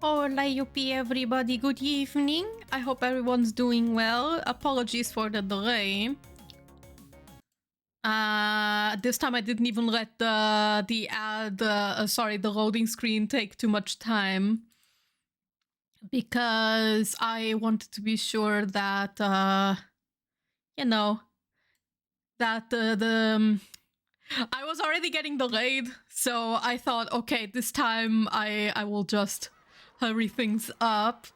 Hola, Yuppie, everybody. Good evening. I hope everyone's doing well. Apologies for the delay. This time I didn't even let the loading screen take too much time because I wanted to be sure that you know, that I was already getting delayed, so I thought, okay, this time I will just hurry things up.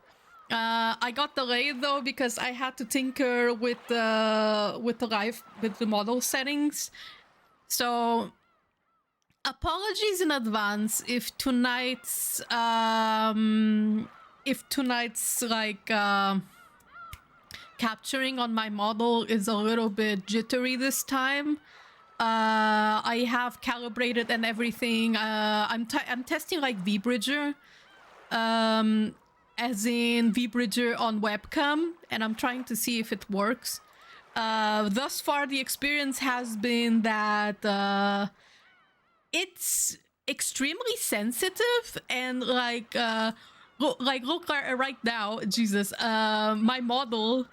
I got delayed though because I had to tinker with the model settings. So apologies in advance if tonight's capturing on my model is a little bit jittery this time. I have calibrated and everything. I'm testing like VBridger, as in VBridger on webcam, and I'm trying to see if it works. Thus far, the experience has been that it's extremely sensitive and look right now, Jesus, my model,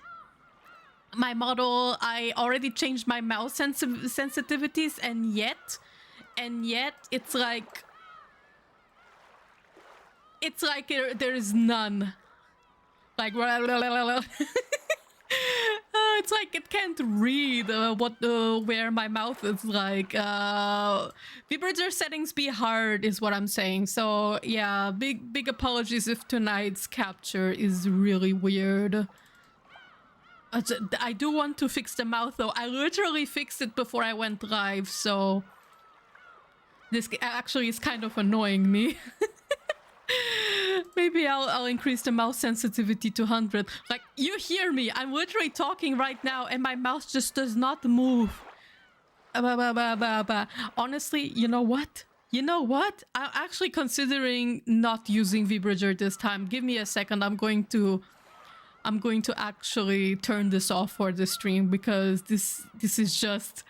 I already changed my mouse sensitivities, and yet it's like there is none. Like it's like it can't read where my mouth is. Like VBridger settings be hard is what I'm saying. So yeah, big apologies if tonight's capture is really weird. I do want to fix the mouth though. I literally fixed it before I went live, so this actually is kind of annoying me. Maybe I'll increase the mouse sensitivity to 100. Like, you hear me, I'm literally talking right now and my mouse just does not move. Honestly, you know what? I'm actually considering not using VBridger this time. Give me a second. I'm going to actually turn this off for the stream because this is just,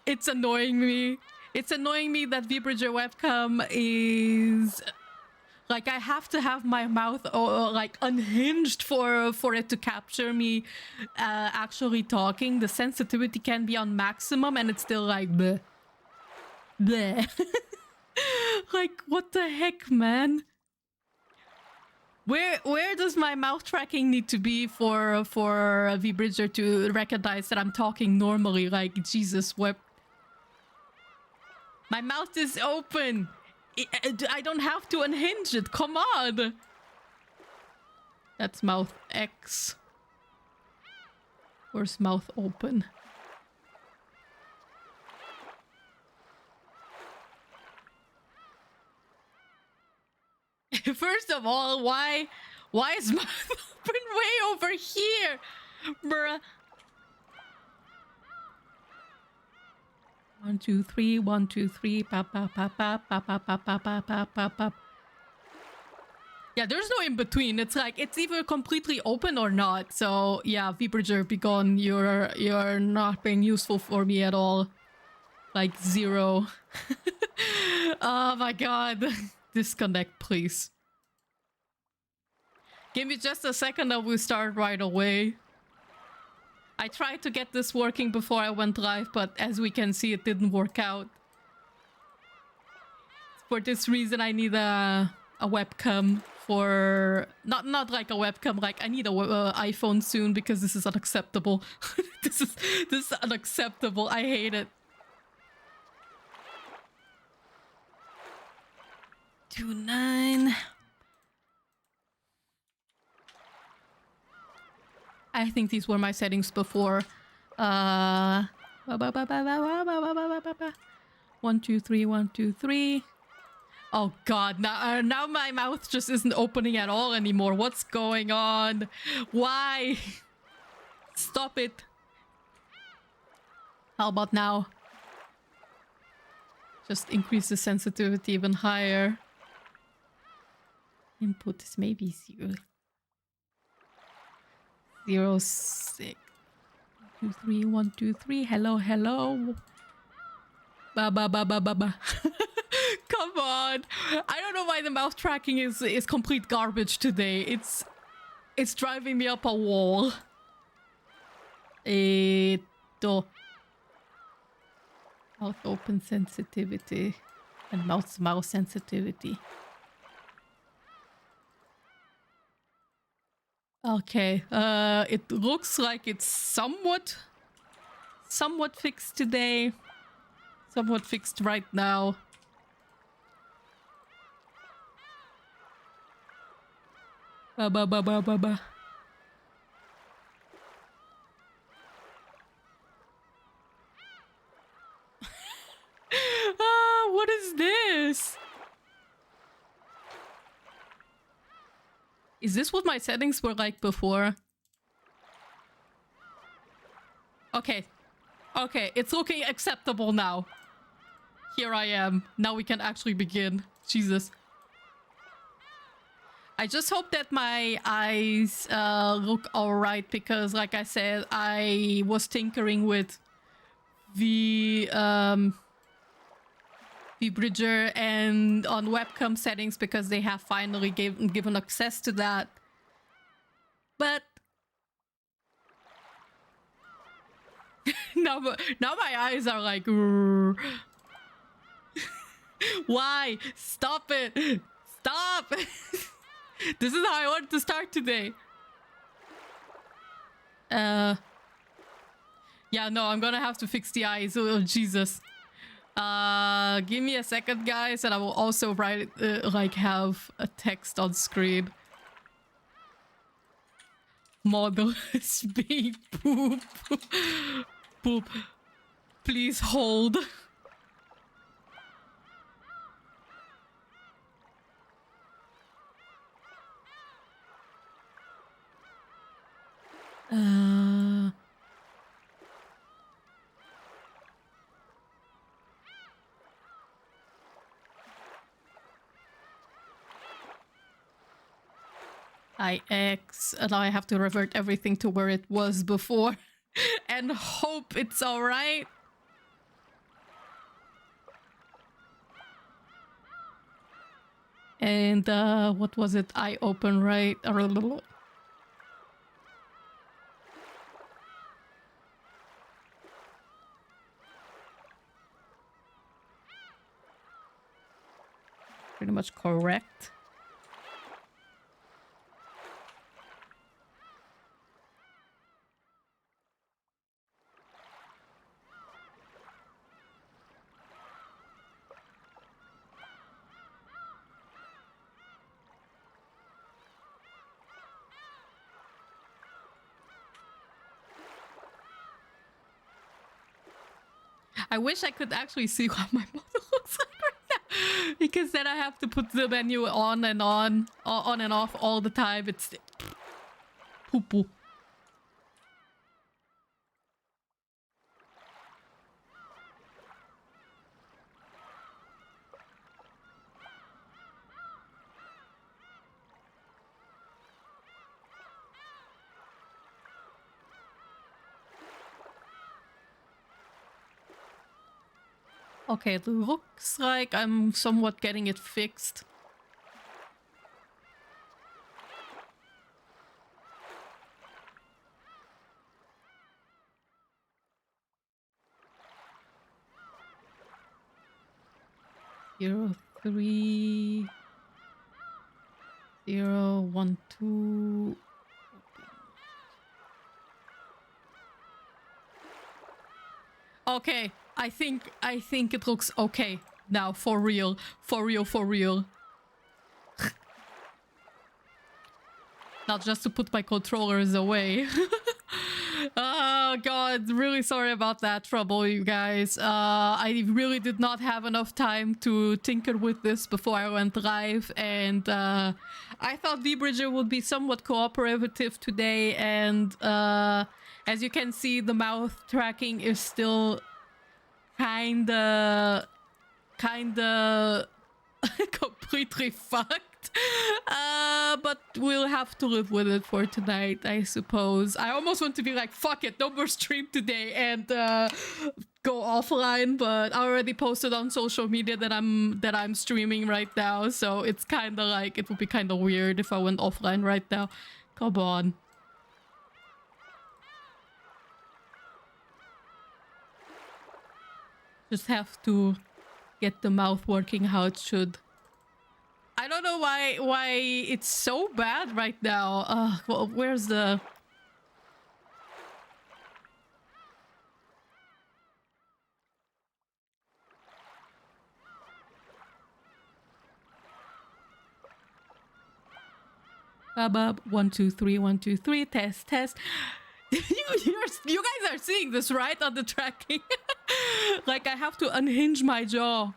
it's annoying me. It's annoying me that VBridger webcam is like, I have to have my mouth like unhinged for it to capture me actually talking. The sensitivity can be on maximum and it's still like bleh. Bleh. Like, what the heck, man? Where does my mouth tracking need to be for VBridger to recognize that I'm talking normally? Like, Jesus, what? My mouth is open. I don't have to unhinge it. Come on. That's mouth X. Where's mouth open? First of all, why is mouth open way over here, bruh? 1, 2, 3, 1, 2, 3, pop, pop, pop, pop, pop, pop, pop, pop, pop, pop, pop, pop. Yeah, there's no in between. It's like it's either completely open or not. So yeah, VBridger, be gone. You're not being useful for me at all. Like, zero. Oh my god. Disconnect, please. Give me just a second and we'll start right away. I tried to get this working before I went live, but as we can see, it didn't work out. For this reason, I need a webcam for... Not like a webcam, like I need a iPhone soon because this is unacceptable. This is unacceptable. I hate it. 2.9. I think these were my settings before. 1, 2, 3, 1, 2, 3. Oh god, now my mouth just isn't opening at all anymore. What's going on? Why? Stop it. How about now? Just increase the sensitivity even higher. Input is maybe 0. 0, 6. 2, 3, 1, 2, 3. Hello, hello. Ba ba ba ba ba ba. Come on. I don't know why the mouth tracking is complete garbage today. It's driving me up a wall. Mouth open sensitivity and mouth sensitivity. Okay, it looks like it's somewhat fixed today. Somewhat fixed right now. Ba ba ba ba ba ba. What is this? Is this what my settings were like before? Okay. Okay, it's looking acceptable now. Here I am. Now we can actually begin. Jesus. I just hope that my eyes look alright because, like I said, I was tinkering with the Bridger and on webcam settings because they have finally given access to that. But now my eyes are like, why? Stop it! Stop! This is how I wanted to start today. Yeah, no, I'm gonna have to fix the eyes. Oh, Jesus. Give me a second, guys, and I will also write, like, have a text on screen. Model is being poop. Poop. Please hold. IX, and now I have to revert everything to where it was before and hope it's alright. And what was it? I open right. Pretty much correct. I wish I could actually see what my model looks like right now, because then I have to put the menu on and off all the time. It's poo-poo. Okay, it looks like I'm somewhat getting it fixed. Zero, 3, 0, 1, 2. Okay, I think it looks okay now, for real. Not just to put my controllers away. Oh god, really sorry about that trouble, you guys. I really did not have enough time to tinker with this before I went live, and I thought V-Bridger would be somewhat cooperative today, and as you can see, the mouth tracking is still kinda completely fucked. But we'll have to live with it for tonight, I suppose. I almost want to be like, fuck it, no more stream today and go offline, but I already posted on social media that I'm streaming right now, so it's kind of like, it would be kind of weird if I went offline right now. Come on. Just have to get the mouth working how it should. I don't know why it's so bad right now. Well, where's the... Bub, 1 2 3 1 2 3 test. You guys are seeing this right on the tracking. Like I have to unhinge my jaw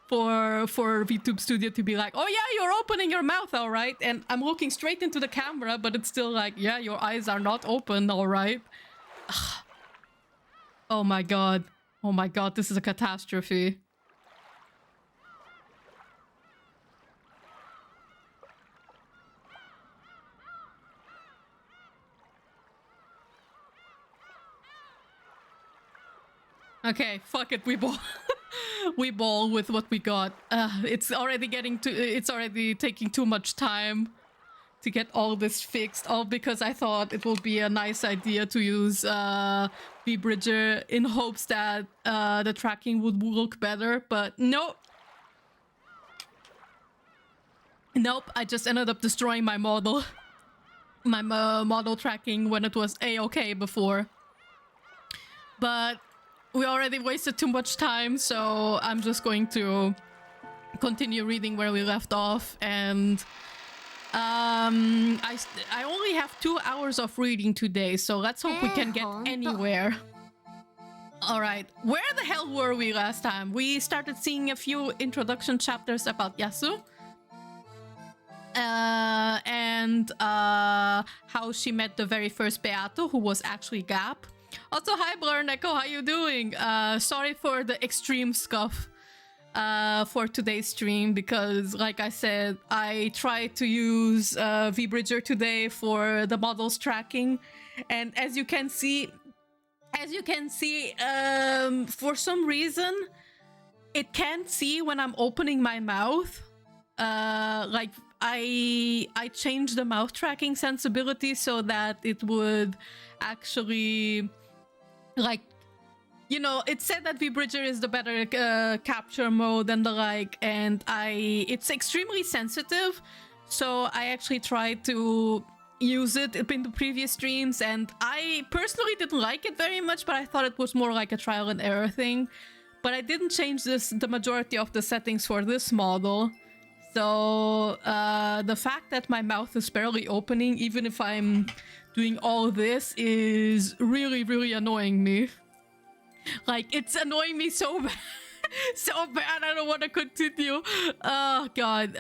for VTube Studio to be like, oh yeah, you're opening your mouth, all right, and I'm looking straight into the camera, but it's still like, yeah, your eyes are not open, all right. Oh my god, this is a catastrophe. Okay, fuck it, we ball. We ball with what we got. It's already taking too much time to get all this fixed. All because I thought it would be a nice idea to use V-Bridger in hopes that the tracking would look better, but nope. Nope, I just ended up destroying my model. My model tracking when it was A-okay before. But we already wasted too much time, so I'm just going to continue reading where we left off. And I only have 2 hours of reading today, so let's hope we can get anywhere. All right, where the hell were we last time? We started seeing a few introduction chapters about Yasu. And how she met the very first Beato, who was actually Gap. Also, hi Blurneko, how you doing? Sorry for the extreme scuff for today's stream, because like I said, I tried to use V-Bridger today for the models tracking, and as you can see, for some reason, it can't see when I'm opening my mouth. Like I changed the mouth tracking sensibility so that it would actually, like, you know, it said that V-Bridger is the better capture mode and the like, and it's extremely sensitive, so I actually tried to use it in the previous streams, and I personally didn't like it very much, but I thought it was more like a trial and error thing. But I didn't change the majority of the settings for this model. So the fact that my mouth is barely opening, even if I'm doing all this, is really, really annoying me. Like, it's annoying me so bad. So bad, I don't want to continue. Oh god.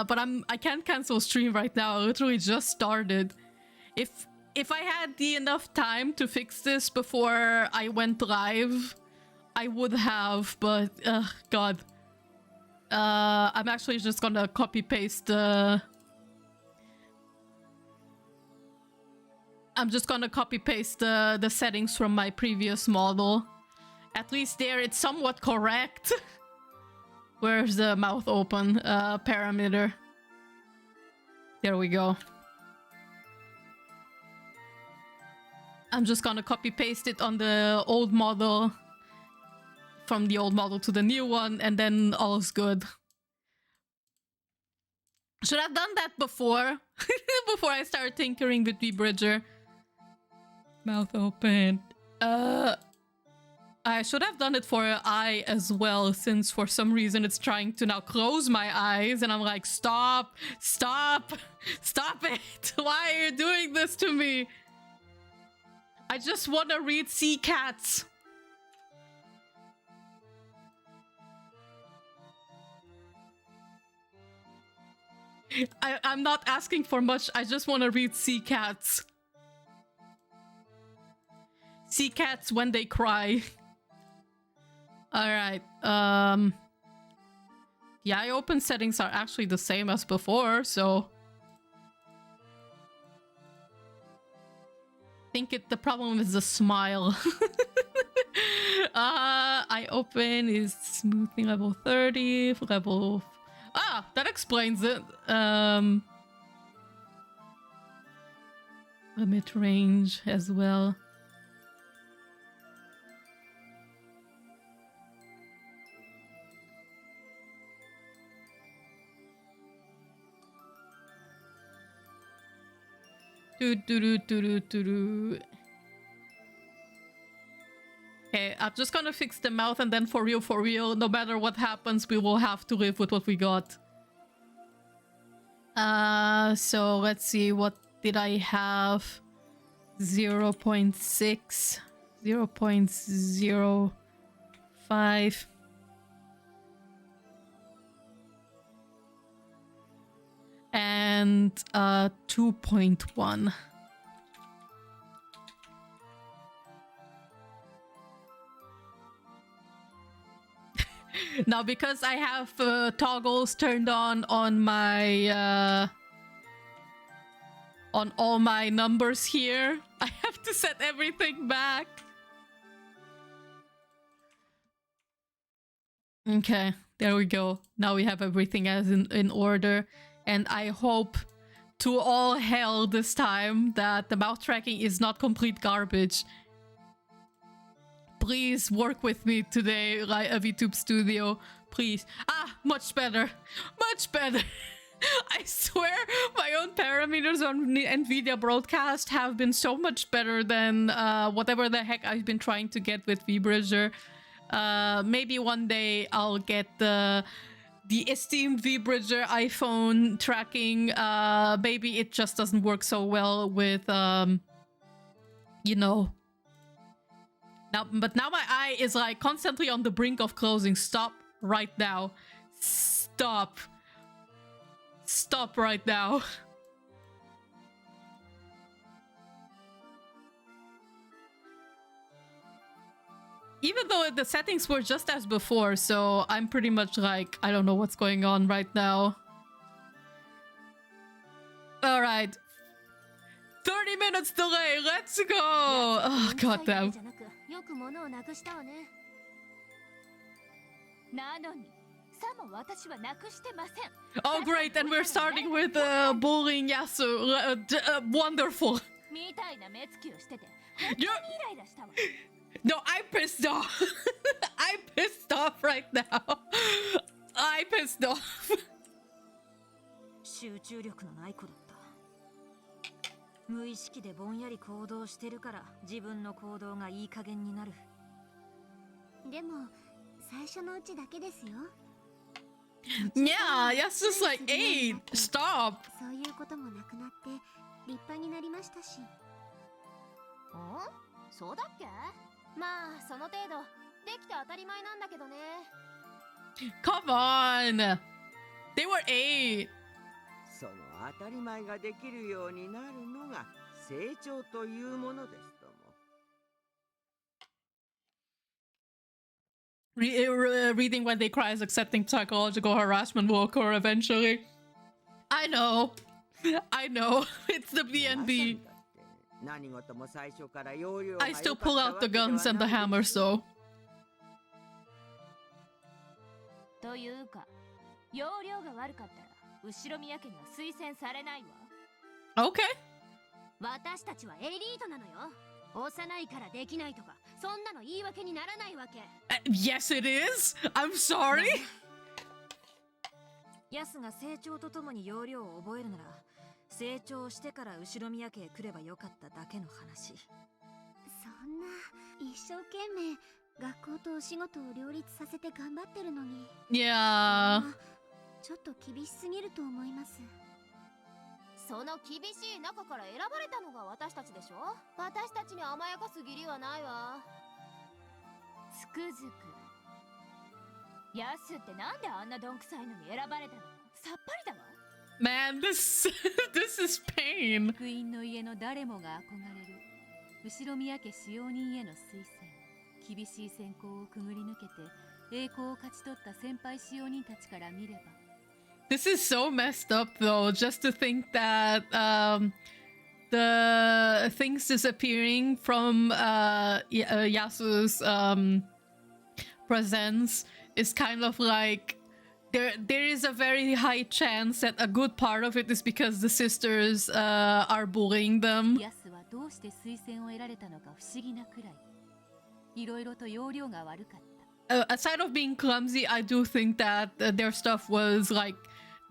But I can't cancel stream right now. I literally just started. If I had enough time to fix this before I went live, I would have, but god. I'm actually just gonna copy paste I'm just gonna copy paste the settings from my previous model. At least there it's somewhat correct. Where's the mouth open parameter? There we go. I'm just gonna copy paste it on the old model, from the old model to the new one, and then all's good. Should have done that before. Before I start tinkering with V-Bridger. Mouth open. I should have done it for an eye as well, since for some reason it's trying to now close my eyes, and I'm like, stop, stop, stop it. Why are you doing this to me? I just want to read Sea Cats. I'm not asking for much. I just want to read Sea Cats. Sea Cats when they cry. Alright, The eye open settings are actually the same as before, so I think the problem is the smile. Eye open is smoothing level 30, level... Ah, that explains it. Limit range as well. Okay, I'm just gonna fix the mouth, and then for real, no matter what happens, we will have to live with what we got. So let's see, what did I have? 0.6, 0.05. And 2.1. Now, because I have toggles turned on my on all my numbers here, I have to set everything back. Okay, there we go. Now we have everything as in order. And I hope to all hell this time that the mouth tracking is not complete garbage. Please work with me today, like VTube Studio. Please. Ah, much better. Much better. I swear my own parameters on NVIDIA Broadcast have been so much better than whatever the heck I've been trying to get with VBridger. Maybe one day I'll get the esteemed VBridger iPhone tracking. Maybe it just doesn't work so well with, you know. But now my eye is like constantly on the brink of closing. Stop right now. Stop. Stop right now. Even though the settings were just as before, so I'm pretty much like, I don't know what's going on right now. Alright. 30 minutes delay, let's go! Oh, goddamn. Oh, great, and we're starting with bullying Yasu. Wonderful. No, I'm pissed off. I'm pissed off right now. I'm pissed off. 集中力のない子だった。無意識でぼんやり行動してるから自分の行動がいい加減になる。でも最初のうちだけですよ。Yeah, that's just like, hey, stop. そういうこともなくなって立派になりましたし。そうだっけ？まあその程度できて当たり前なんだけどね。Come on! They were 8! その当たり前ができるようになるのが成長というものですとも。Reading when they cry is accepting psychological harassment will occur eventually. I know. I know. It's the BNB. I still pull out the guns and the hammers, though. Okay. Yes, it is. I'm sorry. ヤスが成長とともに要領を覚えるなら成長してから後ろ宮家へ来ればよかっただけの話。そんな一生懸命学校とお仕事を両立させて頑張ってるのに。いやちょっと厳しすぎると思います。その厳しい中から選ばれたのが私たちでしょ。私たちに甘やかす義理はないわ。つくづくヤスってなんであんなどんくさいのに選ばれたの？さっぱりだわ。Man, this is pain. 福音の家の誰もが憧れる後ろ宮家使用人への推薦。厳しい選考をくぐり抜けて This is so messed up, though, just to think that the things disappearing from Yasu's presence is kind of like there is a very high chance that a good part of it is because the sisters are bullying them. Aside of being clumsy, I do think that their stuff was like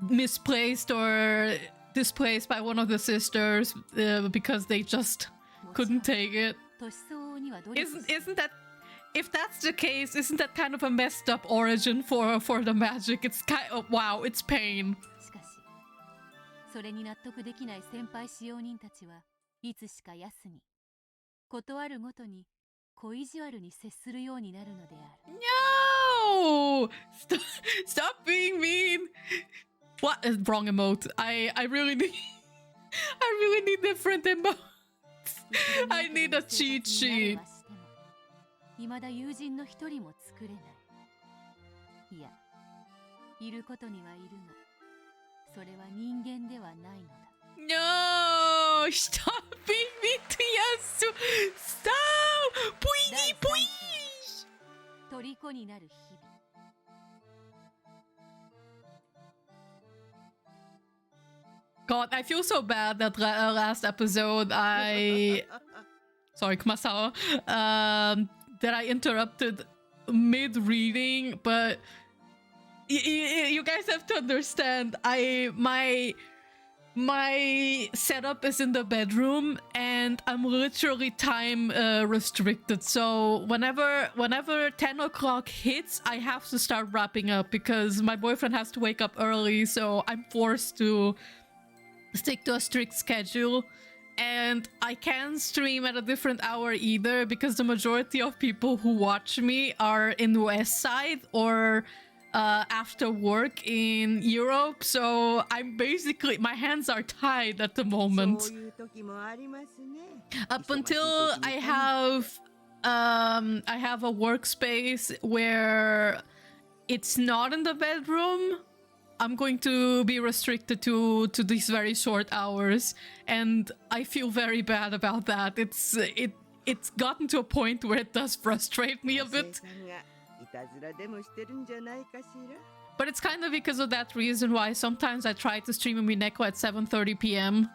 misplaced or displaced by one of the sisters because they just couldn't take it. Isn't that, if that's the case, isn't that kind of a messed up origin for the magic? It's kind of, wow, it's pain. No! Stop being mean! What? Wrong emote. I really need I really need different emotes. I need a cheat sheet. No! Stop being mean to Yasu! Stop! Please, please! God, I feel so bad that last episode sorry, Kumasawa, that I interrupted mid-reading, but you guys have to understand, my setup is in the bedroom and I'm literally time restricted. So whenever 10 o'clock hits, I have to start wrapping up because my boyfriend has to wake up early, so I'm forced to stick to a strict schedule. And I can't stream at a different hour either because the majority of people who watch me are in the West Side or after work in Europe, so I'm basically, my hands are tied at the moment. Up until I have a workspace where it's not in the bedroom, I'm going to be restricted to these very short hours, and I feel very bad about that. It's gotten to a point where it does frustrate me a bit. But it's kind of because of that reason why sometimes I try to stream Umineko at 7:30 p.m.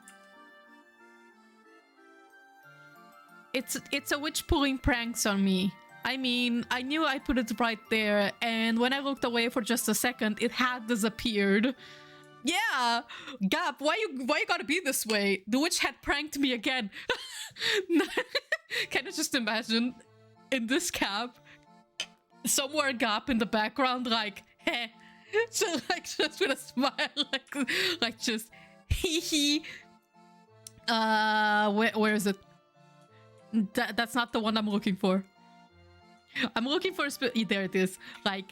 It's a witch pulling pranks on me. I mean, I knew I put it right there, and when I looked away for just a second, it had disappeared. Yeah, Gap, why you gotta be this way? The witch had pranked me again. Can I just imagine in this cap? Somewhere Gap in the background, like, heh, so, like, just with a smile, like just, hee hee. Where is it? That's not the one I'm looking for. I'm looking for there it is. Like,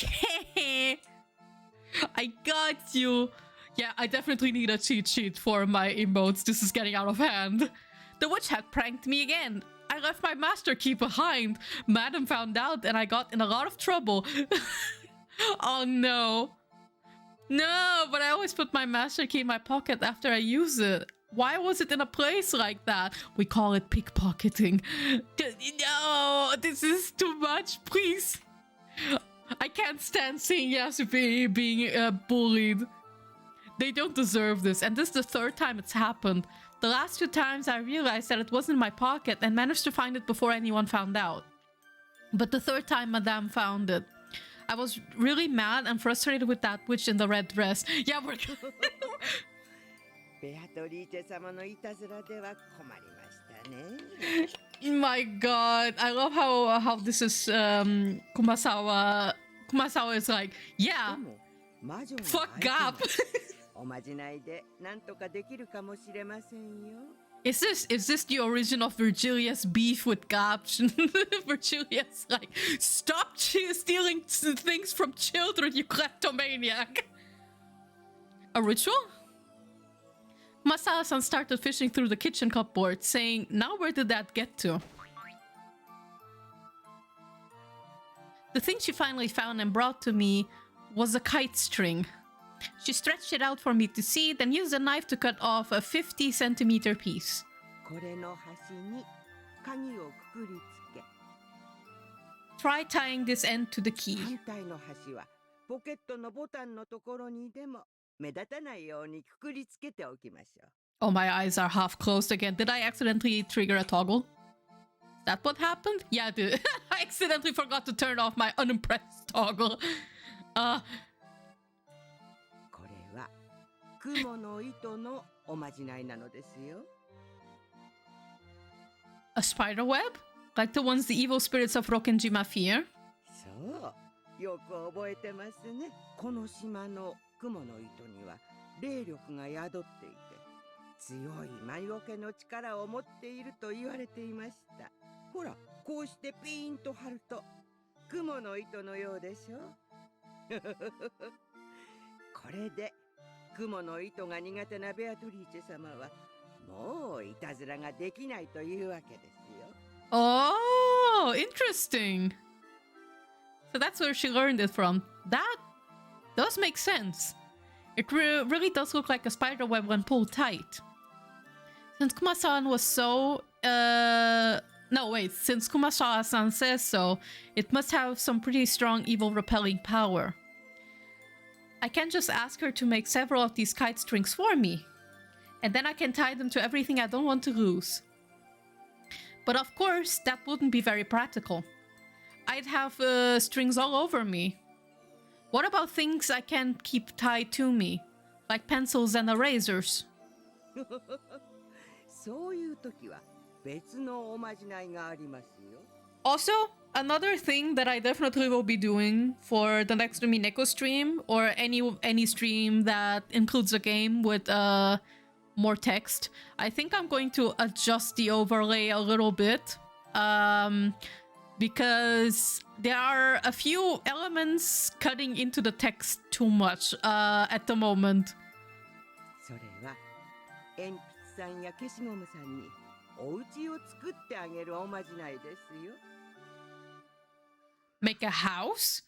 yeah, I got you. Yeah, I definitely need a cheat sheet for my emotes. This is getting out of hand. The witch had pranked me again. I left my master key behind. Madam found out and I got in a lot of trouble. Oh no. No, but I always put my master key in my pocket after I use it. Why was it in a place like that? We call it pickpocketing. No, this is too much, please. I can't stand seeing Yasu being bullied. They don't deserve this, and this is the third time it's happened. The last 2 times I realized that it was in my pocket and managed to find it before anyone found out. But the third time Madame found it. I was really mad and frustrated with that witch in the red dress. Yeah, we're... My god, I love how this is Kumasawa. Kumasawa is like, yeah, fuck Gap. Is this the origin of Virgilia's beef with Gap? Virgilia's like, stop stealing things from children, you kleptomaniac. A ritual? Masala-san started fishing through the kitchen cupboard, saying, now where did that get to? The thing she finally found and brought to me was a kite string. She stretched it out for me to see, then used a knife to cut off a 50-centimeter piece. Try tying this end to the key. Oh, my eyes are half closed again. Did I accidentally trigger a toggle? Is that what happened? Yeah, I did. I accidentally forgot to turn off my unimpressed toggle. A spider web? Like the ones the evil spirits of Rokkenjima fear? Oh, interesting. So that's where she learned it from. That does make sense. It really does look like a spider web when pulled tight. Since Kuma-san was so... No, wait. Since Kumasawa-san says so, it must have some pretty strong evil repelling power. I can just ask her to make several of these kite strings for me. And then I can tie them to everything I don't want to lose. But of course, that wouldn't be very practical. I'd have strings all over me. What about things I can't keep tied to me? Like pencils and erasers? Also, another thing that I definitely will be doing for the next Umineko stream, or any stream that includes a game with more text, I think I'm going to adjust the overlay a little bit. Because there are a few elements cutting into the text too much at the moment. Make a house?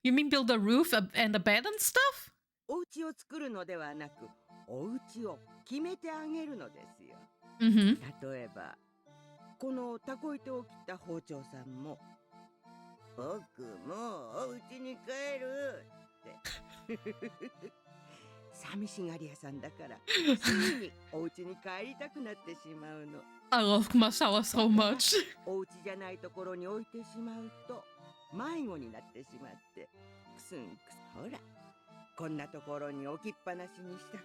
You mean build a roof and a bed and stuff? Mm-hmm. このタコ糸を切った包丁さんも僕もうお家に帰るって寂しがり屋さんだからすぐにお家に帰りたくなってしまうの。I love Kumasawa so much. お家じゃないところに置いてしまうと迷子になってしまってくすんくすほらこんなところに置きっぱなしにしたから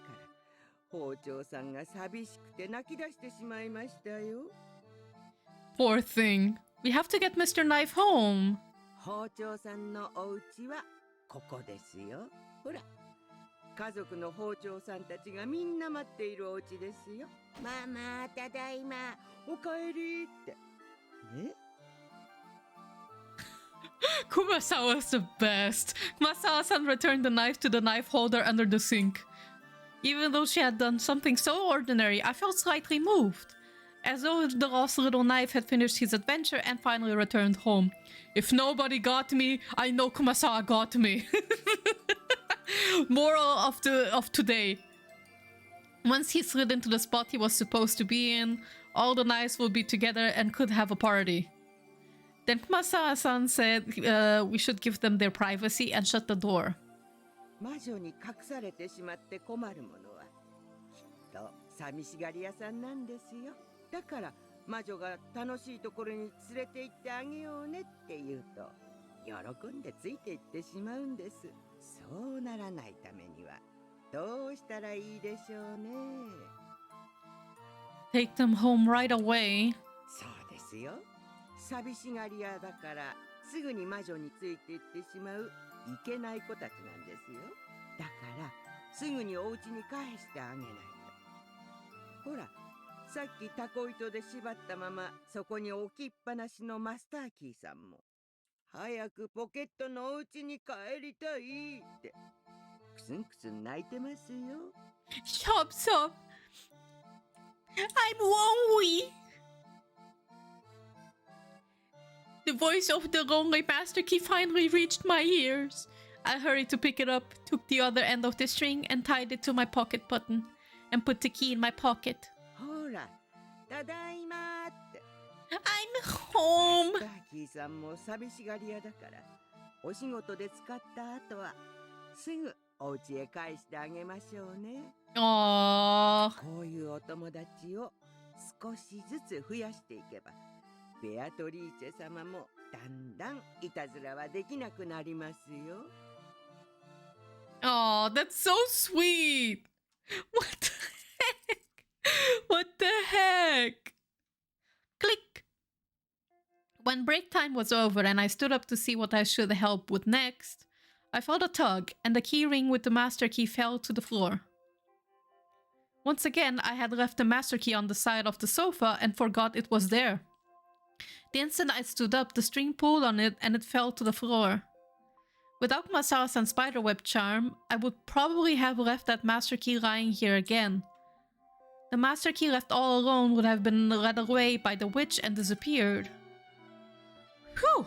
包丁さんが寂しくて泣き出してしまいましたよ。Poor thing. We have to get Mr. Knife home. 包丁さんのお家はここですよ。ほら、家族の包丁さんたちがみんな待っているお家ですよ。ママ、ただいま、おかえりって。ね? Kumasawa's the best. Kumasawa-san returned the knife to the knife holder under the sink. Even though she had done something so ordinary, I felt slightly moved. As though the lost little knife had finished his adventure and finally returned home. If nobody got me, I know Kumasawa got me. Moral of today. Once he slid into the spot he was supposed to be in, all the knives would be together and could have a party. Then Kumasawa-san said we should give them their privacy and shut the door. 魔女に隠されてしまって困るものはきっと寂しがり屋さんなんですよ。だから魔女が楽しいところに連れて行ってあげようねって言うと喜んでついて行ってしまうんです。そうならないためにはどうしたらいいでしょうね。Take them home right away. そうですよ。寂しがり屋だからすぐに魔女について行ってしまういけない子たちなんですよ。だからすぐにお家に返してあげないと。ほら、さっきタコ糸で縛ったままそこに置きっぱなしのマスターキーさんも早くポケットのお家に帰りたいってくすんくすん泣いてますよ。Stop, stop. I'm lonely. The voice of the lonely master key finally reached my ears. I hurried to pick it up, took the other end of the string, and tied it to my pocket button, and put the key in my pocket. ほら、ただいまって。I'm home! スターキーさんも寂しがり屋だから、お仕事で使った後は、すぐお家へ返してあげましょうね。Aww. こういうお友達を少しずつ増やしていけば、ベアトリーチェ様もだんだんいたずらはできなくなりますよ。Oh, that's so sweet. What the heck? What the heck? Click. When break time was over and I stood up to see what I should help with next, I felt a tug and the key ring with the master key fell to the floor. Once again, I had left the master key on the side of the sofa and forgot it was there. The instant I stood up, the string pulled on it and it fell to the floor. Without Masao-san's spiderweb charm, I would probably have left that master key lying here again. The master key left all alone would have been led away by the witch and disappeared. Whew!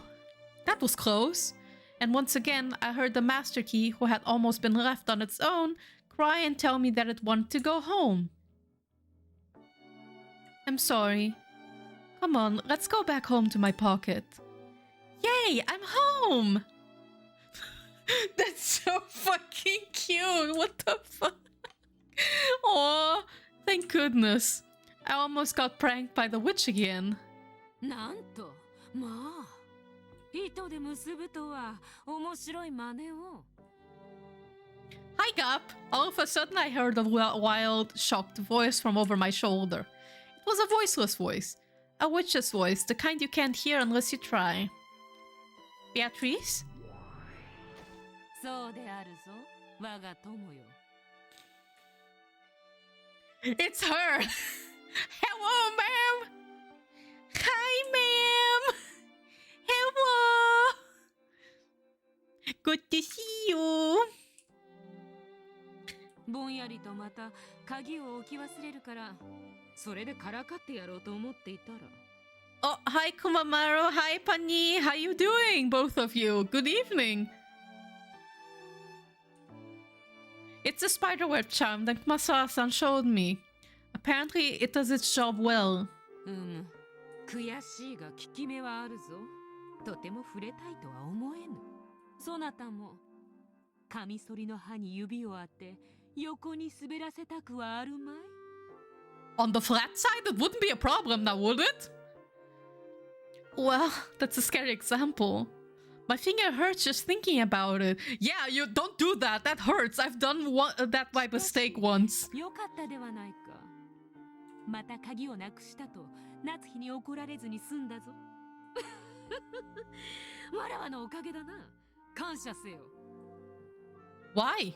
That was close. And once again, I heard the master key, who had almost been left on its own, cry and tell me that it wanted to go home. I'm sorry. Come on, let's go back home to my pocket. Yay, I'm home! That's so fucking cute. What the fuck? Aw, thank goodness. I almost got pranked by the witch again. なんと、まあ、糸で結ぶとは面白い真似を。Hi, Gap! All of a sudden, I heard a wild, shocked voice from over my shoulder. It was a voiceless voice. A witch's voice, the kind you can't hear unless you try. Beatrice? そうであるぞ、我が友よ。It's her! Hello, ma'am! Hi, ma'am! Hello! Good to see you! ぼんやりとまた鍵を置き忘れるから、それでからかってやろうと思っていたら。Oh, hi, Kumamaru. Hi, Pani. How you doing, both of you? Good evening. It's a spiderweb charm that Masao-san showed me. Apparently, it does its job well. 悔しいが効き目はあるぞ。とても触れたいとは思えぬ。そなたも、カミソリの刃に指を当て、横に滑らせたくはあるまい？ On the flat side, it wouldn't be a problem now, would it? Well, that's a scary example. My finger hurts just thinking about it. Yeah, you don't do that. That hurts. I've done that by mistake once. よかったではないか。また鍵をなくしたと夏日に怒られずに済んだぞ。わらわのおかげだな。感謝せよ。Why?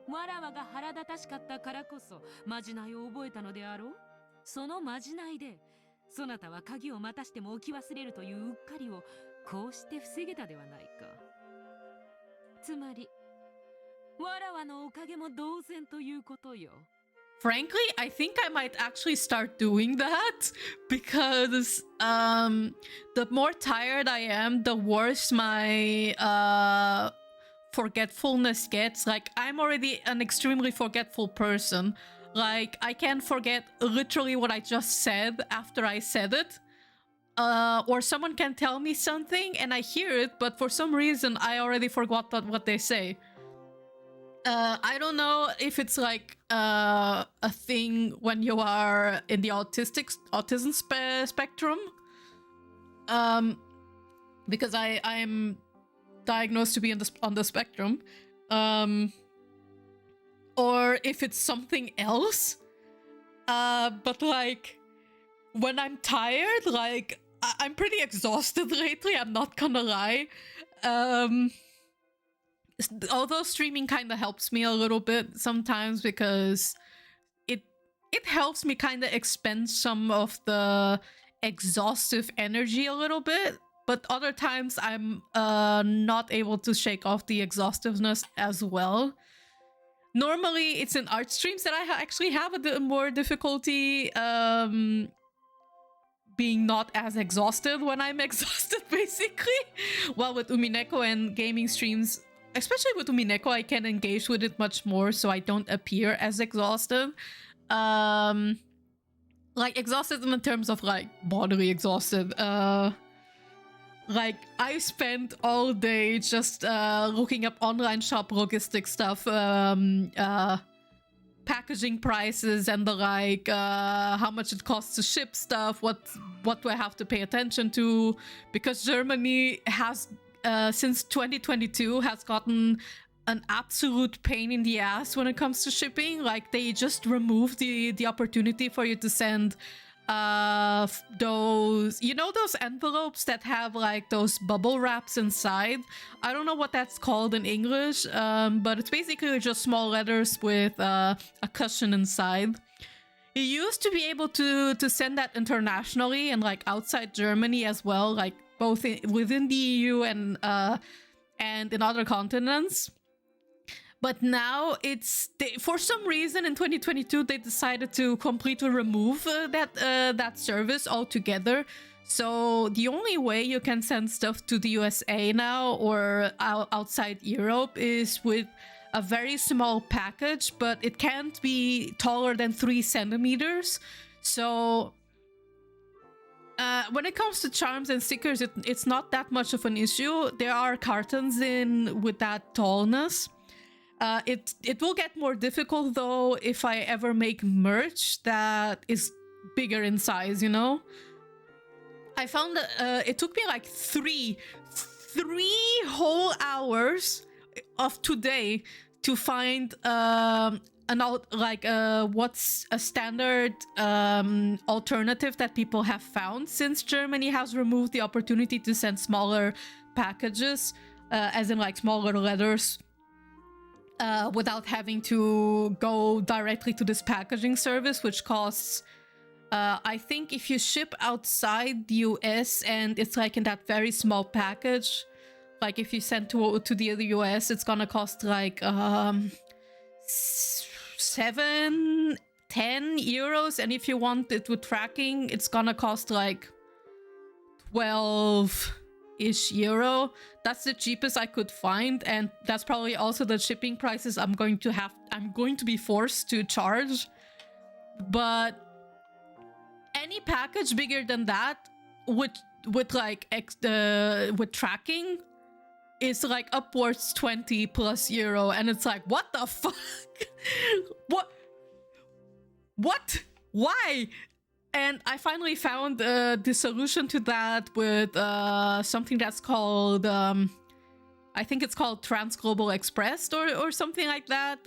わらわが腹立たしかったからこそまじないを覚えたのであろう。そのまじないで、そなたは鍵をまたしても置き忘れるといううっかりをこうして防げたではないか。つまり、わらわのおかげも同然ということよ。Frankly, I think I might actually start doing that because the more tired I am, the worse my forgetfulness gets. Like, I'm already an extremely forgetful person. Like, I can forget literally what I just said after I said it. Or someone can tell me something and I hear it, but for some reason I already forgot what they say. I don't know if it's like a thing when you are in the autism spectrum. Because I'm diagnosed to be on the spectrum. Or if it's something else. But like, when I'm tired, like, I'm pretty exhausted lately, I'm not gonna lie. Although streaming kind of helps me a little bit sometimes because it helps me kind of expend some of the exhaustive energy a little bit, but other times I'm not able to shake off the exhaustiveness as well. Normally it's in art streams that I actually have a bit more difficulty being not as exhausted when I'm exhausted, basically. While with Umineko and gaming streams, especially with Umineko, I can engage with it much more, so I don't appear as exhausted. Like exhausted in terms of like bodily exhausted. Like I spent all day just looking up online shop logistic stuff, packaging prices and the like, how much it costs to ship stuff, what do I have to pay attention to, because Germany has since 2022 has gotten an absolute pain in the ass when it comes to shipping. Like they just removed the opportunity for you to send those, you know, those envelopes that have like those bubble wraps inside. I don't know what that's called in English, but it's basically just small letters with a cushion inside. You used to be able to send that internationally and like outside Germany as well, like both within the EU and in other continents. But now for some reason in 2022 they decided to completely remove that service altogether. So the only way you can send stuff to the USA now or outside Europe is with a very small package, but it can't be taller than 3 centimeters. So when it comes to charms and stickers, it's not that much of an issue. There are cartons in with that tallness. It will get more difficult though if I ever make merch that is bigger in size, you know? I found that it took me like three whole hours of today to find what's a standard alternative that people have found since Germany has removed the opportunity to send smaller packages, as in like smaller letters, without having to go directly to this packaging service, which costs, I think if you ship outside the US and it's like in that very small package, like if you send to the US, it's gonna cost like 7-10 euros, and if you want it with tracking, it's gonna cost like 12-ish euro. That's the cheapest I could find, and that's probably also the shipping prices I'm going to be forced to charge. But any package bigger than that with tracking is like upwards 20+ euro, and it's like, what the fuck? what why? And I finally found the solution to that with something that's called I think it's called Transglobal Express or something like that,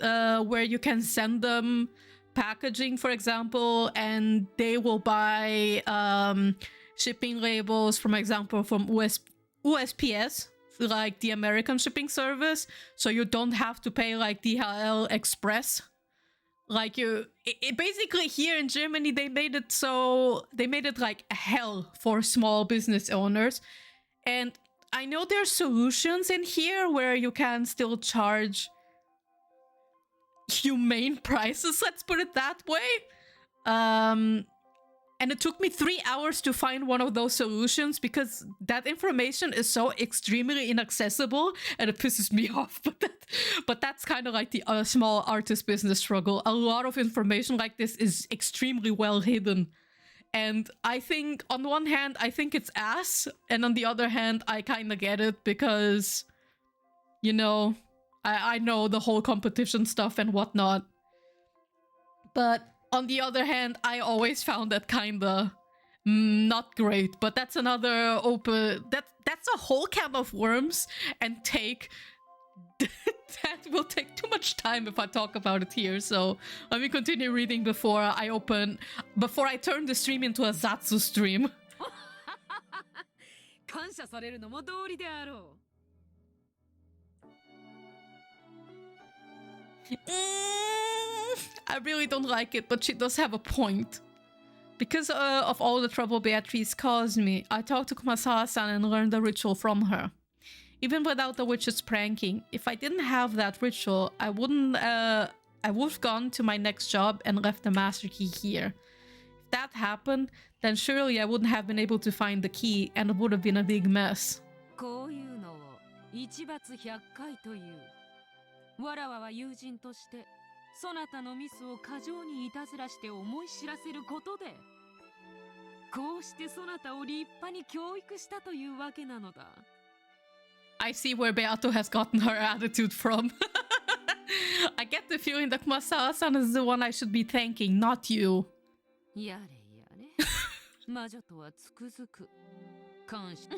where you can send them packaging, for example, and they will buy shipping labels, for example, from USPS, like the American shipping service, so you don't have to pay like DHL Express. Like basically here in Germany, they made it like hell for small business owners. And I know there are solutions in here where you can still charge humane prices, let's put it that way. And it took me 3 hours to find one of those solutions because that information is so extremely inaccessible and it pisses me off. But that's kind of like the small artist business struggle. A lot of information like this is extremely well hidden. And I think, on one hand, I think it's ass. And on the other hand, I kind of get it because, you know, I know the whole competition stuff and whatnot. But on the other hand, I always found that kinda not great. But that's another that's a whole can of worms and that will take too much time if I talk about it here. So let me continue reading before I turn the stream into a Zatsu stream. 感謝されるのも道理であろう。I really don't like it, but she does have a point. Because of all the trouble Beatrice caused me, I talked to Kumasawa-san and learned the ritual from her. Even without the witch's pranking, if I didn't have that ritual, I would have gone to my next job and left the master key here. If that happened, then surely I wouldn't have been able to find the key and it would have been a big mess. こういうのを一罰百回という。わらわは友人としてそなたのミスを過剰にいたずらして思い知らせることで、こうしてそなたを立派に教育したというわけなのだ。I see where Beato has gotten her attitude from. I get the feeling that Masawa-san is the one I should be thanking, not you. やれやれ。魔女とはつくづく感謝。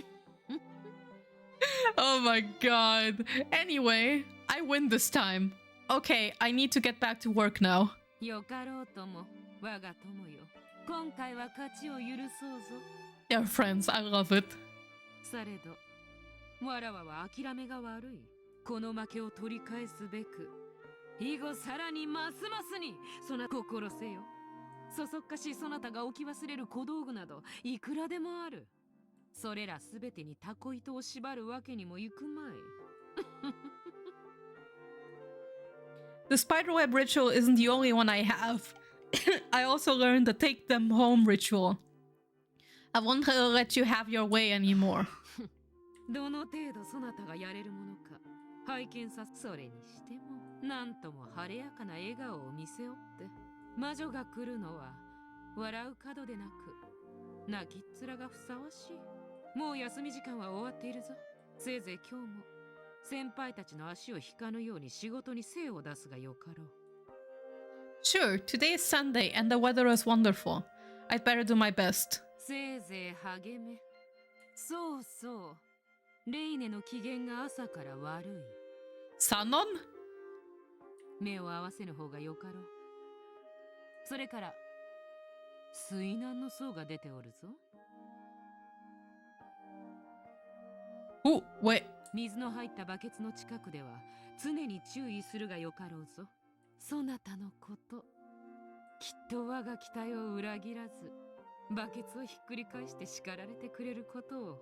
Oh my god. Anyway, I win this time. Okay, I need to get back to work now. よかろうとも我が友よ。今回は勝ちを許そうぞ。They're friends, I love it. されど、わらわは諦めが悪い。この負けを取り返すべく、以後さらにますますにそな心せよ。そそっかしいそなたが置き忘れる小道具などいくらでもある。それらすべてにタコ糸を縛るわけにもいくまい。The spiderweb ritual isn't the only one I have. I also learned the take them home ritual. I won't let you have your way anymore. どの程度そなたがやれるものか拝見さ。それにしてもなんとも晴れやかな笑顔を見せおって、魔女が来るのは笑う角でなく泣きっ面がふさわしい。もう休み時間は終わっているぞ。せいぜい今日も先輩たちの足を引かぬように仕事に精を出すがよかろう。Sure, today is Sunday and the weather is wonderful. I'd better do my best. せいぜい励め。そうそう。レイネの機嫌が朝から悪い。Sanon? 目を合わせぬ方がよかろう。それから水難の層が出ておるぞ。Oh, wait. 水の入ったバケツの近くでは常に注意するがよかろうぞ。そなたのこと、きっと我が期待を裏切らず、バケツをひっくり返して叱られてくれることを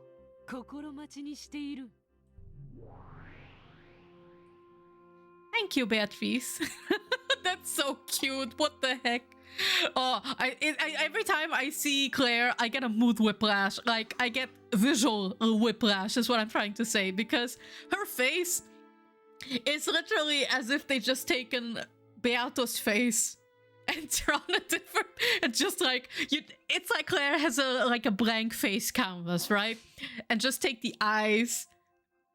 心待ちにしている。Thank you, Beatrice. That's so cute. What the heck? Oh, every time I see Claire, I get a mood whiplash. Like, I get visual whiplash is what I'm trying to say. Because her face is literally as if they just taken Beato's face and drawn a different... It's just like... it's like Claire has a blank face canvas, right? And just take the eyes,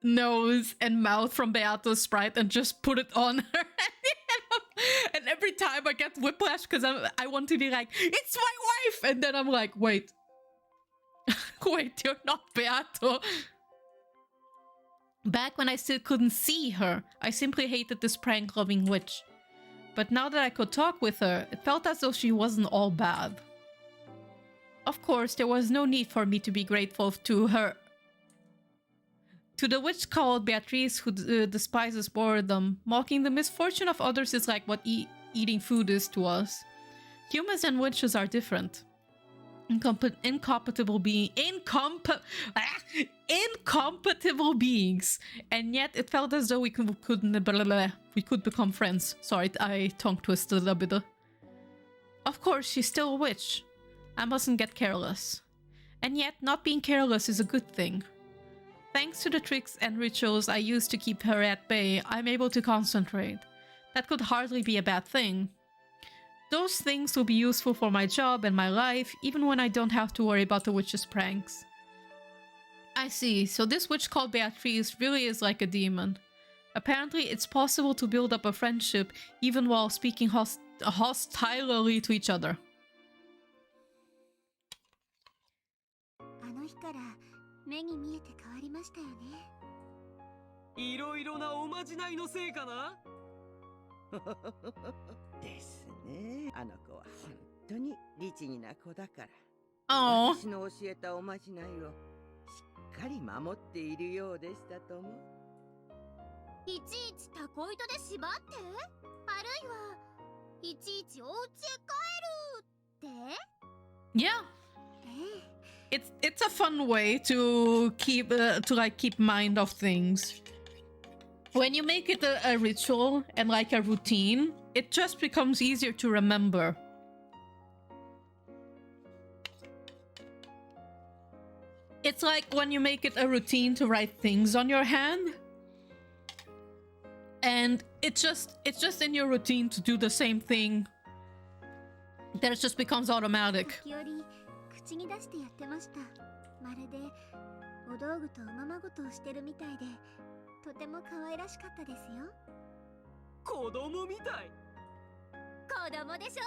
nose, and mouth from Beato's sprite and just put it on her. And every time I get whiplash because I want to be like, it's my wife! And then I'm like, wait. Wait, you're not Beato. Back when I still couldn't see her, I simply hated this prank-loving witch. But now that I could talk with her, it felt as though she wasn't all bad. Of course, there was no need for me to be grateful to her. To the witch called Beatrice who despises boredom, mocking the misfortune of others is like what eating food is to us. Humans and witches are different. Incompatible beings, and yet it felt as though we could become friends. Sorry, I tongue twisted a bit. Of course, she's still a witch. I mustn't get careless. And yet, not being careless is a good thing. Thanks to the tricks and rituals I use to keep her at bay, I'm able to concentrate. That could hardly be a bad thing. Those things will be useful for my job and my life, even when I don't have to worry about the witch's pranks. I see, so this witch called Beatrice really is like a demon. Apparently, it's possible to build up a friendship even while speaking hostilely to each other. あの日から目に見えて変わりましたよね。いろいろなおまじないのせいかな。ですね。あの子は本当に律儀な子だから。Oh. 私の教えたおまじないをしっかり守っているようでしたとも。いちいちタコ糸で縛って、あるいはいちいちお家へ帰るって。Yeah. It's a fun way to keep mind of things. When you make it a ritual and like a routine, it just becomes easier to remember. It's like when you make it a routine to write things on your hand. And it's just in your routine to do the same thing. That it just becomes automatic. 時折口に出してやってました。まるでお道具とおままごとをしてるみたいで、とても可愛らしかったですよ。子供みたい。子供でしょ？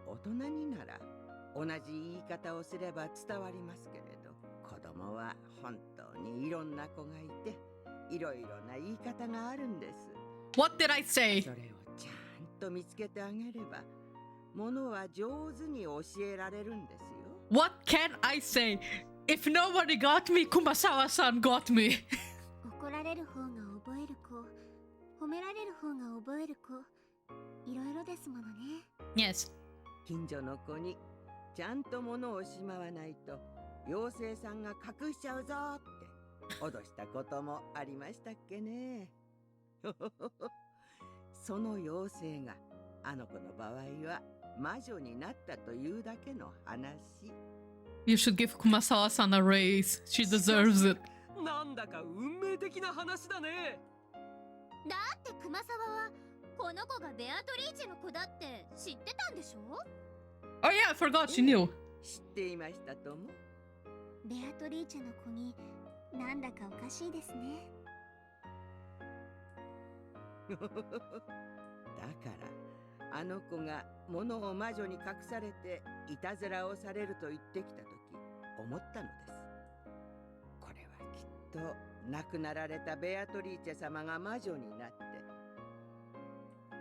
大人になら同じ言い方をすれば伝わりますけれど、子供は本当にいろんな子がいて、いろいろな言い方があるんです。What did I say? それをちゃんと見つけてあげれば、ものは上手に教えられるんですよ。What can I say? If nobody got me, Kumasawa-san got me. 怒られる方が覚える子、褒められる方が覚える子、いろいろですものね。Yes. 近所の子にちゃんと物をしまわないと妖精さんが隠しちゃうぞって脅したこともありましたっけね。その妖精があの子の場合は魔女になったというだけの話。You should give Kumasawa-san a raise. She deserves it. なんだか運命的な話だね。だって熊沢はこの子がベアトリーチェの子だって知ってたんでしょ？ Oh yeah, I forgot she knew. 知っていましたとも。ベアトリーチェの子になんだかおかしいですね。だからあの子が物を魔女に隠されていたずらをされると言ってきたとき思ったのです。これはきっと亡くなられたベアトリーチェ様が魔女になって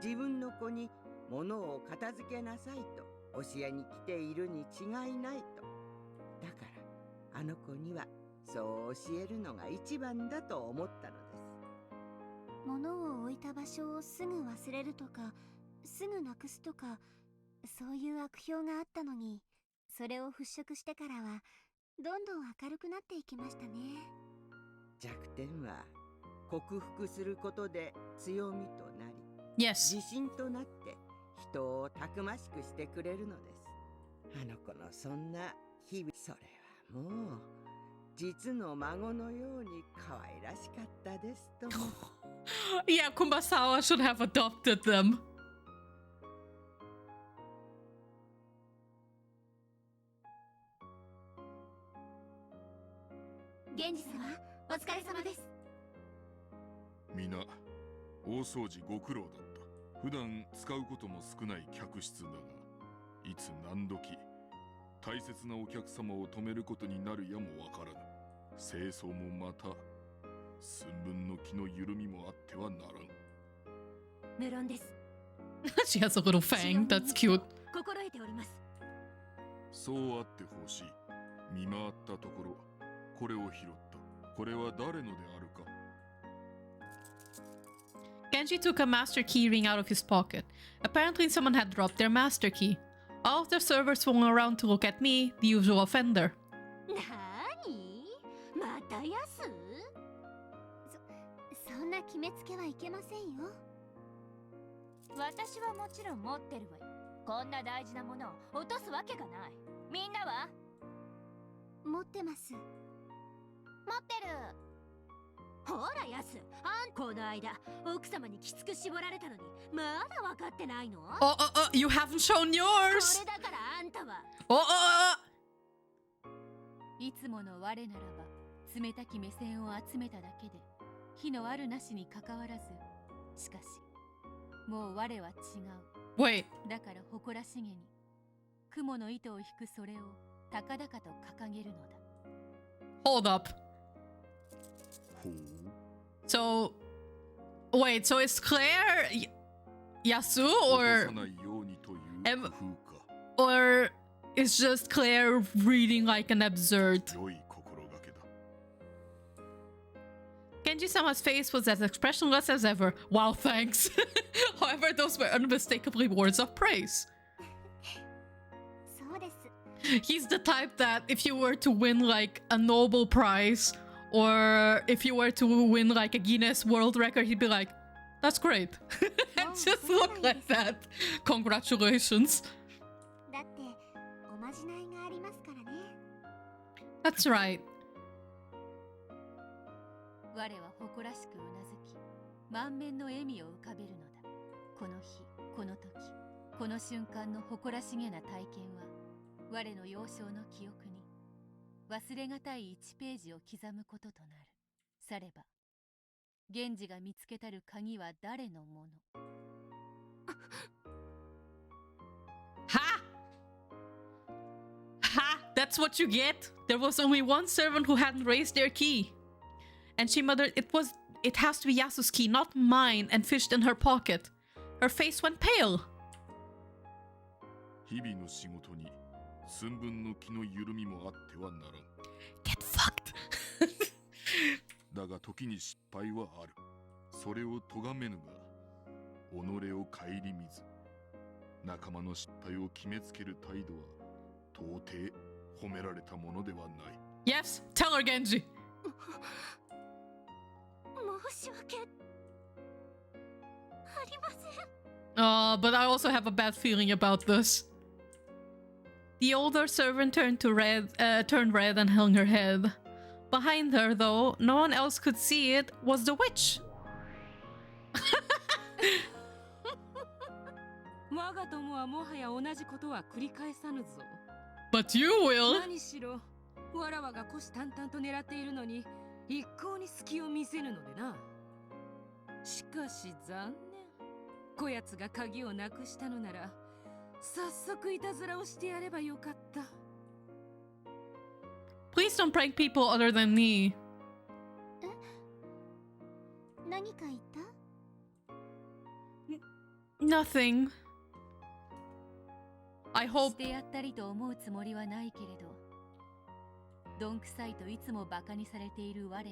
自分の子に物を片付けなさいと教えに来ているに違いないと。だからあの子にはそう教えるのが一番だと思ったのです。物を置いた場所をすぐ忘れるとかすぐなくすとかそういう悪評があったのに、それを払拭してからはどんどん明るくなっていきましたね。弱点は克服することで強みとなり、 Yes. 自信となって人をたくましくしてくれるのです。あの子のそんな日々、それはもう実の孫のように可愛らしかったですとも。Yeah, Kumasawa should have adopted them. 源氏様、お疲れ様です。皆大掃除ご苦労だった。普段使うことも少ない客室だが、いつ何時大切なお客様を止めることになるやもわからぬ。清掃もまた寸分の気の緩みもあってはならん。無論です。She has a little fang. That's cute. 心得ております。そうあってほしい。見回ったところ、これを拾った。これは誰のであるか。Genji took a master key ring out of his pocket. Apparently someone had dropped their master key. All of the servers swung around to look at me, the usual offender. なーに？またやす？そんな決めつけはいけませんよ。私はもちろん持ってるわよ。こんな大事なものを落とすわけがない。みんなは？持ってます。持ってる。ほらやす、この間奥様にきつく絞られたのにまだ分かってないの？ You haven't shown こ yours! れだからあんたは。いつもの我ならば冷たき目線を集めただけで火のあるなしにかかわらず、しかしもう我は違う。 Wait, だから誇らしげに雲の糸を引くそれを高々と掲げるのだ。 hold up. ほう。So, wait, so is Claire Yasu 落 or とさないようにという Em- 工夫か。 or is just Claire reading like an absurd? 良い心がけだ。 Genji-sama's face was as expressionless as ever. Wow, thanks. However, those were unmistakably words of praise. そうです。 He's the type that if you were to win like a Nobel Prize or if you were to win like a Guinness World Record, he'd be like, that's great. And just look like that. Congratulations. だってまじないがありますからね。 That's right. 我は誇らしくうなずき、満面の笑みを浮かべるのだ。この日、この時、この瞬間の誇らしげな体験は、我の幼少の記憶に忘れがたい1ページを刻むこととなる。されば、源氏が見つけたる鍵は誰のもの？Ha! Ha! That's what you get. There was only one servant who hadn't raised their key. And she muttered, it has to be Yasu's key, not mine, and fished in her pocket. Her face went pale. 日々の仕事に寸分の気の緩みもあってはならん。 Get fucked. だが時に失敗はある。それを咎めぬが、己を顧みず、仲間の失態を決めつける態度は到底褒められたものではない。 Yes, tell her, Genji. 申し訳ありません。 But I also have a bad feeling about this. The older servant turned red and hung her head. Behind her, though no one else could see it, was the witch. 我が友はもはや同じことは繰り返さぬぞ。 But you will. 何しろ、わらわが虎視眈々と狙っているのに、一向に隙を見せぬのでな。しかし残念。こやつが鍵をなくしたのなら、早速いたずらをしてやればよかった。Please don't prank people other than me. 何か言った？ Nothing. I し hope. てやったりと思うつもりはないけれど、どんくさいといつもバカにされている我が、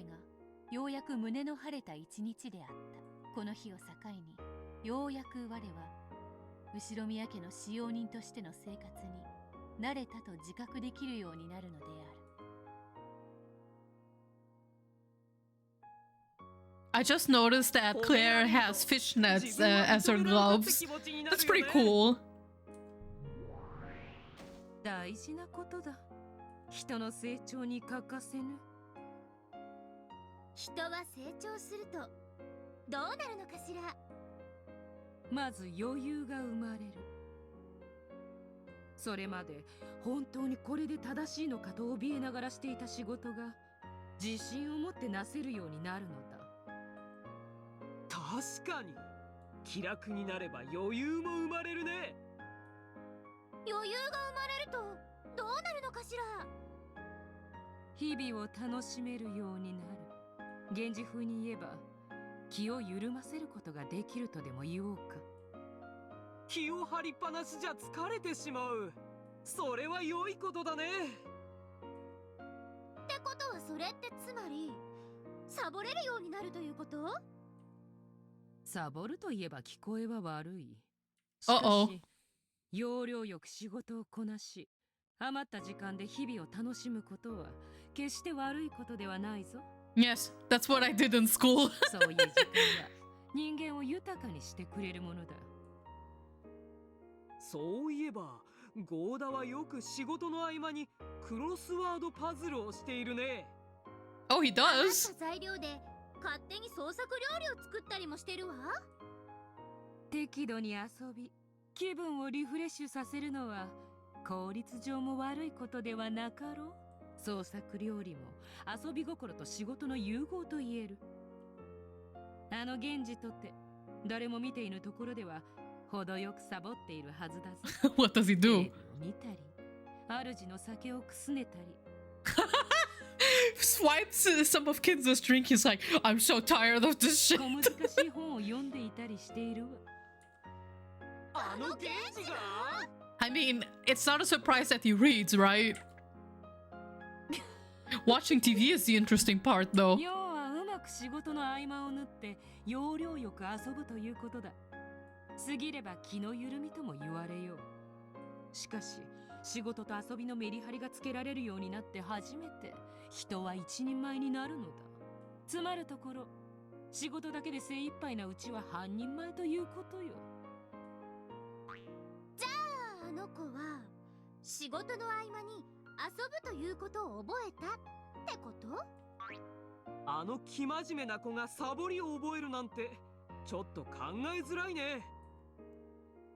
ようやく胸の晴れた一日であった。この日を境に、ようやく我は、後ろ宮家の使用人としての生活に慣れたと自覚できるようになるのである。I just noticed that Claire has fishnets as her gloves. That's pretty cool. 大事なことだ。人の成長に欠かせぬ。人は成長するとどうなるのかしら。まず余裕が生まれる。それまで本当にこれで正しいのかと怯えながらしていた仕事が自信を持ってなせるようになるのだ。確かに気楽になれば余裕も生まれるね。余裕が生まれるとどうなるのかしら。日々を楽しめるようになる。源氏風に言えば気を緩ませることができるとでも言おうか。気を張りっぱなしじゃ疲れてしまう。それは良いことだね。ってことはそれってつまりサボれるようになるということ？サボるといえば聞こえは悪い。しかし、要領よく仕事をこなし、余った時間で日々を楽しむことは決して悪いことではないぞ。Yes, that's what I did in school. そういう時間は人間を豊かにしてくれるものだ。そういえばゴーダはよく仕事の合間にクロスワードパズルをしているね。Oh, he 余 does. った材料で勝手に創作料理を作ったりもしてるわ。適度に遊び、気分をリフレッシュさせるのは効率上も悪いことではなかろう。創作料理も遊び心と仕事の融合と言える。あの源氏とて誰も見ていぬところでは程よくサボっているはずだぞ。What does he テレ do? ビを見たり、主の酒をくすねたり。Swipes some of Kinza's drink. He's like, I'm so tired of this shit. 小難しい本を読んでいたりしているわ。あの刑事が I mean, it's not a surprise that he reads, right? Watching TV is the interesting part, though. 要はうまく仕事の合間を縫って要領よく遊ぶということだ。過ぎれば気の緩みとも言われよう。しかし仕事と遊びのメリハリがつけられるようになって初めて人は一人前になるのだ。つまるところ、仕事だけで精一杯なうちは半人前ということよ。じゃああの子は仕事の合間に遊ぶということを覚えたってこと？あの生真面目な子がサボりを覚えるなんてちょっと考えづらいね。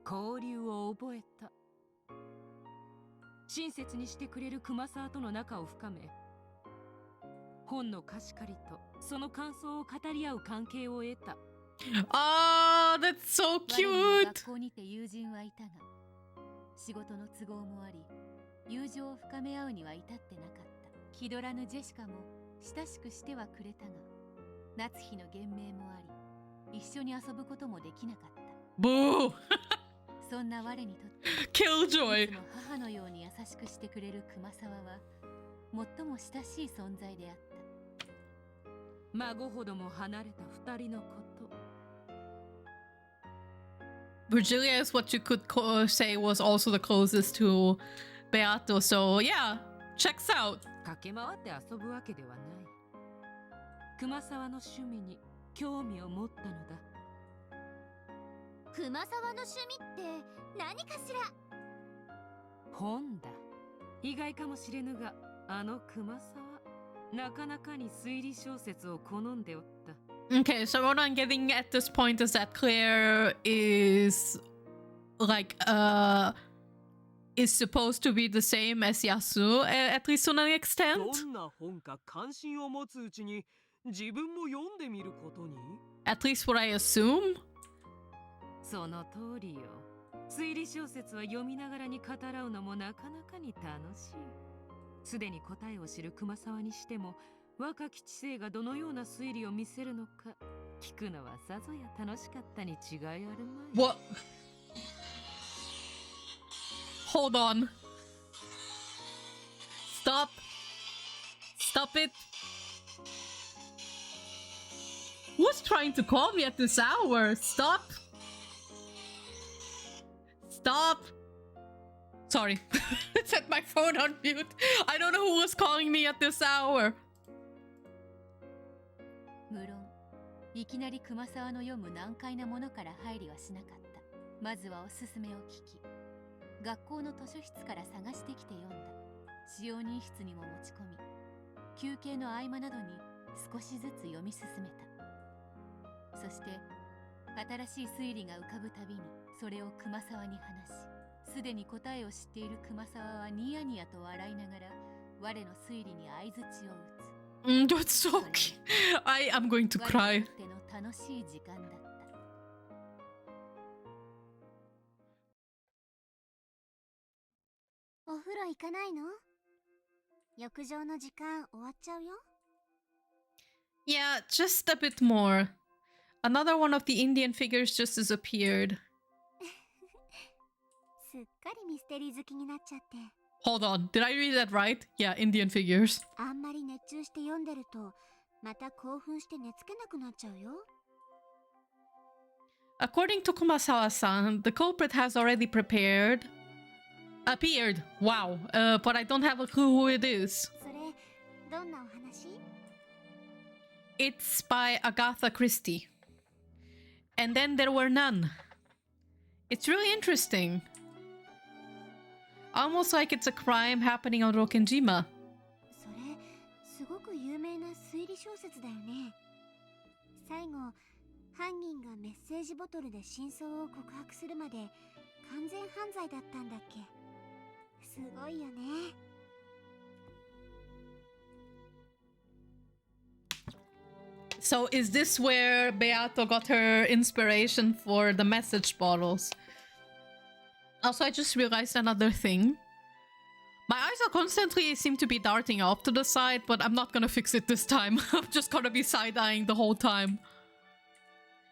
交流を覚えた。親切にしてくれる熊沢との仲を深め、本の貸し借りとその感想を語り合う関係を得た。Ah, that's so 我にも cute. 学校にて友人はいたが、仕事の都合もあり、友情を深め合うには至ってなかった。気取らぬジェシカも親しくしてはくれたが、夏日の厳命もあり、一緒に遊ぶこともできなかった。 Boo. そんな我にとって、 Killjoy. いつも母のように優しくしてくれる熊沢は最も親しい存在であった。孫ほども離れた二人のこと。Virgilia is what you could say was also the closest to Beato, so yeah, checks out. 駆け回って遊ぶわけではない。熊沢の趣味に興味を持ったのだ。熊沢の趣味って何かしら？本だ。意外かもしれぬが、あの熊沢、なかなかに推理小説を好んでおった。Okay, so what I'm getting at this point is that Claire is like is supposed to be the same as Yasu, at least to an extent. どんな本か関心を持つうちに自分も読んでみることに。 At least what I assume. その通りよ。推理小説は読みながらに語らうのもなかなかに楽しい。すでに答えを知る熊沢にしても、若き知性がどのような推理を見せるのか聞くのはさぞや楽しかったに違いあるまい。 What? Hold on. Stop. Stop it. Who's trying to call me at this hour? Stop. Stop. Sorry. Set my phone on mute. I don't know who was calling me at this hour. 無論、いきなり熊沢の読む難解なものから入りはしなかった。まずはおすすめを聞き、学校の図書室から探してきて読んだ。使用人室にも持ち込み、休憩の合間などに少しずつ読み進めた。そして新しい推理が浮かぶたびにそれを熊沢に話し、すでに答えを知っている熊沢はニヤニヤと笑いながら我の推理に相槌を打つ。That's so cute. I am going to 我 cry. にとっての楽しい時間だった。お風呂行かないの？浴場の時間終わっちゃうよ。Yeah, just a bit more. Another one of the Indian figures just disappeared. すっかりミステリー好きになっちゃって。Hold on, did I read that right? Yeah, Indian figures. あんまり熱中して読んでると、また興奮して寝つけなくなっちゃうよ。According to Kumasawa-san, the culprit has already appeared. Wow, but I don't have a clue who it is. それ、どんなお話？ It's by Agatha Christie. And then there were none. It's really interesting. Almost like it's a crime happening on Rokkenjima. それ、すごく有名な推理小説だよね。最後、犯人がメッセージボトルで真相を告白するまで完全犯罪だったんだっけ？すごいよね。So is this where Beato got her inspiration for the message bottles? Also, I just realized another thing. My eyes are constantly seem to be darting off to the side, but I'm not gonna fix it this time. I'm just gonna be side-eyeing the whole time.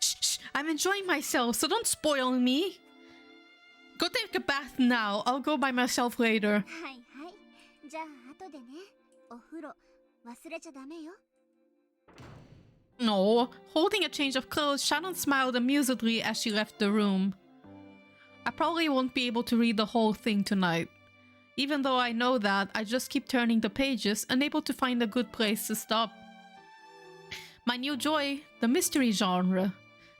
Shh, shh, I'm enjoying myself, so don't spoil me. Go take a bath now. I'll go by myself later. はいはい。じゃあ後でね。お風呂忘れちゃダメよ。No. Holding a change of clothes, Shannon smiled amusedly as she left the room. I probably won't be able to read the whole thing tonight. Even though I know that, I just keep turning the pages, unable to find a good place to stop. My new joy, the mystery genre.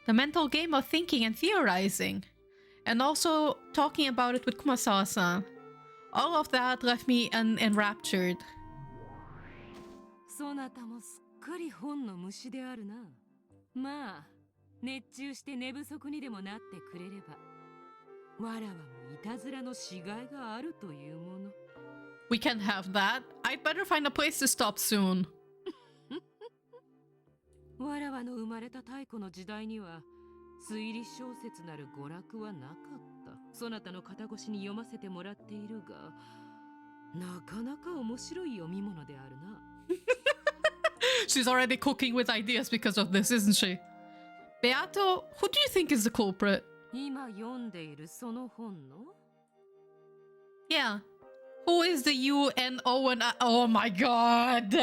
The mental game of thinking and theorizing. And also talking about it with Kumasawa-san. all of that left me enraptured. そなたもすっかり本の虫であるな。まあ熱中して寝不足にでもなってくれれば、わらわもいたずらのしがいがあるというもの。We can't have that. I'd better find a place to stop soon. わらわの生まれた太古の時代には推理小説なる娯楽はなかった。そなたの肩越しに読ませてもらっているが、なかなか面白い読み物であるな。She's already cooking with ideas because of this, isn't she? Beato, who do you think is the culprit? 今読んでいるその本の Yeah. Who is the UNO and oh my god!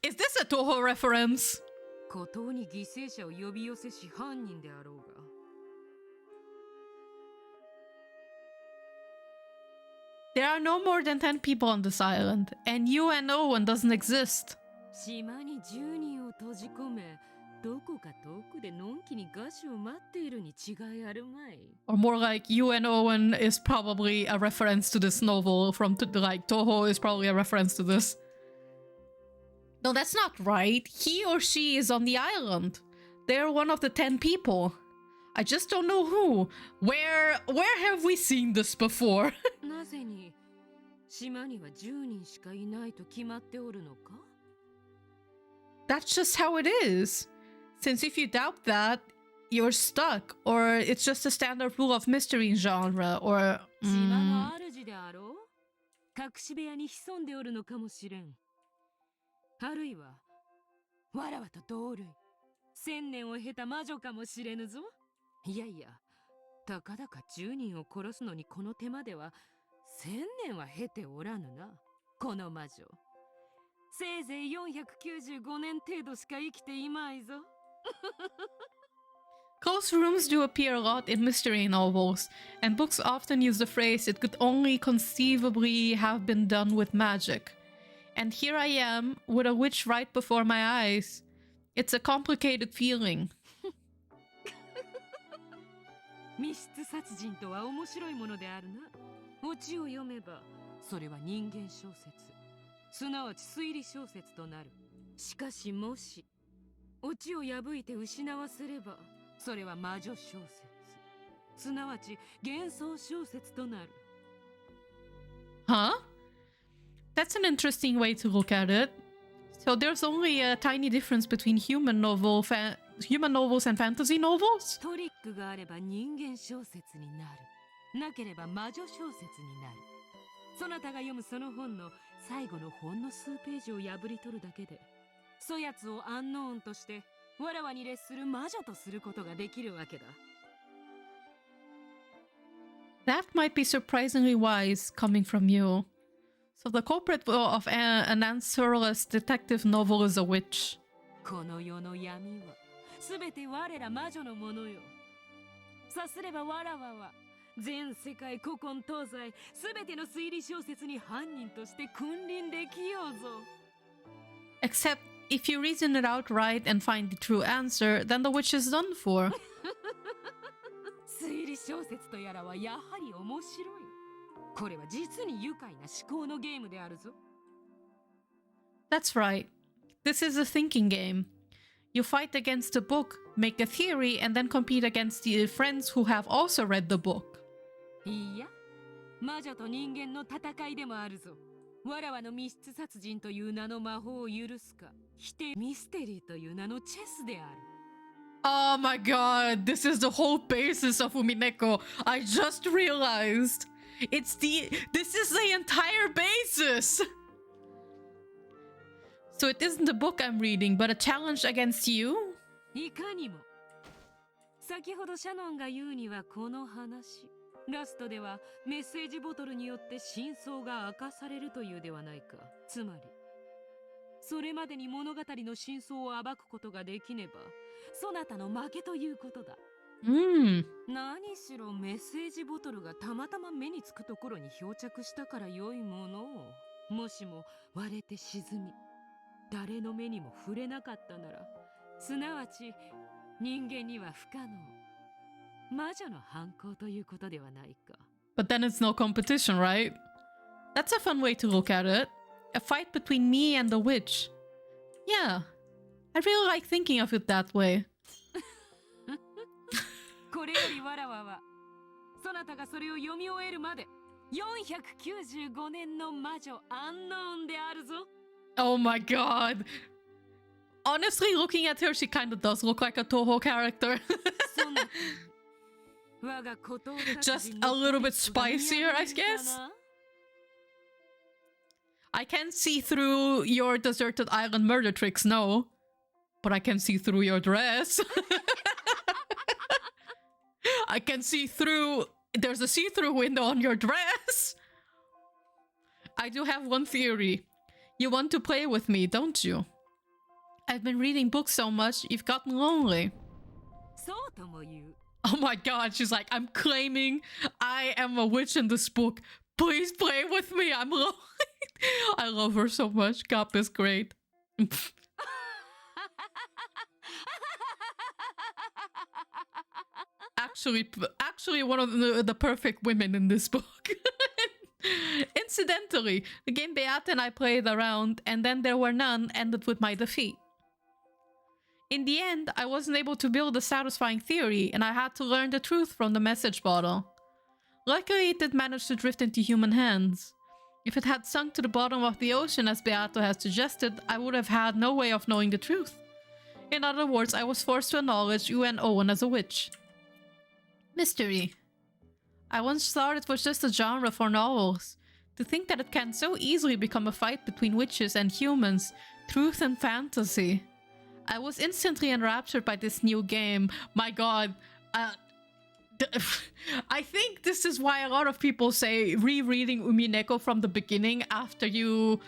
Is this a Toho reference? 孤島に犠牲者を呼び寄せし犯人であろうが。There are no more than 10 people on this island, and UNO1 doesn't exist. 島に10人を閉じ込め、どこか遠くでのんきに餓死を待っているに違いあるまい。Or more like UNO1 is probably a reference to this novel from like Toho is probably a reference to this. No, that's not right. He or she is on the island. They're one of the 10 people. I just don't know who. Where have we seen this before? なぜに島には10人しかいないと決まっておるのか？ That's just how it is. Since if you doubt that, you're stuck, or it's just a standard rule of mystery genre, or 島の主であろう？隠し部屋に潜んでおるのかもしれん。あるいはわらわと同類、1000年を経た魔女かもしれぬぞ。いやいや、たかだか10人を殺すのにこの手間では1000年は経ておらぬな。この魔女、せいぜい495年程度しか生きていまいぞ。Closed rooms do appear a lot in mystery novels, and books often use the phrase it could only conceivably have been done with magic. And here I am, with a witch right before my eyes. It's a complicated feeling. 密室殺人とは面白いものであるな。オチを読めば、それは人間小説、すなわち推理小説となる。しかしもし、オチを破いて失わせれば、それは魔女小説、すなわち幻想小説となる。Huh? That's an interesting way to look at it. So there's only a tiny difference between human novels and fantasy novels? トリックがあれば人間小説になる。なければ魔女小説になる。そなたが読むその本の最後のほんの数ページを破り取るだけで、そやつをアンノーンとしてわらわに列する魔女とすることができるわけだ。That might be surprisingly wise coming from you. So the culprit of an answerless detective novel is a witch. この世の闇はすべて我ら魔女のものよ。さすればわらわは全世界古今東西すべての推理小説に犯人として君臨できようぞ。Except if you reason it out right and find the true answer, then the witch is done for. 推理小説とやらはやはり面白い。これは実に愉快な思考のゲームであるぞ。That's right. This is a thinking game. You fight against a book, make a theory, and then compete against the friends who have also read the book. いや、魔女と人間の戦いでもあるぞ。わらわの密室殺人という名の魔法を許すか、否定ミステリーという名のチェスである。Oh my god, this is the whole basis of Umineko. I just realized. This is the entire basis. So it isn't a book I'm reading, but a challenge against you? いかにも。先ほどシャノンが言うにはこの話。ラストではメッセージボトルによって真相が明かされるというではないか。つまり、それまでに物語の真相を暴くことができねば、そなたの負けということだ。何しろメッセージボトルがたまたま目につくところに漂着したから良いものを、もしも割れて沈み、誰の目にも触れなかったなら、すなわち人間には不可能。魔女の反抗ということではないか。 But then it's no competition, right? That's a fun way to look at it. A fight between me and the witch. Yeah, I really like thinking of it that way. これよりわらわはそなたがそれを読み終えるまで495年の魔女アンノーンであるぞ。 Oh my god. Honestly, looking at her, she kind of does look like a Toho character. そなた我が孤島 Just a little bit spicier, I guess. I can't see through your deserted island murder tricks, no. But I can see through your dress. I can see through... There's a see-through window on your dress. I do have one theory. You want to play with me, don't you? I've been reading books so much, you've gotten lonely. そうとも言う。 Oh my god, she's like, I'm claiming I am a witch in this book. Please play with me, I'm lonely. I love her so much. Gap is great. Actually one of the perfect women in this book. Incidentally, the game Beate and I played around, and then there were none, ended with my defeat. In the end, I wasn't able to build a satisfying theory, and I had to learn the truth from the message bottle. Luckily, it did manage to drift into human hands. If it had sunk to the bottom of the ocean as Beato has suggested, I would have had no way of knowing the truth. In other words, I was forced to acknowledge UN Owen as a witch. Mystery. I once thought it was just a genre for novels. To think that it can so easily become a fight between witches and humans, truth and fantasy. I was instantly enraptured by this new game. My god, I think this is why a lot of people say rereading Umineko from the beginning after you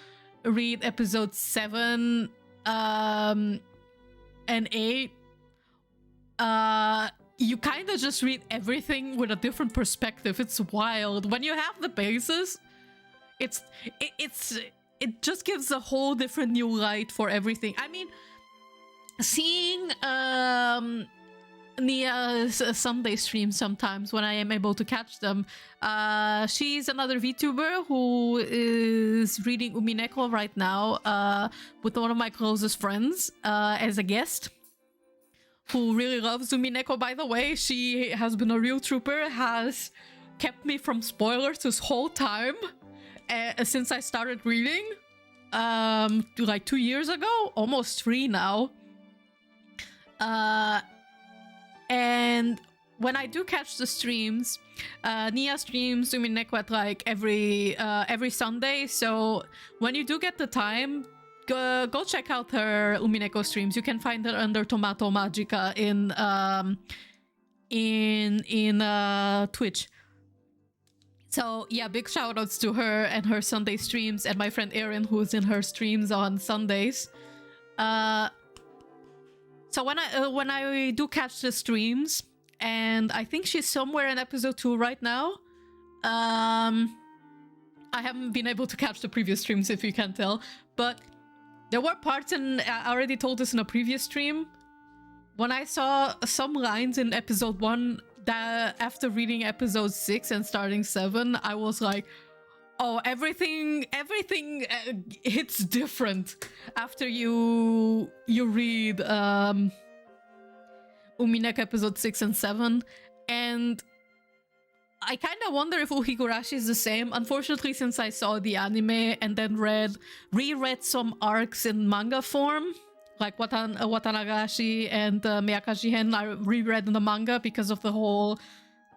read episode 7 and 8. You kind of just read everything with a different perspective. It's wild. When you have the basis, it just gives a whole different new light for everything. I mean, seeing Nia's Sunday streams sometimes when I am able to catch them. She's another VTuber who is reading Umineko right now with one of my closest friends as a guest, who really loves Umineko, by the way. She has been a real trooper, has kept me from spoilers this whole time since I started reading, like 2 years ago, almost 3 now. And when I do catch the streams, Nia streams Umineko at like every Sunday, so when you do get the time, go check out her Umineko streams. You can find her under Tomato Magica in Twitch. So yeah, big shout outs to her and her Sunday streams, and my friend Erin, who's in her streams on Sundays. So when I do catch the streams, and I think she's somewhere in episode 2 right now. I haven't been able to catch the previous streams, if you can tell, but there were parts, and I already told this in a previous stream, when I saw some lines in episode 1 that after reading episode 6 and starting 7, I was like, oh, everything hits different after you read Umineko episode 6 and 7, and I kind of wonder if Uhigurashi is the same. Unfortunately, since I saw the anime and then reread some arcs in manga form, like Watanagashi and Miyakashi-hen, I reread in the manga because of the whole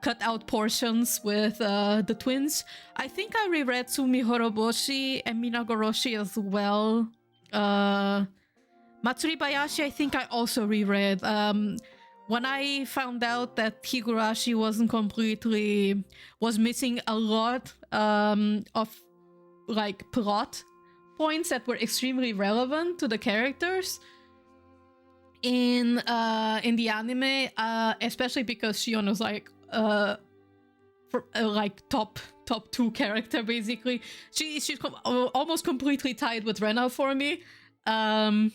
cut out portions with the twins. I think I reread Sumi Horoboshi and Minagoroshi as well. Matsuri Bayashi, I think I also reread. When I found out that Higurashi was missing a lot of like plot points that were extremely relevant to the characters in the anime, especially because Shion was like top 2 character basically. She's almost completely tied with Rena for me, and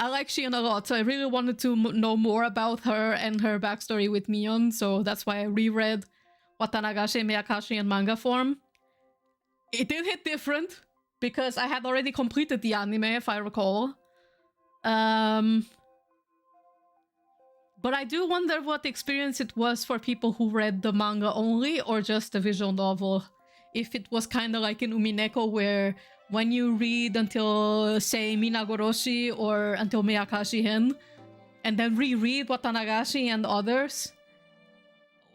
I like Shion a lot, so I really wanted to know more about her and her backstory with Mion, so that's why I reread Watanagashi and Miyakashi in manga form. It did hit different, because I had already completed the anime, if I recall. But I do wonder what experience it was for people who read the manga only, or just the visual novel. If it was kind of like in Umineko, where when you read until, say, Minagoroshi or until Miyakashi Hen, and then reread Watanagashi and others,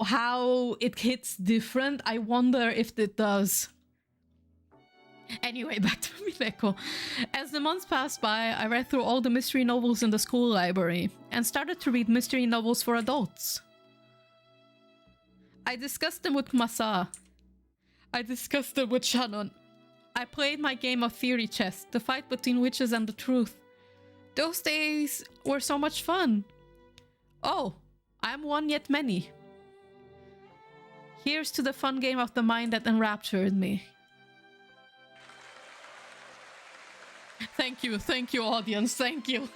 how it hits different. I wonder if it does. Anyway, back to Umineko. As the months passed by, I read through all the mystery novels in the school library, and started to read mystery novels for adults. I discussed them with Masa. I discussed them with Shannon. I played my game of theory chess, the fight between witches and the truth. Those days were so much fun. Oh, I'm one yet many. Here's to the fun game of the mind that enraptured me. Thank you, audience, thank you.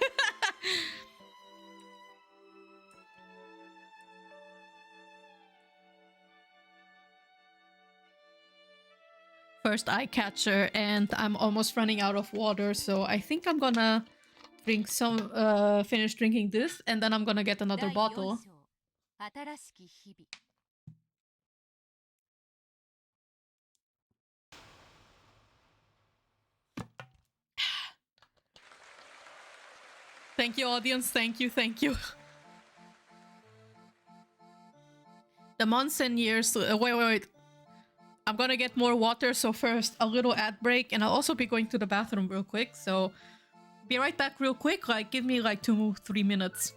First eye catcher, and I'm almost running out of water, so I think I'm gonna drink some, finish drinking this, and then I'm gonna get another bottle. Thank you, audience, thank you. The months and years, wait. I'm gonna get more water, so first a little ad break, and I'll also be going to the bathroom real quick, so be right back real quick, like give me like 2-3 minutes.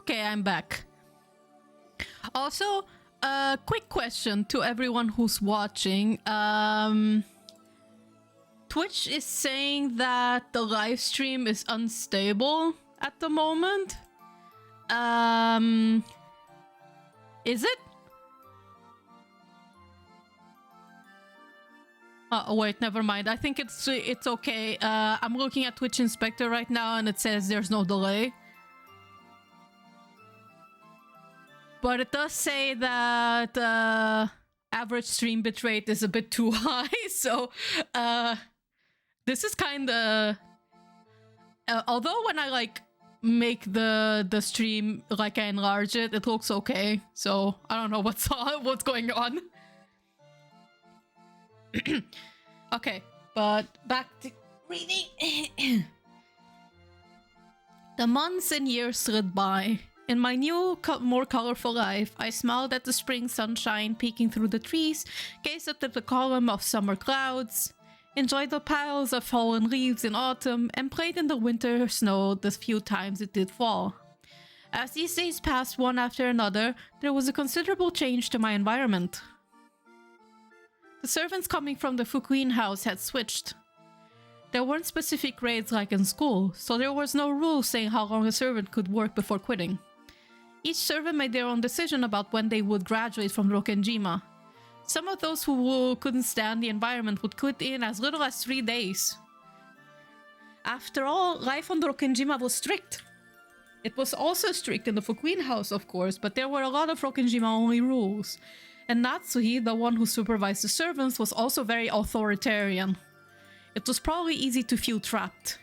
Okay, I'm back. Also, quick question to everyone who's watching. Twitch is saying that the live stream is unstable at the moment. Is it? Oh wait, never mind. I think it's okay. I'm looking at Twitch Inspector right now and it says there's no delay. But it does say that average stream bitrate is a bit too high, so this is kind of... although when I like make the stream, like I enlarge it, it looks okay. So I don't know what's going on. Okay, but back to reading. The months and years slid by. In my new, more colorful life, I smiled at the spring sunshine peeking through the trees, gazed up at the column of summer clouds, enjoyed the piles of fallen leaves in autumn, and played in the winter snow the few times it did fall. As these days passed one after another, there was a considerable change to my environment. The servants coming from the Fukuin house had switched. There weren't specific grades like in school, so there was no rule saying how long a servant could work before quitting. Each servant made their own decision about when they would graduate from Rokenjima. Some of those who couldn't stand the environment would quit in as little as 3 days. After all, life on Rokenjima was strict. It was also strict in the Fukuin house, of course, but there were a lot of Rokenjima-only rules. And Natsuhi, the one who supervised the servants, was also very authoritarian. It was probably easy to feel trapped.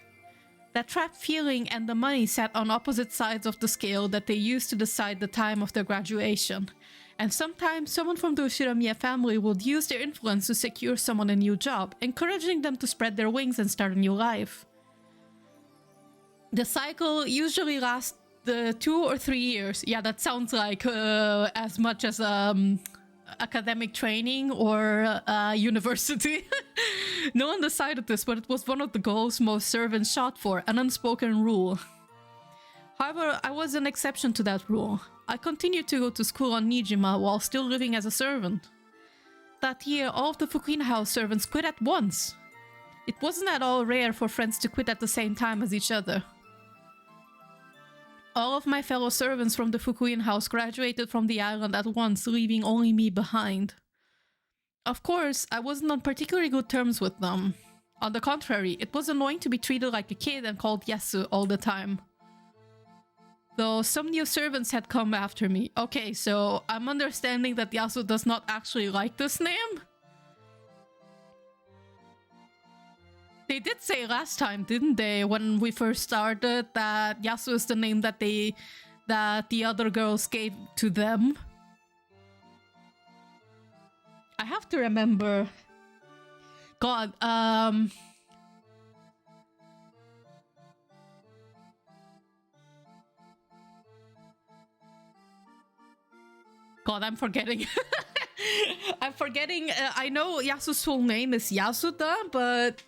That trapped feeling and the money sat on opposite sides of the scale that they used to decide the time of their graduation. And sometimes someone from the Ushiramiya family would use their influence to secure someone a new job, encouraging them to spread their wings and start a new life. The cycle usually lasts 2 or 3 years. Yeah, that sounds like as much as academic training or university. No one decided this, but it was one of the goals most servants shot for, an unspoken rule. However, I was an exception to that rule. I continued to go to school on Nijima while still living as a servant. That year, all of the Fukuin house servants quit at once. It wasn't at all rare for friends to quit at the same time as each other. All of my fellow servants from the Fukuin house graduated from the island at once, leaving only me behind. Of course, I wasn't on particularly good terms with them. On the contrary, it was annoying to be treated like a kid and called Yasu all the time. Though some new servants had come after me. Okay, so I'm understanding that Yasu does not actually like this name? They did say last time, didn't they, when we first started, that Yasu is the name that the other girls gave to them. I have to remember. God, God, I'm forgetting. I'm forgetting. I know Yasu's full name is Yasuda, but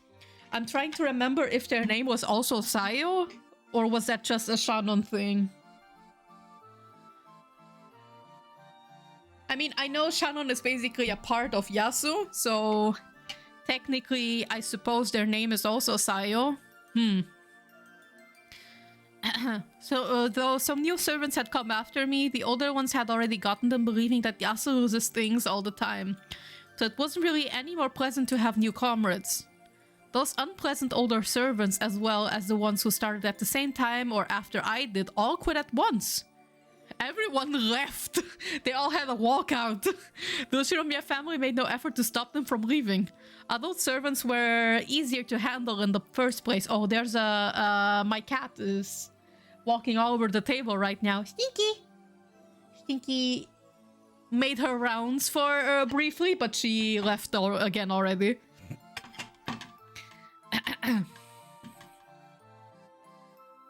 I'm trying to remember if their name was also Sayo, or was that just a Shannon thing? I mean, I know Shannon is basically a part of Yasu, so technically, I suppose their name is also Sayo. So, though some new servants had come after me, the older ones had already gotten them believing that Yasu loses things all the time. So it wasn't really any more pleasant to have new comrades. Those unpleasant older servants, as well as the ones who started at the same time or after I did, all quit at once. Everyone left. They all had a walkout. The Ushiramiya family made no effort to stop them from leaving. Adult servants were easier to handle in the first place. Oh, there's my cat is walking all over the table right now. Stinky! Stinky made her rounds for briefly, but she left again already.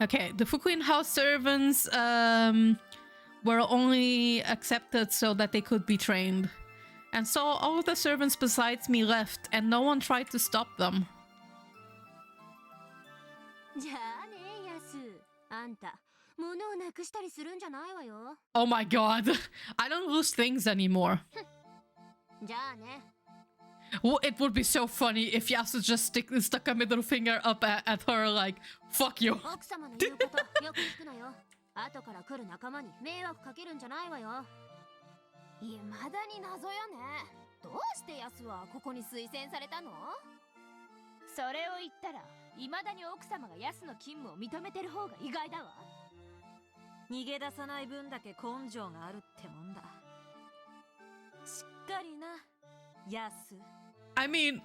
Okay, the Fukuin house servants were only accepted so that they could be trained. And so all of the servants besides me left, and no one tried to stop them. じゃあね、ヤス。あんた、物をなくしたりするんじゃないわよ。 Oh my god. I don't lose things anymore. じゃあね。 Well, it would be so funny if Yasu just stuck a middle finger up at her like, fuck you. 奥様の言うことよく聞くのよ。後から来る仲間に迷惑かけるんじゃないわよ。いまだに謎よね。どうしてヤスはここに推薦されたの？それを言ったら未だに奥様がヤスの勤務を認めてる方が意外だわ。逃げ出さない分だけ根性があるってもんだ。しっかりな、ヤス。I mean,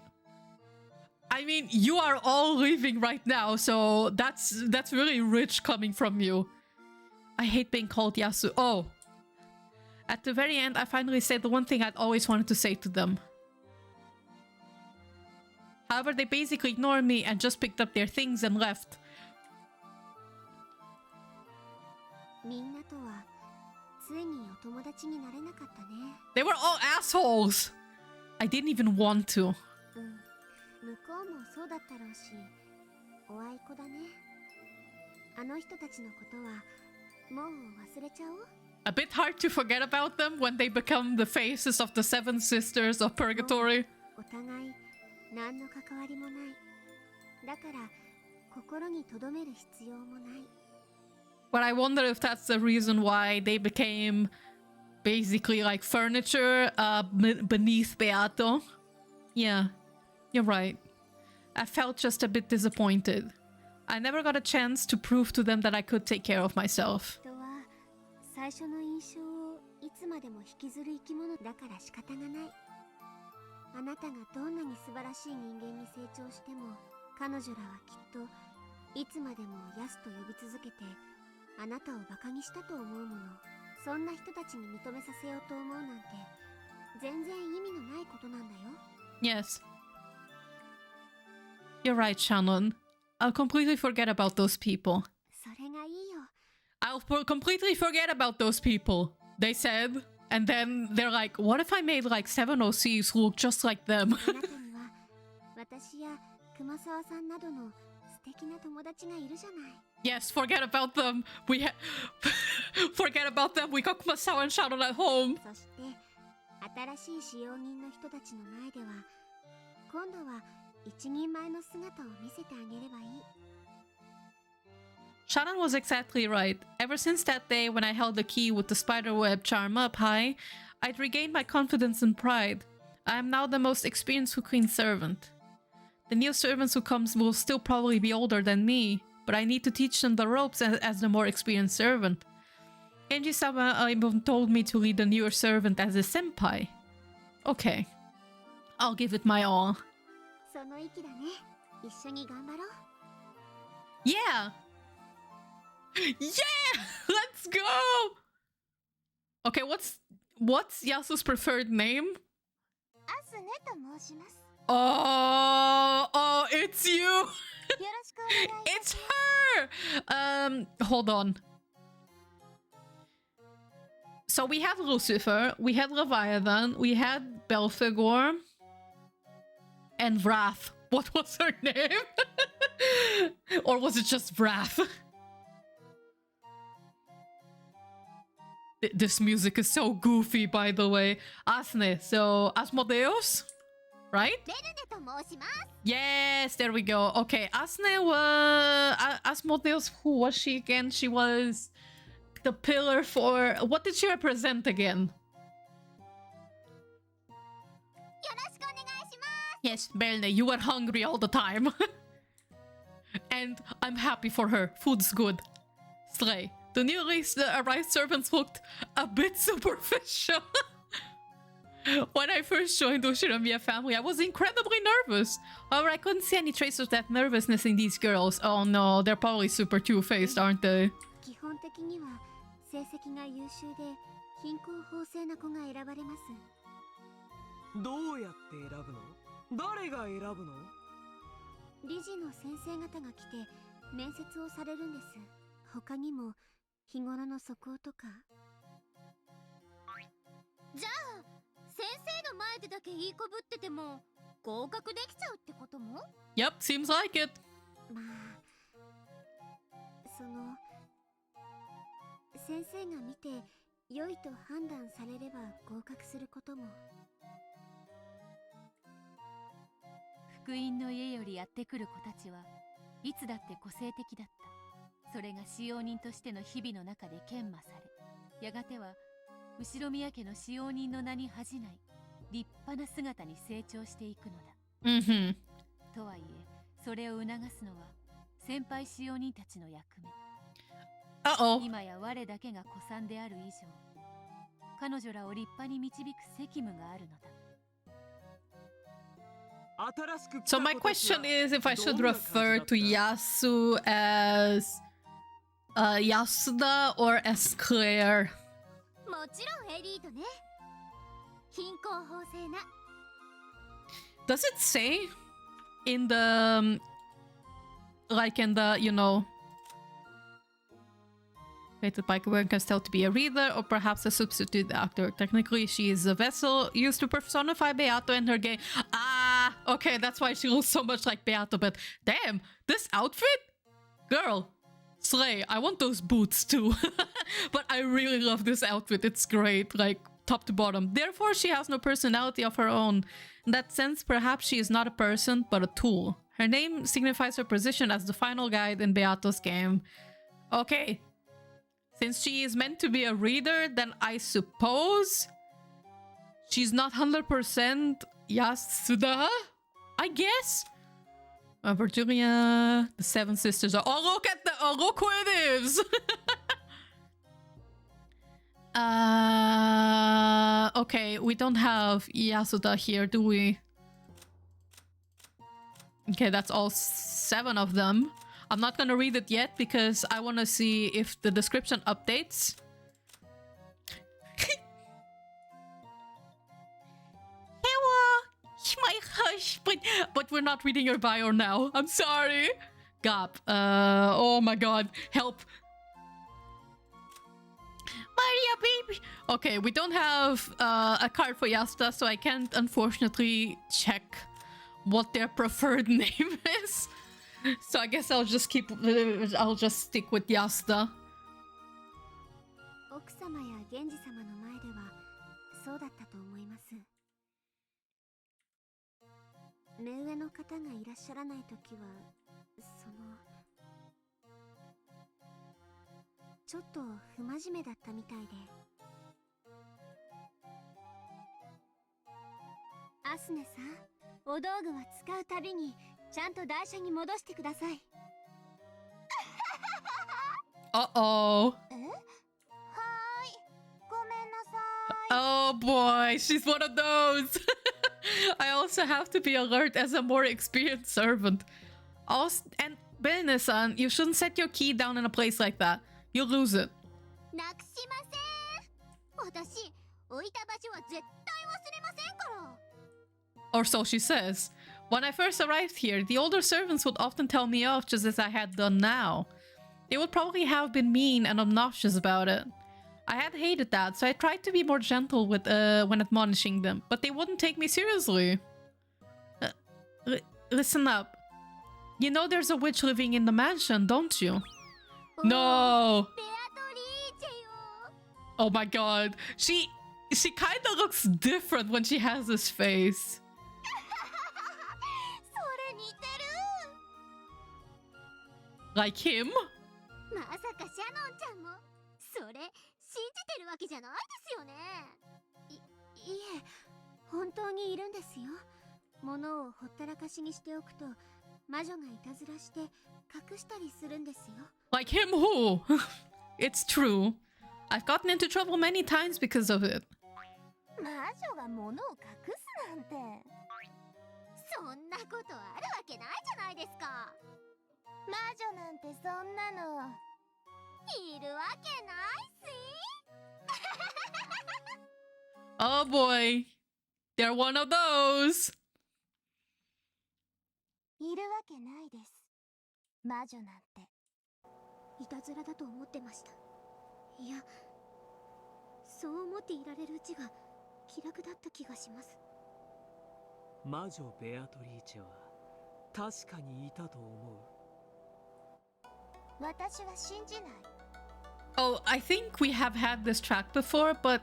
you are all leaving right now, so that's really rich coming from you. I hate being called Yasu. Oh. At the very end, I finally said the one thing I'd always wanted to say to them. However, they basically ignored me and just picked up their things and left. みんなとはついにお友達になれなかったね。 They were all assholes! I didn't even want to. 向こうもそうだったろうし、おあいこだね。あの人たちのことはもう忘れちゃおう。 A bit hard to forget about them when they become the faces of the Seven Sisters of Purgatory. お互い何の関わりもない。だから心に留める必要もない。 But I wonder if that's the reason why they became basically like furniture beneath Beato. Yeah, you're right. I felt just a bit disappointed. I never got a chance to prove to them that I could take care of myself. 人は最初の印象をいつまでも引きずる生き物だから仕方がない。あなたがどんなに素晴らしい人間に成長しても、彼女らはきっといつまでもヤスと呼び続けて、あなたをバカにしたと思うもの。そんな人たちに認めさせようと思うなんて全然意味のないことなんだよ。 Yes. You're right, Shannon. I'll completely forget about those people. それがいいよ。 I'll completely forget about those people, they said. And then they're like, what if I made like 7 OCs who look just like them? あなたには私や熊沢さんなどの素敵な友達がいるじゃない。 Yes, forget about them. Forget about them. We got Masao and Shannon at home. そして新しい使用人の人たちの前では今度は一人前の姿を見せてあげればいい。 Shannon was exactly right. Ever since that day when I held the key with the spiderweb charm up high, I'd regained my confidence and pride. I am now the most experienced Queen servant. The new servants who come will still probably be older than me, but I need to teach them the ropes as the more experienced servant. Kenji-sama even told me to lead the newer servant as a senpai. Okay. I'll give it my all. その息だね。一緒に頑張ろう。 Yeah! Yeah! Let's go! Okay, what's Yasu's preferred name? アスネと申します。 Oh, it's you! よろしくお願いし It's her! Hold on. So we had Lucifer, we had Leviathan, we had Belphegor, and Wrath. What was her name? Or was it just Wrath? This music is so goofy, by the way. Asne, so Asmodeus? Right? ベルネと申します。 Yes, there we go. Okay, Asne was... Asmodeus, who was she again? She was the pillar for... What did she represent again? よろしくお願いします。 Yes, Belne, you were hungry all the time. And I'm happy for her. Food's good. Slay. The newly arrived servants looked a bit superficial. When I first joined the Shinomiya family, I was incredibly nervous. However, I couldn't see any trace of that nervousness in these girls. Oh no, they're probably super two-faced, aren't they? 基本的には成績が優秀で貧困法制な子が選ばれます。どうやって選ぶの？誰が選ぶの？理事の先生方が来て面接をされるんです。他にも日頃の素行とか。じゃあ先生の前でだけいい子ぶってても合格できちゃうってことも？ Yep, seems like it. まあその先生が見て良いと判断されれば合格することも。福音の家よりやってくる子たちはいつだって個性的だった。それが使用人としての日々の中で研磨され、やがては後宮家の使用人の名に恥じない立派な姿に成長していくのだ。とはいえそれを促すのは先輩使用人たちの役目。今や我だけが子さんである以上、彼女らを立派に導く責務があるのだ。So my question is if I should refer to Yasu as Yasuda or as Claire. もちろんエリートね。貧困法制な。Does it say in the like in the, you know, created by Gwen Castell to be a reader or perhaps a substitute actor? Technically, she is a vessel used to personify Beato in her game. Ah, okay, that's why she looks so much like Beato. But damn, this outfit, girl, slay. I want those boots too. But I really love this outfit. It's great, like top to bottom. Therefore, she has no personality of her own. In that sense, perhaps she is not a person, but a tool. Her name signifies her position as the final guide in Beato's game. Okay. Since she is meant to be a reader, then I suppose she's not 100% Yasuda? I guess? Virginia, the Seven Sisters are... Oh, look at the... Oh, look who it is! Okay, we don't have Yasuda here, do we? Okay, that's all 7 of them. I'm not gonna read it yet because I want to see if the description updates. Hello, my husband. But we're not reading your bio now. I'm sorry. Gap. Oh my god. Help. Maria, baby. Okay, we don't have a card for Yasuda, so I can't unfortunately check what their preferred name is. So I guess I'll just stick with Yasuda. 奥様や源氏様の前ではそうだったと思います。目上の方がいらっしゃらないときはちょっと不真面目だったみたいで。アスネさん、お道具は使うたびにちゃんと台車に戻してください。Uh-oh. え？はーい。ごめんなさい。Oh boy, she's one of those. I also have to be alert as a more experienced servant. Also, and Bene-san, you shouldn't set your key down in a place like that. You'll lose it. なくしません。私、置いた場所は絶対忘れませんから。Or so she says. When I first arrived here, the older servants would often tell me off just as I had done now. They would probably have been mean and obnoxious about it. I had hated that, so I tried to be more gentle with when admonishing them, but they wouldn't take me seriously. Listen up. You know there's a witch living in the mansion, don't you? No! Oh my god. She kinda looks different when she has this face. Like him? まさかシャノンちゃんもそれ信じてるわけじゃないですよね。いえ、本当にいるんですよ。物をほったらかしにしておくと魔女がいたずらして隠したりするんですよ。Like him who? It's true. I've gotten into trouble many times because of it. 魔女が物を隠すなんて。そんなことあるわけないじゃないですか。魔女なんてそんなのいるわけないし。Oh boy. They're one of those. いるわけないです。魔女なんて。いたずらだと思ってました。いや、そう思っていられるうちが気楽だった気がします。魔女ベアトリーチェは確かにいたと思う。私は信じない。Oh, I think we have had this track before, but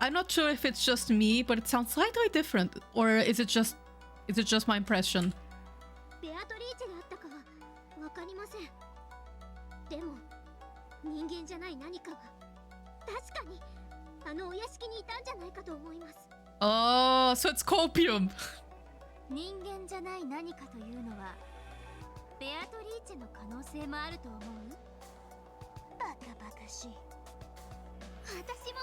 I'm not sure if it's just me, but it sounds slightly different. Or is it just my impression? ベアトリーチェがあったかはわかりません。でも人間じゃない何かが確かにあのお屋敷にいたんじゃないかと思います。 Oh, so it's copium. 人間じゃない何かというのはベアトリーチェの可能性もあると思う。バカバカしい。私も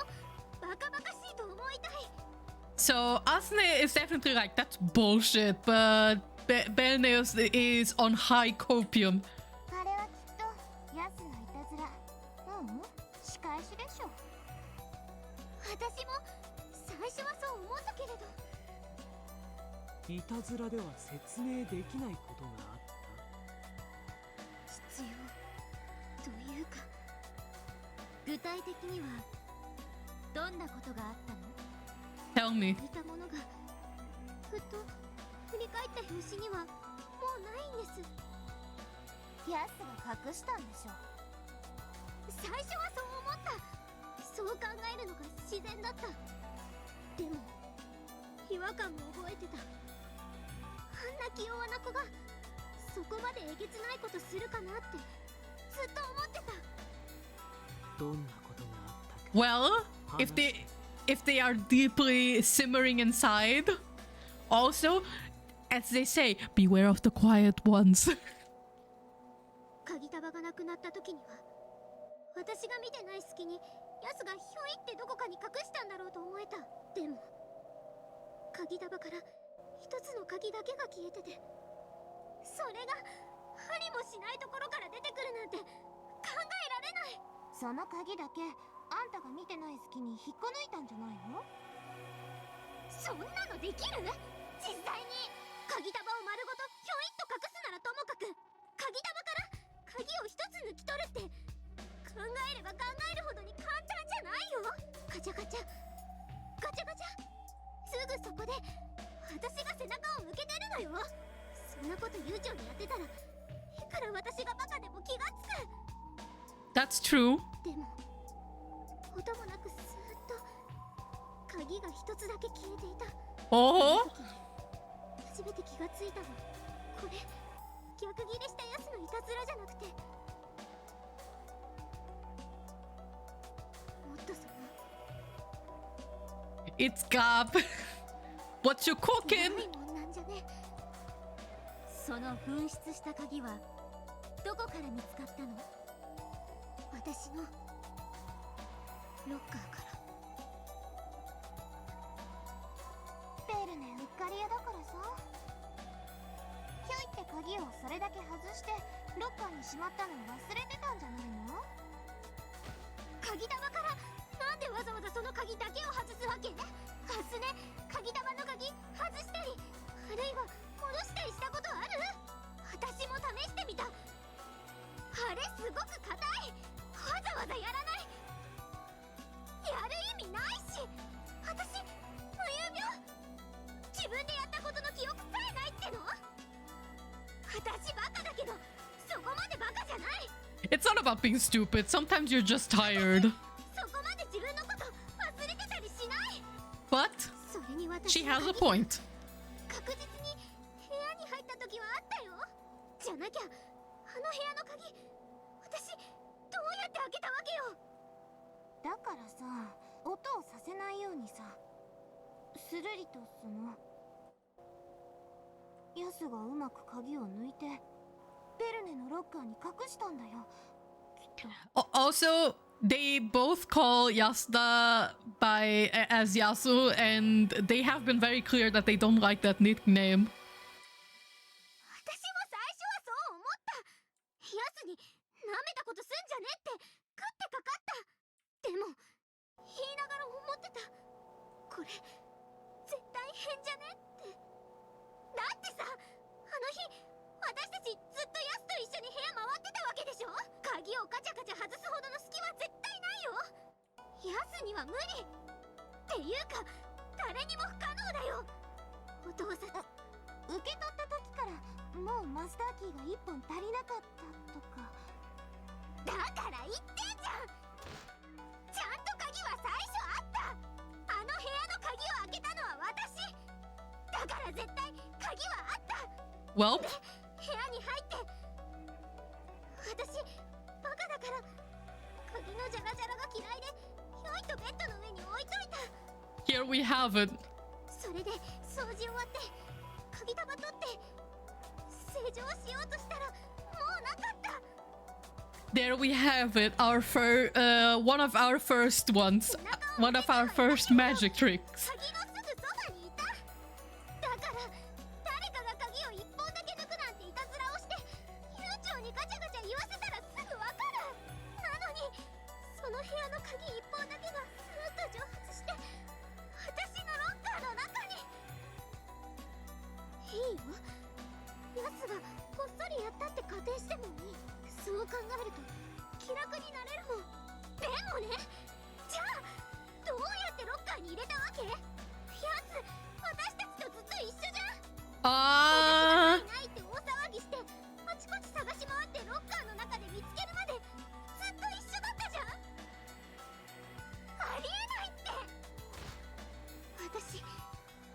バカバカしいと思いたい。 So Asne is definitely like, that's bullshit, but Belneus is on high copium. あれはきっとヤスのいたずら。仕返しでしょ。私も最初はそう思ったけれど。いたずらでは説明できないことがあった。必要というか、具体的にはどんなことがあったの？ Tell me. 見たものがふっと振り返った拍子にはもうないんです。ヤスが隠したんでしょ。最初はそう思った。そう考えるのが自然だった。でも違和感も覚えてた。あんな気弱な子がそこまでえげつないことするかなってずっと思ってた。どんなことがあったか。 Well, if they are deeply simmering inside, also, as they say, beware of the quiet ones. 鍵束がなくなった時には私が見てない隙にヤスがひょいってどこかに隠したんだろうと思えた。でも鍵束から一つの鍵だけが消えてて、それがありもしないところから出てくるなんて考えられない。その鍵だけあんたが見てない隙に引っこ抜いたんじゃないの？そんなのできる？実際に鍵束を丸ごとひょいっと隠すならともかく、鍵束から鍵を一つ抜き取るって考えれば考えるほどに簡単じゃないよ。ガチャガチャガチャガチャ、すぐそこで私が背中を向けてるのよ。そんなこと悠長にやってたらいくら私がバカでも気がつく。 That's true. でも音もなくスーッと鍵が一つだけ消えていた。 Oh? 初めて気がついたの。これ逆ギレしたやつのいたずらじゃなくて、もっとその It's Gab. What you cooking? ないもんなんじゃね。その紛失した鍵はどこから見つかったの？私のロッカーから。ベルネうっかり屋だからさ。ひょいって鍵をそれだけ外してロッカーにしまったのを忘れてたんじゃないの？鍵玉からなんでわざわざその鍵だけを外すわけ？ハスね、鍵玉の鍵外したりあるいは戻したりしたことある？私も試してみた。あれすごく硬い。わざわざやらない。やる意味ないし。私無遊病。自分でやったことの記憶さえないっての？私バカだけどそこまでバカじゃない。 It's not about being stupid. Sometimes you're just tired. そこまで自分のこと忘れてたりしない。 But それに私 she の has a 鍵 point. 確実に部屋に入った時はあったよ。じゃなきゃあの部屋の鍵私どうやって開けたわけよ。だからさ、音をさせないようにさ、スルリとそのヤスがうまく鍵を抜いてベルネのロッカーに隠したんだよ、きっと。 Also, they both call Yasuda as Yasu, and they have been very clear that they don't like that nickname. 私も最初はそう思った。ヤスに舐めたことすんじゃねって食ってかかった。でも言いながら思ってた。これ絶対変じゃねって。だってさ、あの日私たちずっとヤスと一緒に部屋回ってたわけでしょ。鍵をガチャガチャ外すほどの隙は絶対ないよ。ヤスには無理っていうか誰にも不可能だよ。お父さん受け取った時からもうマスターキーが1本足りなかったとか。だから言ってよ。Well, 部屋に入って。私バカだから鍵のジャラジャラが嫌いでひょいとベッドの上に置いといた。 here we have it. それで掃除終わって鍵束取って正常しようとしたらもうなかった。 There we have it. One of our first ones. One of our first magic tricks. 鍵のすぐそばにいた。だから誰かが鍵を一本だけ抜くなんていたずらをして悠長にガチャガチャ言わせたらすぐわかる。なのにその部屋の鍵一本だけがスーッと蒸発して私のロッカーの中に。いいよ、ヤスがこっそりやったって仮定してもいい。そう考えると気楽になれるもん。でもね、じゃあどうやってロッカーに入れたわけ？やつ、私たちとずっと一緒じゃん。私がないって大騒ぎしてあちこち探し回ってロッカーの中で見つけるまでずっと一緒だったじゃん。ありえないって。私、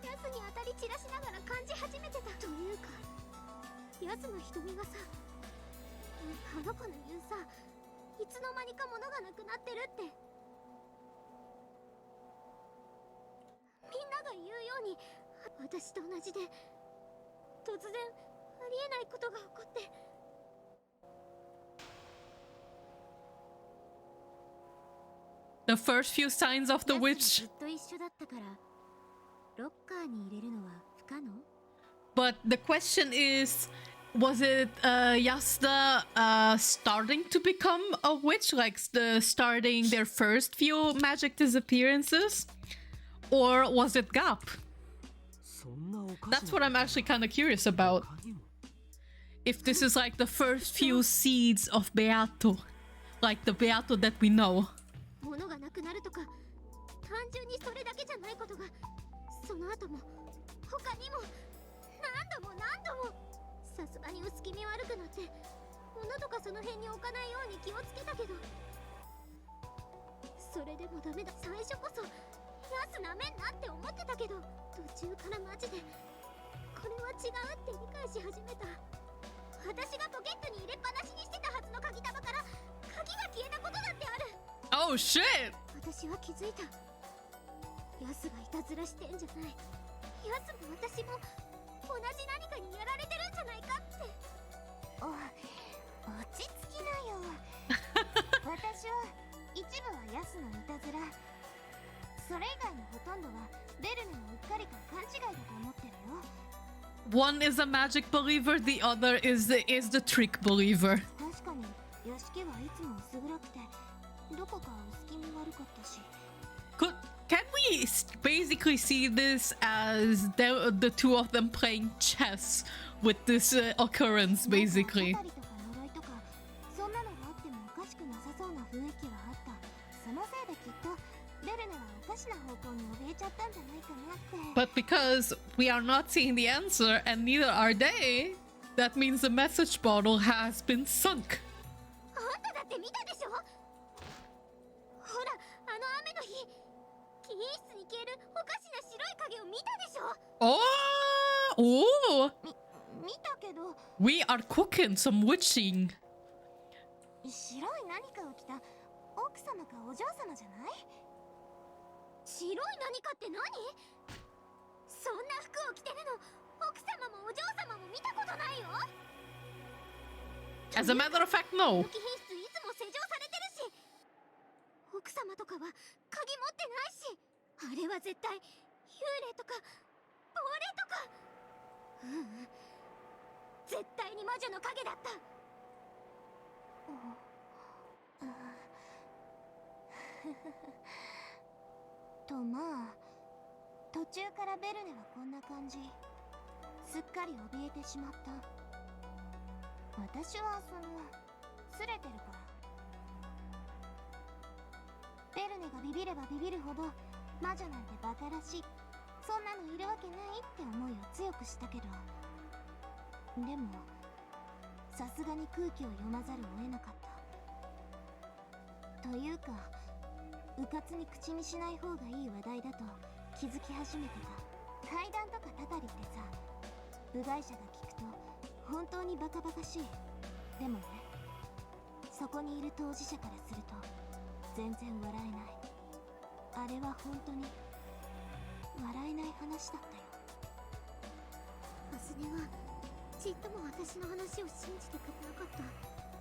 ヤスに当たり散らしながら感じ始めてた。というかヤスの瞳がさ、あの子の言うさ、いつの間にか物がなくなってるって、みんなが言うように私と同じで突然ありえないことが起こって。The first few signs of the ヤスが witch. ずっと一緒だったからロッカーに入れるのは不可能。 But the question is, was it Yasuda starting to become a witch, like starting their first few magic disappearances? Or was it Gap? そんなおかしな That's what I'm actually kind of curious about. 他にも If this is like the first few seeds of Beato, like the Beato that we know. 物がなくなるとか単純にそれだけじゃないことがその後も他にも何度も何度も。さすがに薄気味悪くなって物とかその辺に置かないように気をつけたけど、それでもダメだ。最初こそヤスなめんなって思ってたけど途中からマジでこれは違うって理解し始めた。私がポケットに入れっぱなしにしてたはずの鍵束から鍵が消えたことだってある。 Oh shit! 私は気づいた。ヤスがいたずらしてんじゃない。ヤスも私も同じ何かにやられてるんじゃないかって。落ち着きなよ。私は一部はヤスのいたずら、それ以外のほとんどはベルネのうっかりか勘違いだと思ってるよ。 One is a magic believer, the other is the trick believer. 確かに屋敷はいつも薄暗くてどこか薄気味悪かったし。 Can we basically see this as the two of them playing chess with this occurrence, basically? なんか当たりとか呪いとかそんなのがあってもおかしくなさそうな雰囲気はあった。そのせいできっとベルネはおかしな方向に怯えちゃったんじゃないかなって。 But because we are not seeing the answer and neither are they, that means the message bottle has been sunk. あんただって見たでしょ。ほらあの雨の日記念室に消えるおかしな白い影を見たでしょ。 Oh! 見たけど We are cooking some witching. 白い何かを着た奥様かお嬢様じゃない？白い何かって何？そんな服を着てるの奥様もお嬢様も見たことないよ。 As a matter of fact, no. 記品室いつも施錠されてるし奥様とかは鍵持ってないし、あれは絶対幽霊とか亡霊とか。絶対に魔女の影だった。とまあ途中からベルネはこんな感じ。すっかり怯えてしまった。私はすれてるから。ベルネがビビればビビるほど魔女なんてバカらしい、そんなのいるわけないって思いを強くしたけど、でもさすがに空気を読まざるを得なかった。というかうかつに口にしない方がいい話題だと気づき始めてた。階段とかたたりってさ、部外者が聞くと本当にバカバカしい。でもね、そこにいる当事者からすると全然笑えない。あれは本当に笑えない話だったよ。アスネはちっとも私の話を信じてくれなかった。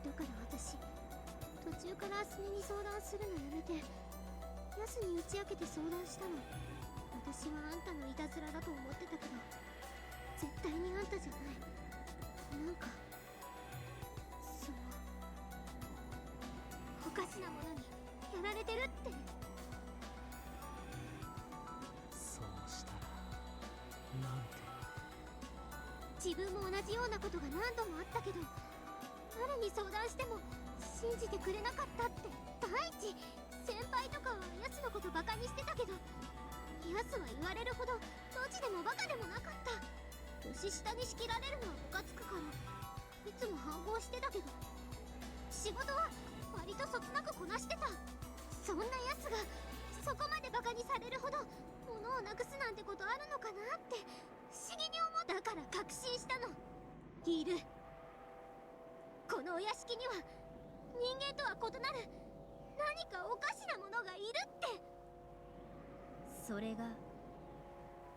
だから私途中からアスネに相談するのやめてヤスに打ち明けて相談したの。私はあんたのいたずらだと思ってたけど絶対にあんたじゃない。なんかそのおかしなものにやられてるって。そうしたらなんて。自分も同じようなことが何度もあったけど誰に相談しても信じてくれなかったって。第一先輩とかはヤスのことバカにしてたけどヤスは言われるほどドジでもバカでもなかった。年下に仕切られるのはムカつくからいつも反抗してたけど仕事は割とそつなくこなしてた。そんなヤスがそこまでバカにされるほど物をなくすなんてことあるのかなって不思議に思ったから確信したの。いる。このお屋敷には人間とは異なる何かおかしなものがいるって。それが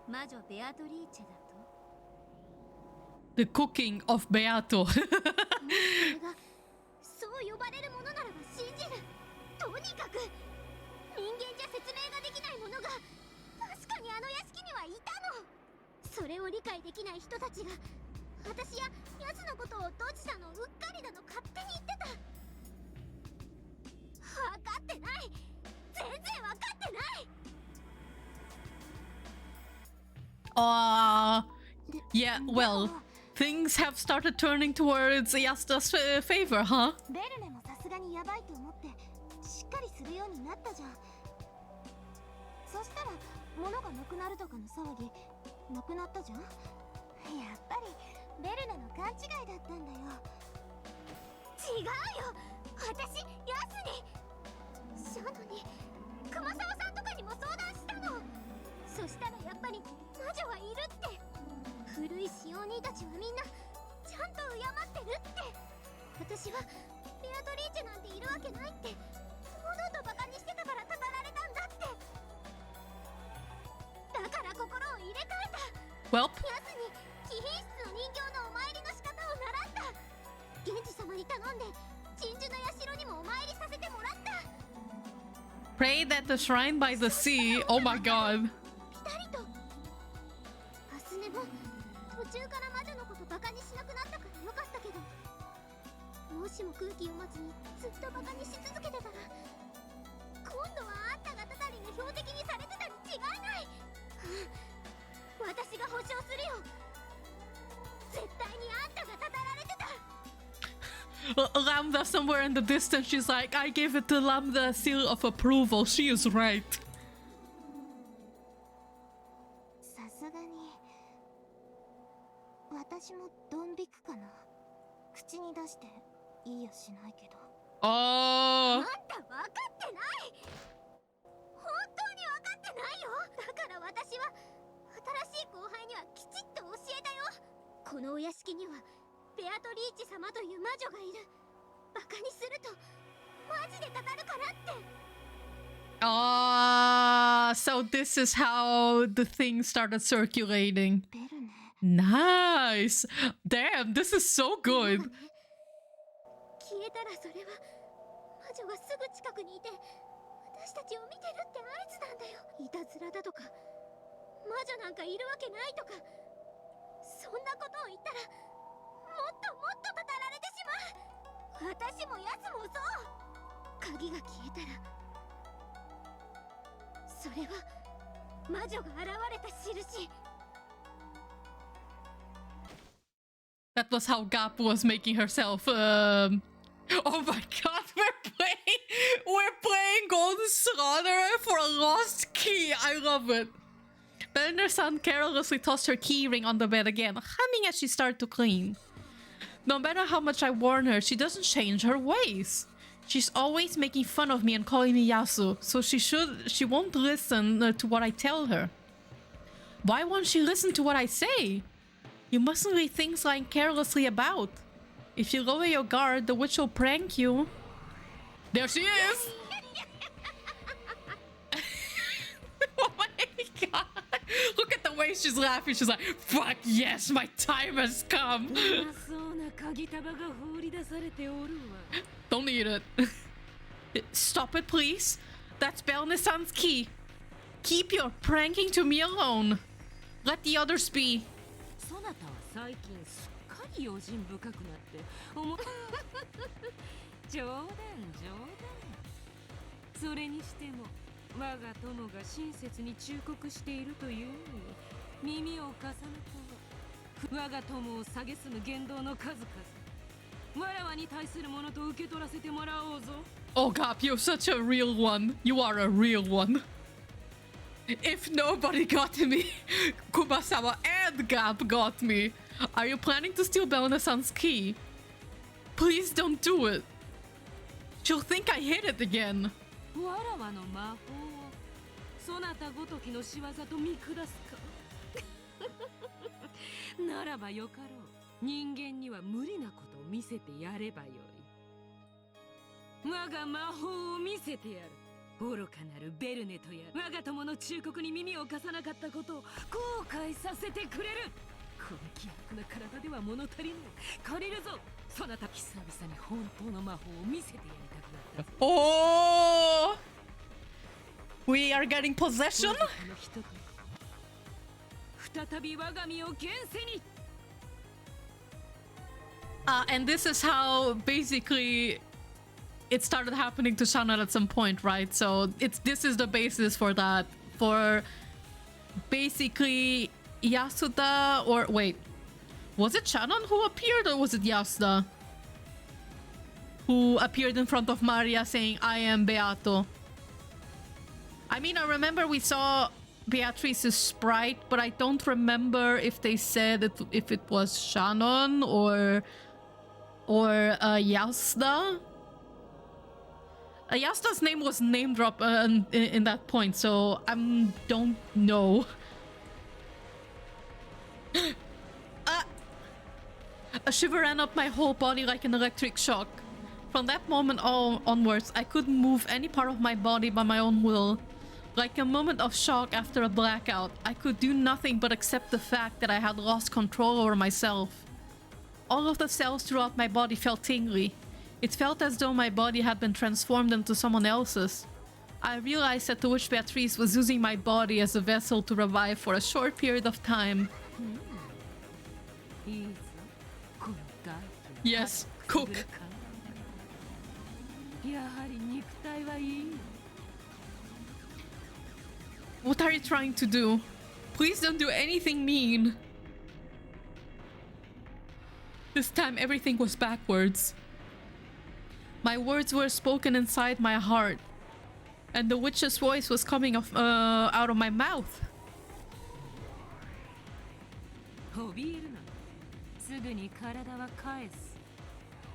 魔女ベアトリーチェだと。 The cooking of Beato. それがそう呼ばれるものならば信じる。とにかく人間じゃ説明ができないものが確かにあの屋敷にはいたの。それを理解できない人たちが私やヤスのことをドジだのうっかりだの勝手に言ってた。分かってない。全然分かってない。Yeah, well, things have started turning towards Yasta's favor, huh? ベルネもさすがにヤバいと思ってしっかりするようになったじゃん。そしたら物がなくなるとかの騒ぎなくなったじゃん。やっぱりベルネの勘違いだったんだよ。違うよ、私ヤスにシャノに熊沢さんとかにも相談したの。そしたらやっぱり魔女はいるって。古い使用人たちはみんなちゃんと敬ってるって。私はベアトリーチェなんているわけないって堂々とバカにしてたからたたられたんだって。だから心を入れ替えた。 Well, ヤスに貴賓室の人形のお参りの仕方を習った。源氏様に頼んで鎮守の社にもお参りさせてもらった。 prayed at the shrine by the sea. Oh my god. ピタリと。アスネも途中から魔女のことバカにしなくなったからよかったけどもしも空気読まずにずっとバカにし続けてたら今度はあんたがたたりの標的にされてたに違いない。私が保証するよ。絶対にあんたがたたられてた。Lambda somewhere in the distance, she's like, I give it to Lambda a seal of approval. She is right. さすがに私もドン引くかな。口に出して言いやしないけど。あ Oh. んた分かってない。本当に分かってないよ。だから私は新しい後輩にはきちっと教えたよ。このお屋敷にはベアトリーチェ様という魔女がいる。バカにするとマジでたたるからって。So this is how the thing started circulating. ベルネ Nice. Damn, this is so good. 消えたらそれは魔女がすぐ近くにいて私たちを見てるって合図なんだよ。いたずらだとか魔女なんかいるわけないとかそんなことを言ったらもっともっとたたられてしまう。私もヤスもそう。鍵が消えたらそれは魔女が現れた印。 That was how Gap was making herself. Oh my god, we're playing Golden Slaughter for a lost key. I love it. Bender-san carelessly tossed her key ring on the bed again, humming as she started to clean. No matter how much I warn her, she doesn't change her ways. She's always making fun of me and calling me Yasu, so she won't listen to what I tell her. Why won't she listen to what I say? You mustn't leave things lying carelessly about. If you lower your guard, the witch will prank you. There she is! Oh my god! Look at the way she's laughing. She's like, fuck yes, my time has come! Don't need it. Stop it, please. That's Belnesan's key. Keep your pranking to me alone. Let the others be. そなたは最近すっかり用心深くなって冗談冗談。それにしても我が友が親切に忠告しているというのに耳を重ねたわ。我が友を蔑む言動の数々、わらわに対するものと受け取らせてもらおうぞ。Oh god, you're such a real one. You are a real one. If nobody got me, Kumasawa and Gap got me. Are you planning to steal Belnesan's key? Please don't do it. She'll think I hid it again. わらわの魔法をそなたごときの仕業と見下すかならばよかろう。人間には無理なことを見せてやればよい。我が魔法を見せてやる。愚かなるベルネとや我が友の忠告に耳を貸さなかったことを後悔させてくれる。この希薄な体では物足りぬ。借りるぞ。そなた久々に本当の魔法を見せてやりたくなった。Oh! We are getting possession? 再び我が身を現世に。And this is how basically it started happening to Shannon at some point, right? So this is the basis for that. For basically Yasuda, or wait, was it Shannon who appeared or was it Yasuda who appeared in front of Maria saying, I am Beato? I mean, I remember we saw Beatrice's sprite, but I don't remember if they said if it was Shannon or Yasuda. Yasuda's name was name drop in that point, so I don't know. A shiver ran up my whole body like an electric shock. From that moment onwards, I couldn't move any part of my body by my own will. Like a moment of shock after a blackout, I could do nothing but accept the fact that I had lost control over myself. All of the cells throughout my body felt tingly. It felt as though my body had been transformed into someone else's. I realized that the witch Beatrice was using my body as a vessel to revive for a short period of time. Yes, cook. What are you trying to do? Please don't do anything mean. This time everything was backwards. My words were spoken inside my heart, and the witch's voice was coming out of my mouth. 怯えるな。すぐに体は返す。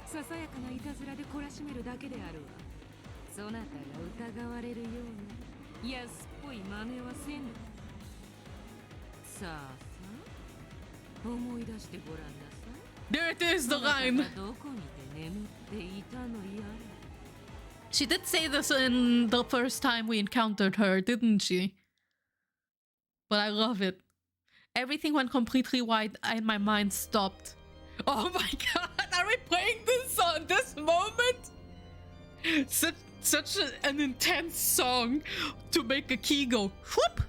ささやかないたずらで懲らしめるだけであるわ。そなたが疑われるような安っぽい真似はせぬ。さあさあ、思い出してごらんなさい。 There it is, the line. どこにて眠っていたのやら。 She did say this in the first time we encountered her, didn't she? But I love it. Everything went completely white and my mind stopped. Oh my god, are we playing this on this moment? Such an intense song to make a key go whoop!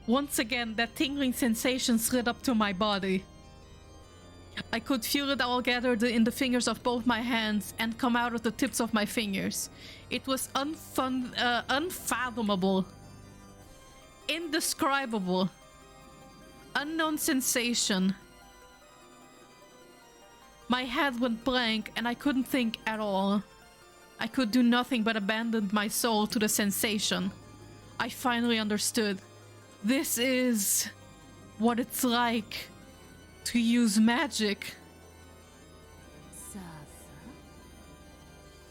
Once again, that tingling sensation slid up to my body. I could feel it all gathered in the fingers of both my hands and come out of the tips of my fingers. It was unfathomable, indescribable, unknown sensation. My head went blank and I couldn't think at all. I could do nothing but abandon my soul to the sensation. I finally understood. This is what it's like to use magic. さあ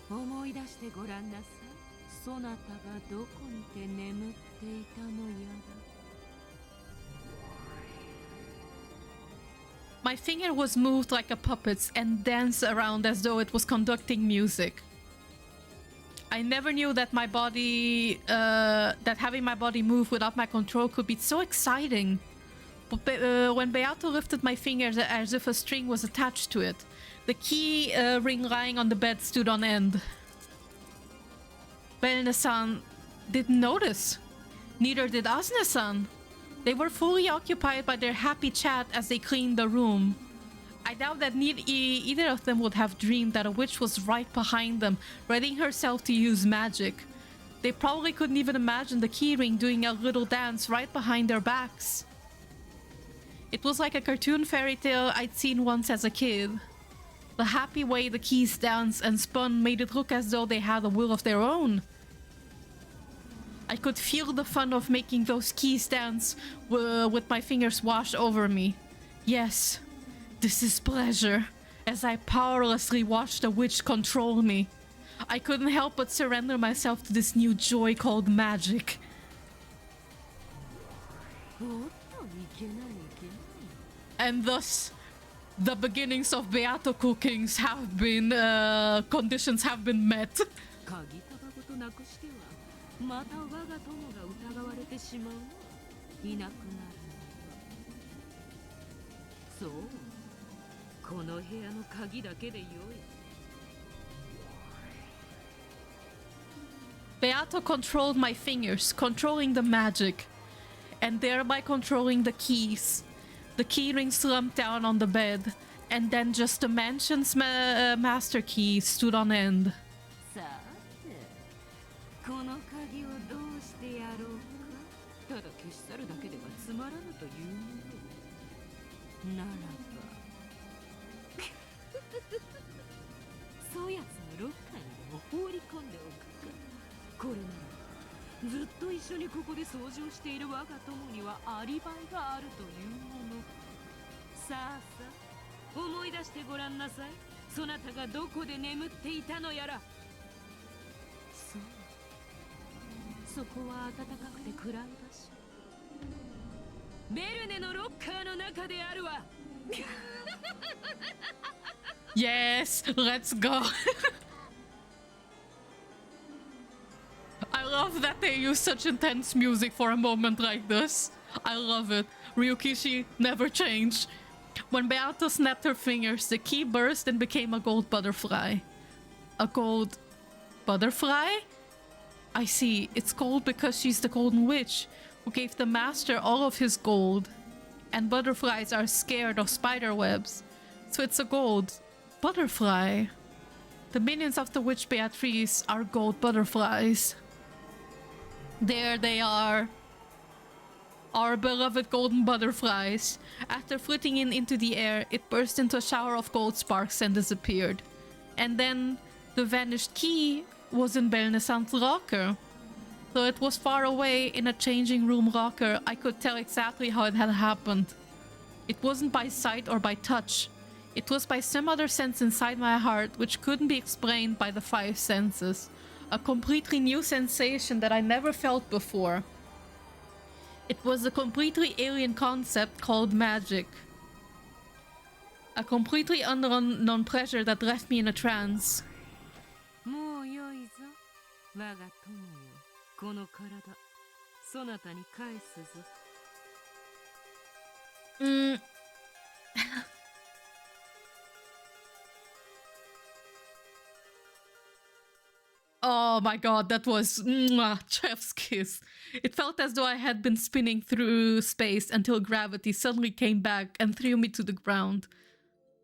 さあ、思い出してごらんなさい。そなたがどこにて眠っていたのやら。My finger was moved like a puppet's and danced around as though it was conducting music. I never knew that my body, that having my body move without my control could be so exciting. But when Beato lifted my fingers as if a string was attached to it, the key ring lying on the bed stood on end. Belne-san didn't notice. Neither did Asne-san. They were fully occupied by their happy chat as they cleaned the room. I doubt that either of them would have dreamed that a witch was right behind them, readying herself to use magic. They probably couldn't even imagine the keyring doing a little dance right behind their backs. It was like a cartoon fairy tale I'd seen once as a kid. The happy way the keys danced and spun made it look as though they had a will of their own. I could feel the fun of making those keys dance with my fingers washed over me. Yes, this is pleasure, as I powerlessly watched the witch control me. I couldn't help but surrender myself to this new joy called magic. And thus, the beginnings of Beato cookings have been, conditions have been met. また我が友が疑われてしまう。いなくなる。そう。この部屋の鍵だけでよい。Beato controlled my fingers, controlling the magic, and thereby controlling the keys. The keyring slumped down on the bed, and then just the mansion's master key stood on end. さて、この鍵をどうしてやろうか。ただ消し去るだけではつまらぬというもの。ならば、そやつのロッカーにも放り込んでおくか。これならずっと一緒にここで掃除をしている我が友にはアリバイがあるというもの。さあさあ、思い出してごらんなさい。そなたがどこで眠っていたのやら。そう。そこは暖かくて暗い場所。ベルネのロッカーの中であるわ。Yes, let's go. I love that they use such intense music for a moment like this. I love it. Ryukishi never changed. When Beato snapped her fingers, the key burst and became a gold butterfly. A gold butterfly? I see. It's gold because she's the Golden Witch, who gave the master all of his gold. And butterflies are scared of spider webs. So it's a gold butterfly. The minions of the witch Beatrice are gold butterflies. There they are. Our beloved golden butterflies. After flitting into the air, it burst into a shower of gold sparks and disappeared. And then the vanished key was in Belne-san's locker. Though it was far away in a changing room locker, I could tell exactly how it had happened. It wasn't by sight or by touch. It was by some other sense inside my heart which couldn't be explained by the five senses. A completely new sensation that I never felt before. It was a completely alien concept called magic. A completely unknown pleasure that left me in a trance. もうよいぞ、我が友よ。この体、そなたに返すぞ。Oh my god, that was chef's kiss. It felt as though I had been spinning through space until gravity suddenly came back and threw me to the ground.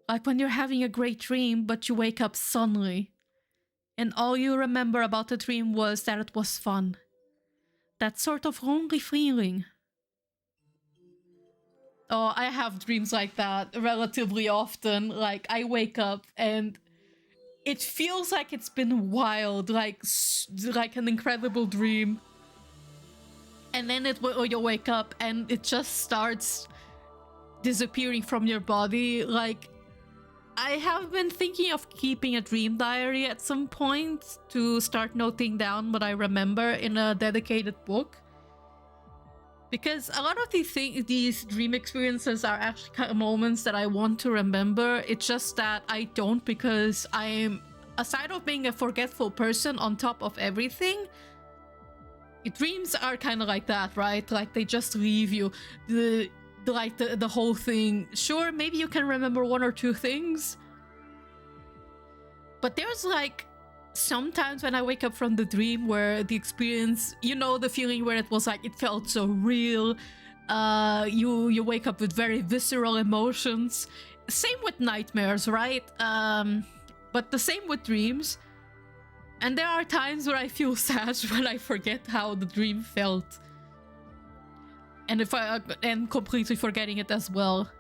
Like when you're having a great dream, but you wake up suddenly. And all you remember about the dream was that it was fun. That sort of lonely feeling. Oh, I have dreams like that relatively often. Like, I wake up and it feels like it's been wild, like an incredible dream. And then you wake up and it just starts disappearing from your body. Like, I have been thinking of keeping a dream diary at some point to start noting down what I remember in a dedicated book. Because a lot of these dream experiences are actually kind of moments that I want to remember. It's just that I don't, because I'm, aside of being a forgetful person on top of everything, dreams are kind of like that, right? Like they just leave you. The whole thing. Sure, maybe you can remember one or two things, but there's like sometimes when I wake up from the dream where the experience, you know, the feeling where it was like it felt so real. You wake up with very visceral emotions. Same with nightmares, right? But the same with dreams. And there are times where I feel sad when I forget how the dream felt. And if I am completely forgetting it as well.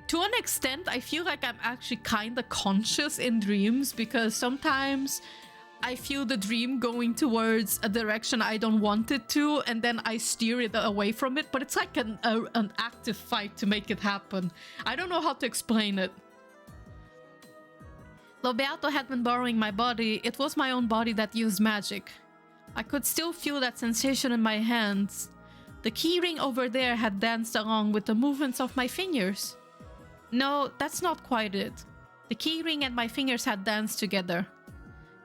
To an extent, I feel like I'm actually kind of conscious in dreams, because sometimes I feel the dream going towards a direction I don't want it to, and then I steer it away from it, but it's like an active fight to make it happen. I don't know how to explain it. Though Beato had been borrowing my body, it was my own body that used magic. I could still feel that sensation in my hands. The keyring over there had danced along with the movements of my fingers. No, that's not quite it. The keyring and my fingers had danced together.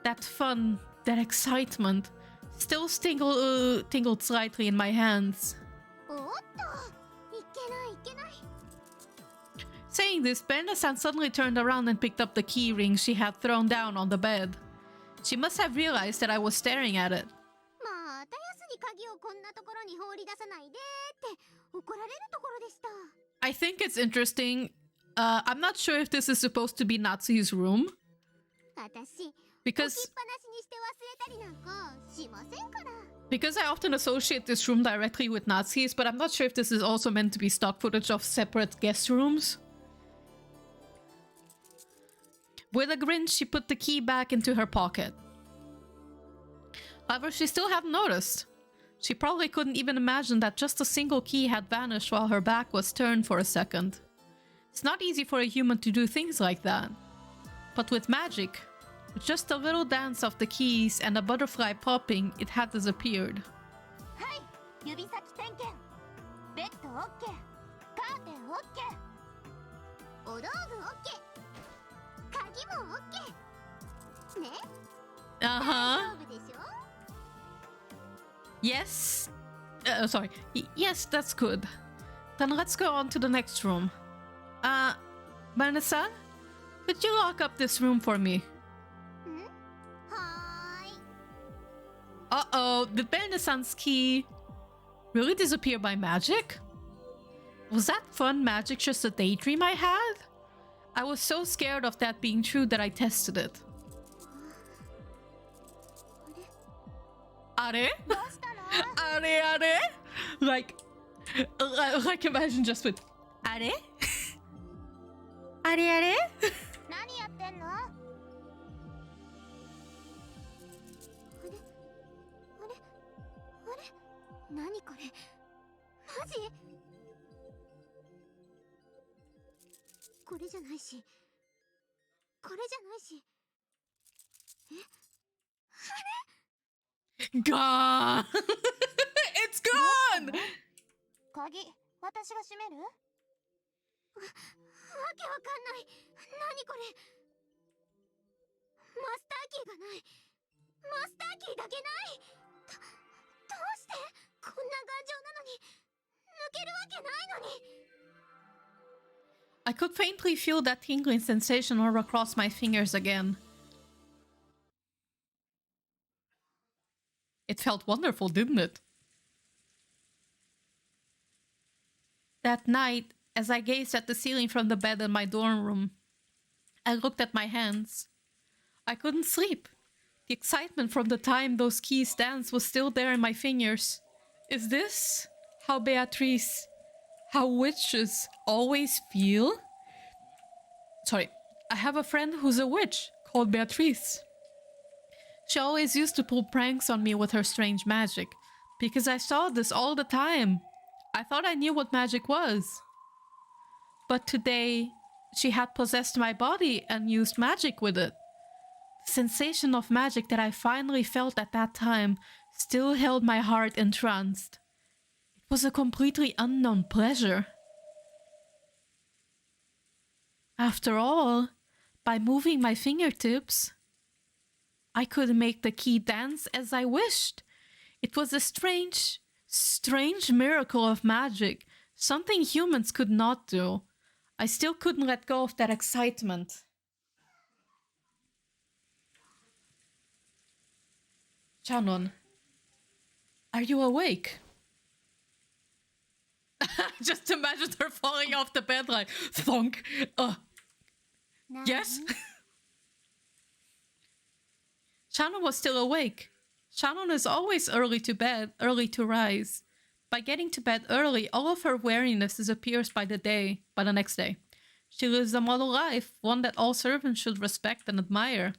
That fun, that excitement, still tingled slightly in my hands. Saying this, Berna-san suddenly turned around and picked up the keyring she had thrown down on the bed. She must have realized that I was staring at it. I think it's interesting. I'm not sure if this is supposed to be Natsu's room. Because I often associate this room directly with Natsu's, but I'm not sure if this is also meant to be stock footage of separate guest rooms. With a grin, she put the key back into her pocket. However, she still hadn't noticed. She probably couldn't even imagine that just a single key had vanished while her back was turned for a second. It's not easy for a human to do things like that. But with magic, with just a little dance of the keys and a butterfly popping, it had disappeared. Yes. Sorry. Yes, that's good. Then let's go on to the next room. Berna-san, could you lock up this room for me? Uh-oh, did Berna-san's key really disappear by magic? Was that fun magic just a daydream I had? I was so scared of that being true that I tested it. Are? Are? Like imagine just with are? Are? Gone! It's gone! I could faintly feel that tingling sensation all across my fingers again. It felt wonderful, didn't it? That night, as I gazed at the ceiling from the bed in my dorm room, I looked at my hands. I couldn't sleep. The excitement from the time those keys danced was still there in my fingers. Is this how Beatrice, how witches always feel? Sorry, I have a friend who's a witch called Beatrice. She always used to pull pranks on me with her strange magic, because I saw this all the time. I thought I knew what magic was. But today, she had possessed my body and used magic with it. The sensation of magic that I finally felt at that time still held my heart entranced. It was a completely unknown pleasure. After all, by moving my fingertips, I could make the key dance as I wished. It was a strange, strange miracle of magic, something humans could not do. I still couldn't let go of that excitement. Shannon, are you awake? Just imagine her falling off the bed like thunk. Yes? Shannon was still awake. Shannon is always early to bed, early to rise. By getting to bed early, all of her wariness disappears by the next day. She lives a model life, one that all servants should respect and admire.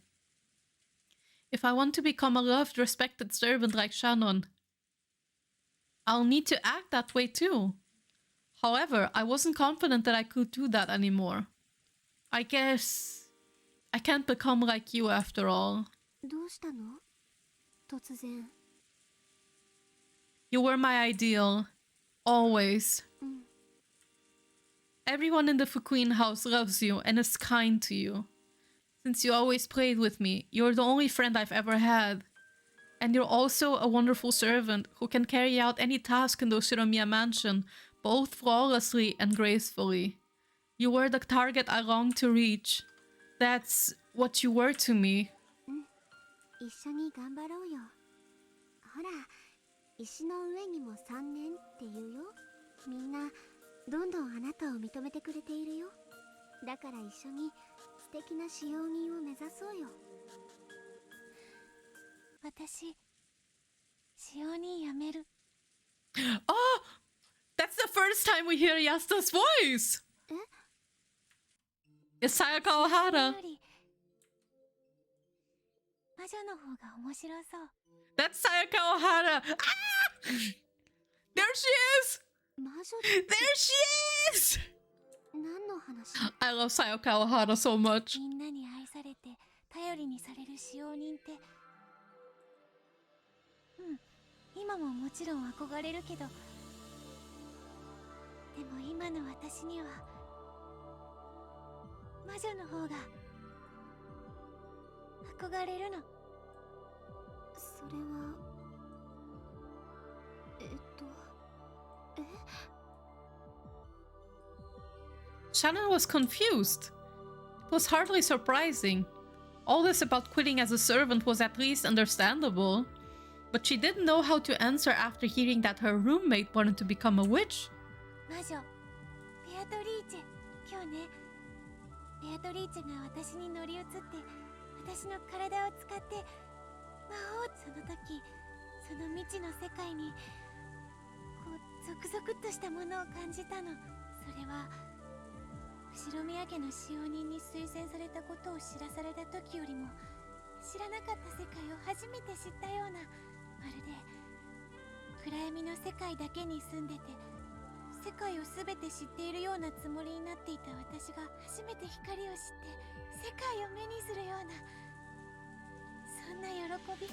If I want to become a loved, respected servant like Shannon, I'll need to act that way too. However, I wasn't confident that I could do that anymore. I guess I can't become like you after all. どうしたの？突然。You were my ideal. Always. Everyone in the Fukuin house loves you and is kind to you. Since you always played with me, you're the only friend I've ever had. And you're also a wonderful servant who can carry out any task in the Ushiromiya mansion, both flawlessly and gracefully. You were the target I longed to reach. That's what you were to me. 一緒に頑張ろうよ。ほら、石の上にも3年って言うよ。みんな、どんどんあなたを認めてくれているよ。だから一緒に素敵な使用人を目指そうよ。私、使用人辞める。Oh! That's the first time we hear Yasta's voice! It's Sayaka Ohara. 魔女の方が面白そう。 That's Sayaka Ohara. Ah! There she is! 魔女 There she is! 何の話？ I love Sayaka Ohara so much. みんなに愛されて頼りにされる使用人って、今ももちろん憧れるけど、でも今の私には魔女の方が憧れるの。それはShannon was confused. It was hardly surprising. All this about quitting as a servant was at least understandable. But she didn't know how to answer after hearing that her roommate wanted to become a witch. 魔女ベアトリーチェ、今日ね、ベアトリーチェが私に乗り移って私の体を使って魔法、その時その未知の世界にこうゾクゾクっとしたものを感じたの。それは後宮家の使用人に推薦されたことを知らされた時よりも知らなかった世界を初めて知ったような、まるで暗闇の世界だけに住んでて世界を全て知っているようなつもりになっていた私が初めて光を知って世界を目にするような、そんな喜び、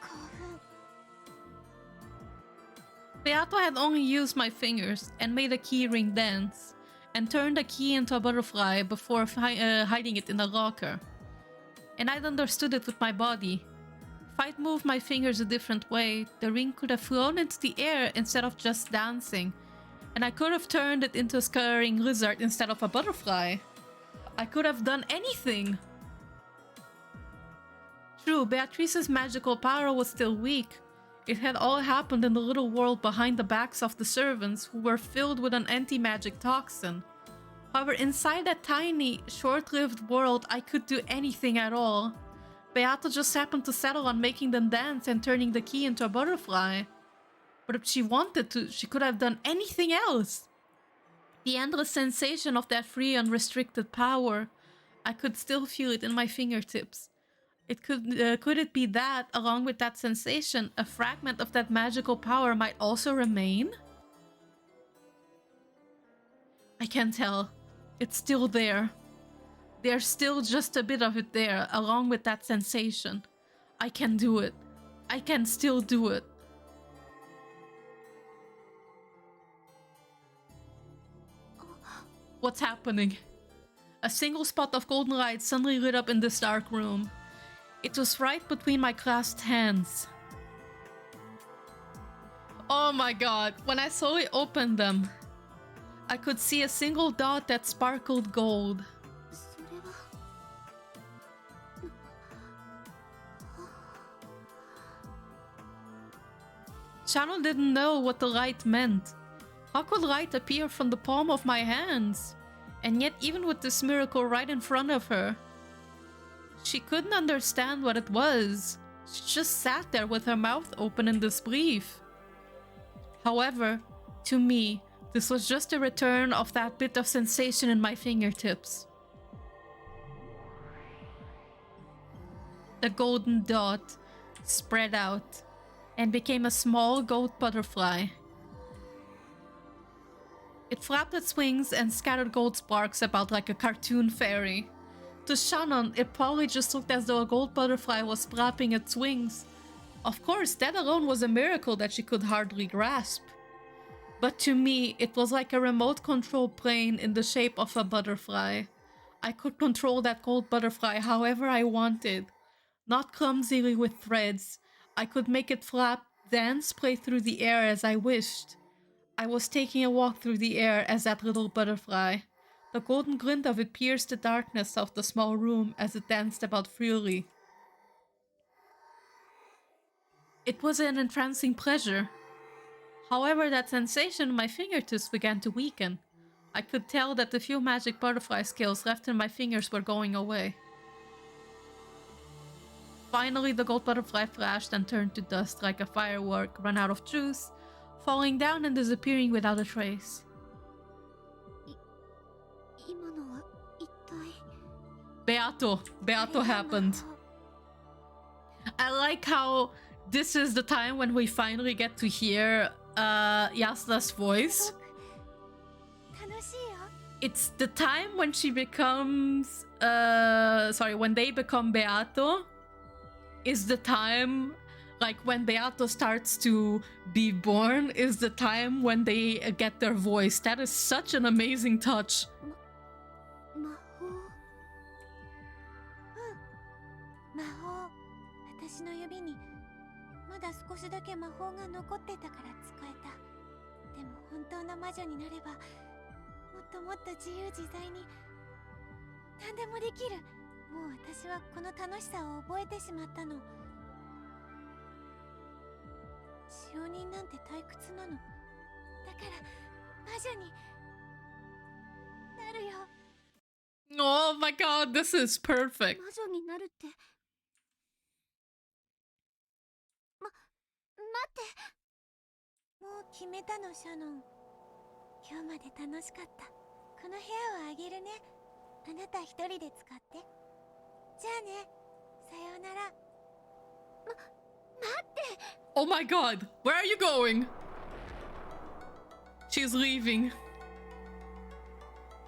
興奮。 Beato had only used my fingers and made a key ring dance, and turned the key into a butterfly before hiding it in the locker. And I'd understood it with my body. If I'd moved my fingers a different way, the ring could have flown into the air instead of just dancing, and I could have turned it into a scurrying lizard instead of a butterfly. I could have done anything. True, Beatrice's magical power was still weak. It had all happened in the little world behind the backs of the servants, who were filled with an anti-magic toxin. However, inside that tiny, short-lived world, I could do anything at all. Beato just happened to settle on making them dance and turning the key into a butterfly. But if she wanted to, she could have done anything else. The endless sensation of that free, unrestricted power, I could still feel it in my fingertips. Could it be that, along with that sensation, a fragment of that magical power might also remain? I can't tell. It's still there. There's still just a bit of it there, along with that sensation. I can do it. I can still do it. What's happening? A single spot of golden light suddenly lit up in this dark room. It was right between my clasped hands. Oh my god, when I slowly opened them, I could see a single dot that sparkled gold. それは Shannon didn't know what the light meant. How could light appear from the palm of my hands? And yet, even with this miracle right in front of her, she couldn't understand what it was. She just sat there with her mouth open in disbelief. However, to me, this was just a return of that bit of sensation in my fingertips. The golden dot spread out and became a small gold butterfly. It flapped its wings and scattered gold sparks about like a cartoon fairy. To Shannon, it probably just looked as though a gold butterfly was flapping its wings. Of course, that alone was a miracle that she could hardly grasp. But to me, it was like a remote control plane in the shape of a butterfly. I could control that gold butterfly however I wanted. Not clumsily with threads. I could make it flap, dance, play through the air as I wished. I was taking a walk through the air as that little butterfly. The golden glint of it pierced the darkness of the small room as it danced about freely. It was an entrancing pleasure. However, that sensation in my fingertips began to weaken. I could tell that the few magic butterfly scales left in my fingers were going away. Finally, the gold butterfly flashed and turned to dust like a firework run out of juice, falling down and disappearing without a trace. 今のは一体 Beato happened. I like how this is the time when we finally get to hear Yasuda's voice. 楽しいよ It's the time when she becomes when they become Beato is the time, like when Beato starts to be born is the time when they get their voice. That is such an amazing touch. 魔法魔法私の指にまだ少しだけ魔法が残ってたから使えた。でも本当の魔女になればもっともっと自由自在に何でもできる。もう私はこの楽しさを覚えてしまったの。使用人なんて退屈なの。だから魔女になるよ。 Oh my god, this is perfect. 魔女になるって待ってもう決めたのシャノン。今日まで楽しかった。この部屋をあげるね。あなた一人で使って。じゃあね。さようなら。待って。 Oh my god, where are you going? She's leaving.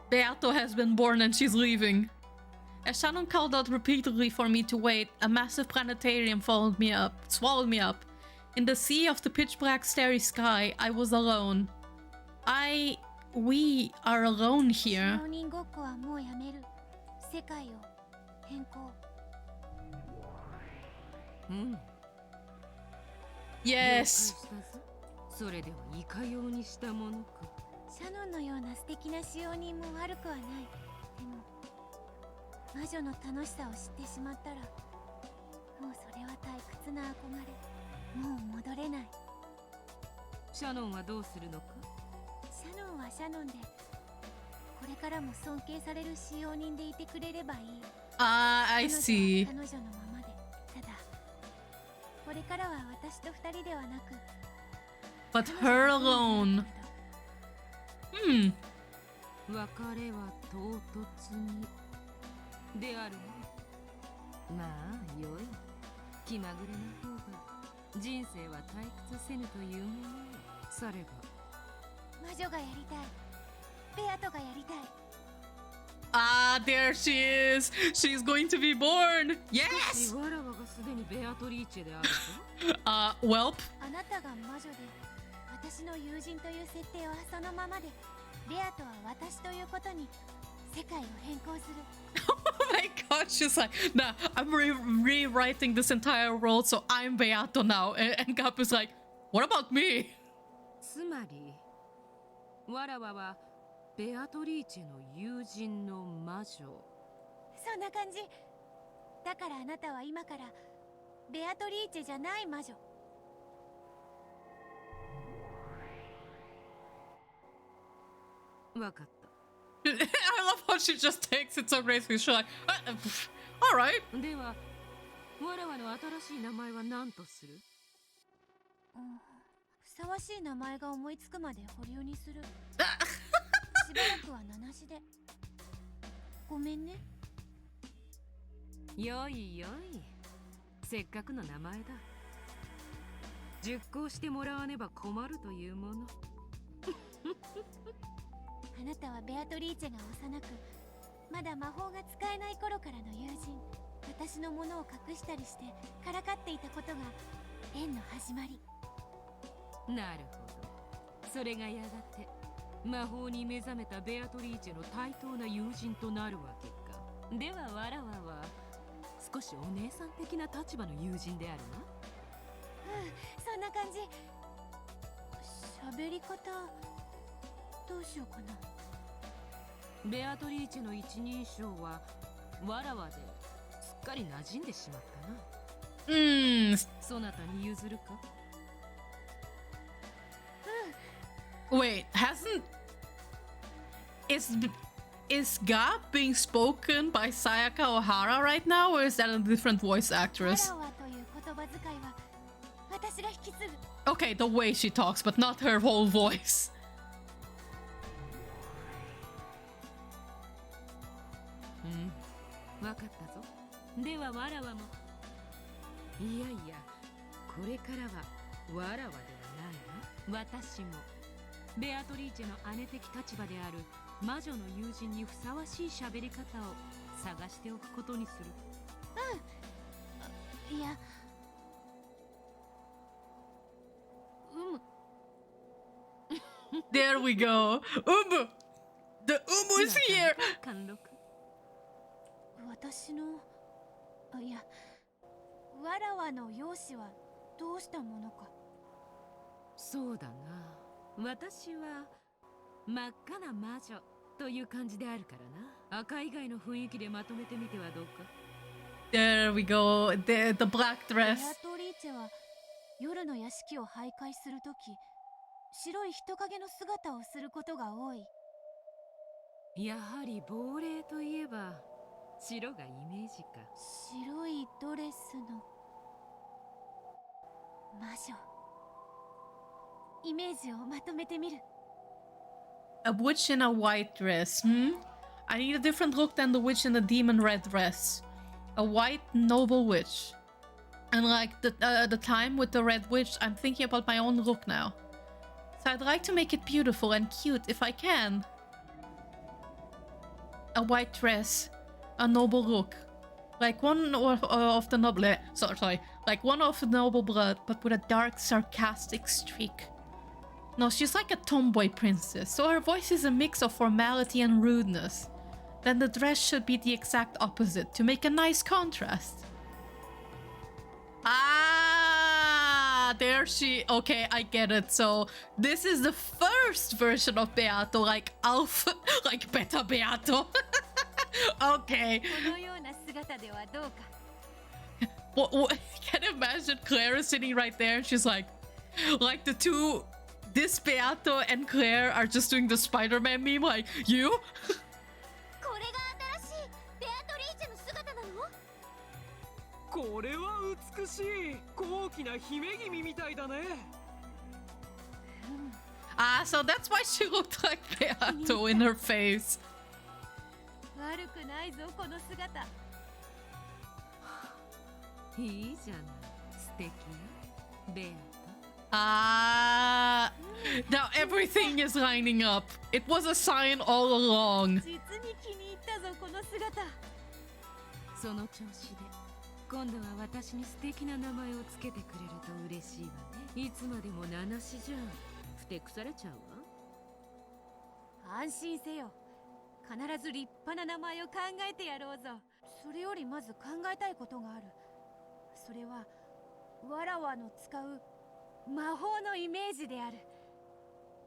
Beato has been born and she's leaving. As Shannon called out repeatedly for me to wait, a massive planetarium swallowed me up. In the sea of the pitch black starry sky, I was alone. We are alone here. 使用人ごっこはもうやめる。世界を変更。Yes. それではいかようにしたものか。シャノンのような素敵な使用人も悪くはない。でも魔女の楽しさを知ってしまったら、もうそれは退屈な憧れ。もう戻れない。シャノンはどうするのか。シャノンはシャノンで、これからも尊敬される使用人でいてくれればいい。I see. 彼女のままで。ただ、これからは私と二人ではなく。But her alone. 別れは唐突にであるね。まあよい。気まぐれな方が人生は退屈せぬというものよ。されば魔女がやりたい。ベアトがやりたい。Ah, there she is. She's going to be born. し Yes. わらわがすでにベアトリーチェであるぞ。Welp. あなたが魔女で私の友人という設定はそのままで、ベアとは私ということに世界を変更する。 Oh my god, she's like, nah, I'm rewriting this entire world, so I'm Beato now. And Gap is like, what about me? つまりわらわはベアトリーチェの友人の魔女。そんな感じ。だからあなたは今からベアトリーチェじゃない魔女。わかった。I love how she just takes it so gracefully. She's like, all right. ではわらわの新しい名前は何とする？ふさわしい名前が思いつくまで保留にする。しばらくは名なしで。ごめんね。よいよい、せっかくの名前だ。熟考してもらわねば困るというもの。あなたはベアトリーチェが幼く、まだ魔法が使えない頃からの友人。私のものを隠したりしてからかっていたことが縁の始まり。なるほど。それがやがて魔法に目覚めたベアトリーチェの対等な友人となるわけか。ではわらわは少しお姉さん的な立場の友人であるな。そんな感じ。喋り方どうしようかな。ベアトリーチェの一人称はわらわですっかり馴染んでしまったな。そなたに譲るか？ Wait, is Gap being spoken by Sayaka Ohara right now, or is that a different voice わ actress? らわという言葉遣いは私が引き継ぐ。 Okay, the way she talks, but not her whole voice. わかったぞ。ではわらわも。いやいや、これからはわらわではないな。私もベアトリーチェの姉的立場である魔女の友人にふさわしい喋り方を探しておくことにする。いや、There we go. The Umu is here. 貫禄。私の、いや、わらわの容姿はどうしたものか。そうだな。私は真っ赤な魔女という感じであるからな。赤以外の雰囲気でまとめてみてはどうか。There we go. The black ベ dress. アトリーチェは夜の屋敷を徘徊するとき、白い人影の姿をすることが多い。やはり亡霊といえば白がイメージか。白いドレスの魔女。イメージをまとめてみる。A witch in a white dress. I need a different look than the witch in the demon red dress. A white noble witch. And like the time with the red witch, I'm thinking about my own look now. So I'd like to make it beautiful and cute if I can. A white dress, a noble look, like one of the noble. Sorry, like one of the noble blood, but with a dark, sarcastic streak. No, she's like a tomboy princess, so her voice is a mix of formality and rudeness. Then the dress should be the exact opposite to make a nice contrast. Ah, there she. Okay, I get it. So this is the first version of Beato, like alpha, like beta Beato. Okay. このような姿ではどうか。Can you imagine Claire is sitting right there and she's like the two, this Beato and Claire are just doing the Spider-Man meme, like, you? これが新しいベアトリーチェの姿なの？これは美しい。高貴な姫君みたいだね。Ah, so that's why she looked like Beato in her face. 悪くないぞこの姿。いいじゃない。素敵よベアト。Ah, Now everything is lining up. It was a sign all along. 実に気に入ったぞこの姿。その調子で今度は私に素敵な名前をつけてくれると嬉しいわね。いつまでも名なしじゃん。ふてくされちゃうわ。安心せよ。必ず立派な名前を考えてやろうぞ。それよりまず考えたいことがある。それはわらわの使う魔法のイメージである。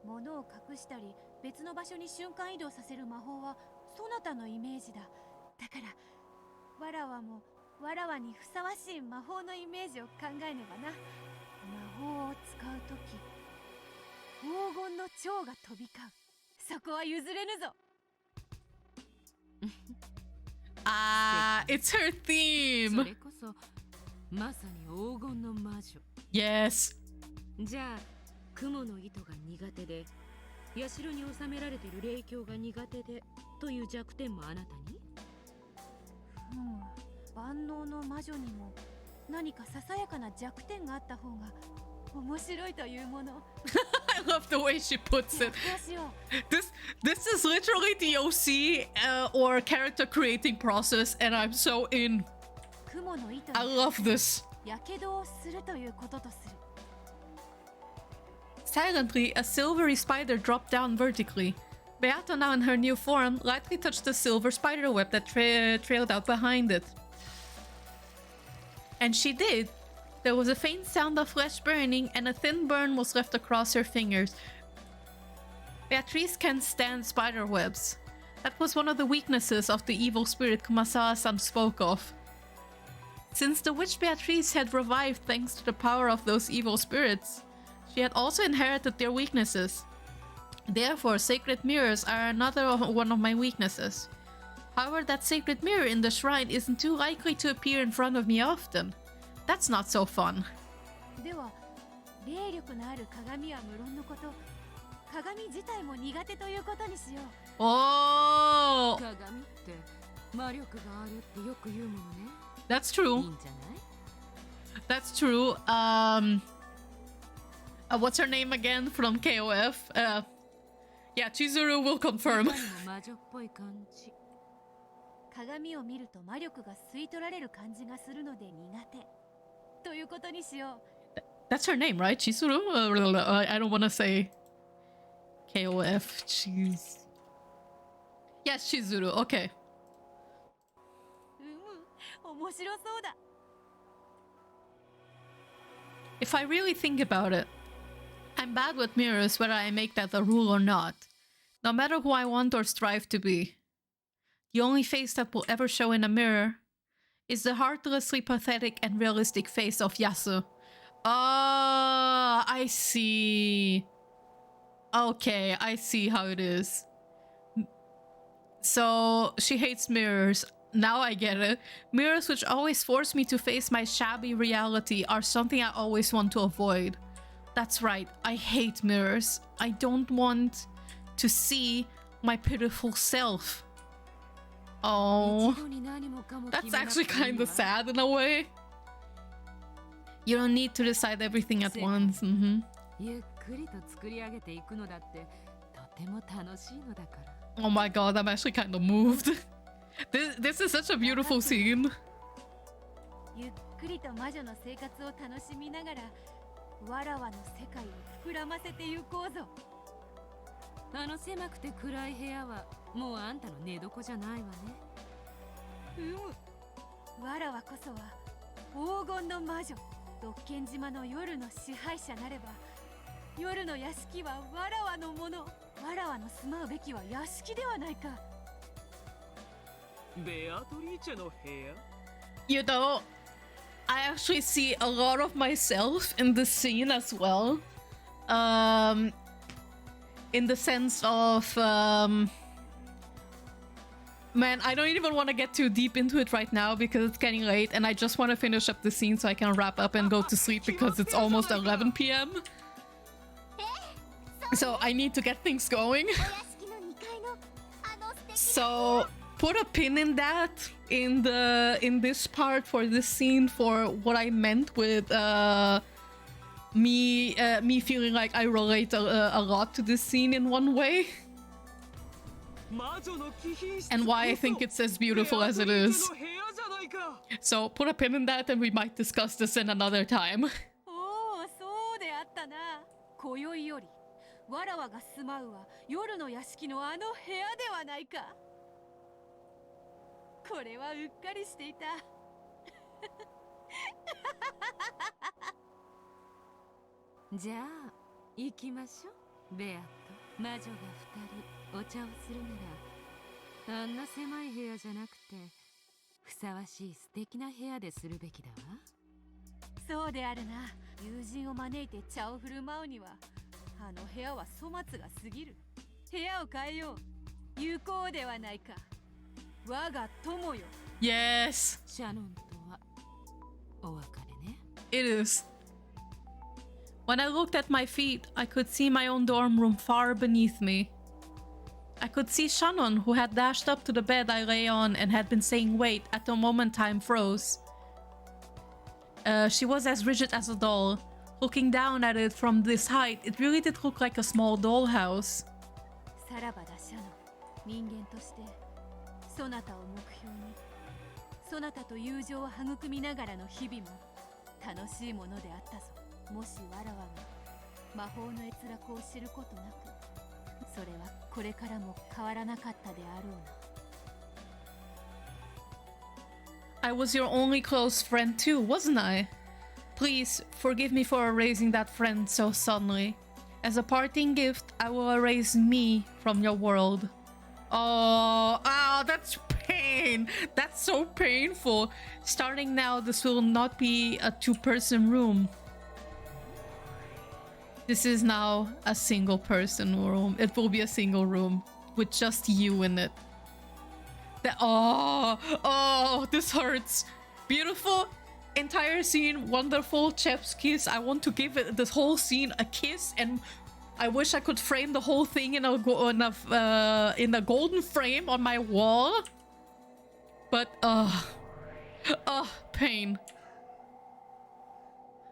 物を隠したり別の場所に瞬間移動させる魔法はそなたのイメージだ。だからわらわもわらわにふさわしい魔法のイメージを考えねばな。魔法を使うとき黄金の蝶が飛び交う。そこは譲れぬぞ。It's her そ theme. れこそまさに黄金の魔女。 Yes. じゃあ雲の糸が苦手で社に収められている霊境が苦手でという弱点もあなたに。万能の魔女にも何かささやかな弱点があった方が面白いというもの。I love the way she puts it. どうしよう。 This is literally the OC or character creating process, and I'm so in. 雲の糸 I に love this. やけどをするということとする。 Silently, a silvery spider dropped down vertically. Beato, now in her new form, lightly touched the silver spider web that trailed out behind it. And she did. There was a faint sound of flesh burning, and a thin burn was left across her fingers. Beatrice can't stand spider webs. That was one of the weaknesses of the evil spirit Kumasawa-san spoke of. Since the witch Beatrice had revived thanks to the power of those evil spirits, she had also inherited their weaknesses. Therefore, sacred mirrors are another one of my weaknesses. However, that sacred mirror in the shrine isn't too likely to appear in front of me often. That's not so fun. では霊力のある鏡は無論のこと、鏡自体も苦手ということにしよう。 Oh, 鏡って魔力があるってよく言うものね。 that's いい true. んじゃない？ That's true. What's her name again from KOF? Yeah, Chizuru will confirm. 他にも魔女っぽい感じ。鏡を見ると魔力が吸い取られる感じがするので苦手ということにしよう。 That's her name, right? Chizuru? I don't want to say KOF. Jeez. Yes, Chizuru. Okay. 面白そうだ。 If I really think about it, I'm bad with mirrors whether I make that a rule or not. No matter who I want or strive to be. The only face that will ever show in a mirror is the heartlessly pathetic and realistic face of Yasu. Ah, I see. Okay, I see how it is. So, she hates mirrors. Now I get it. Mirrors which always force me to face my shabby reality are something I always want to avoid. That's right, I hate mirrors. I don't want to see my pitiful self. Oh, that's actually kind of sad in a way. You don't need to decide everything at once. ゆっくりと作り上げていくのだってとても楽しいのだから。 Oh my god, I'm actually kind of moved. This is such a beautiful scene. ゆっくりと魔女の生活を楽しみながらわらわの世界を膨らませてゆこうぞ。あの狭くて暗い部屋はもうあんたの寝床じゃないわね。わらわこそは黄金の魔女。ドッケン島の夜の支配者なれば夜の屋敷はわらわのもの。わらわの住まうべきは屋敷ではないか。ベアトリーチェの部屋 You know, I actually see a lot of myself in this scene as well. In the sense of, man, I don't even want to get too deep into it right now because it's getting late and I just want to finish up the scene so I can wrap up and go to sleep because it's almost 11 p.m. So I need to get things going. So put a pin in that in this part for this scene for what I meant with me feeling like I relate a lot to this scene in one way, and why I think it's as beautiful as it is. So put a pin in that, and we might discuss this in another time. おお、そうであったな。今宵よりわらわが住まうは夜の屋敷のあの部屋ではないか。これはうっかりしていた。じゃあ行きましょう。ベアと魔女が2人お茶をするなら、あんな狭い部屋じゃなくてふさわしい素敵な部屋でするべきだわ。そうであるな。友人を招いて茶を振る舞うにはあの部屋は粗末が過ぎる。部屋を変えよう。有効ではないか。我が友よ。 Yes, シャノンとはお別れね。 it is. When I looked at my feet, I could see my own dorm room far beneath me. I could see Shannon, who had dashed up to the bed I lay on and had been saying wait at the moment time froze. She was as rigid as a doll. Looking down at it from this height, it really did look like a small dollhouse. さらばだシャノン。人間としてそなたを目標に、そなたと友情を育みながらの日々も楽しいものであったぞ。もしわらわが魔法の閲楽を知ることなく、それはこれからも変わらなかったであろうな。 I was your only close friend too, wasn't I? Please forgive me for erasing that friend so suddenly. As a parting gift, I will erase me from your world. Oh, that's pain. That's so painful. Starting now, this will not be a two-person room. This is now a single-person room. It will be a single room with just you in it. Oh, this hurts. Beautiful entire scene, wonderful chef's kiss. I want to give it this whole scene a kiss, and I wish I could frame the whole thing in a golden frame on my wall. But pain.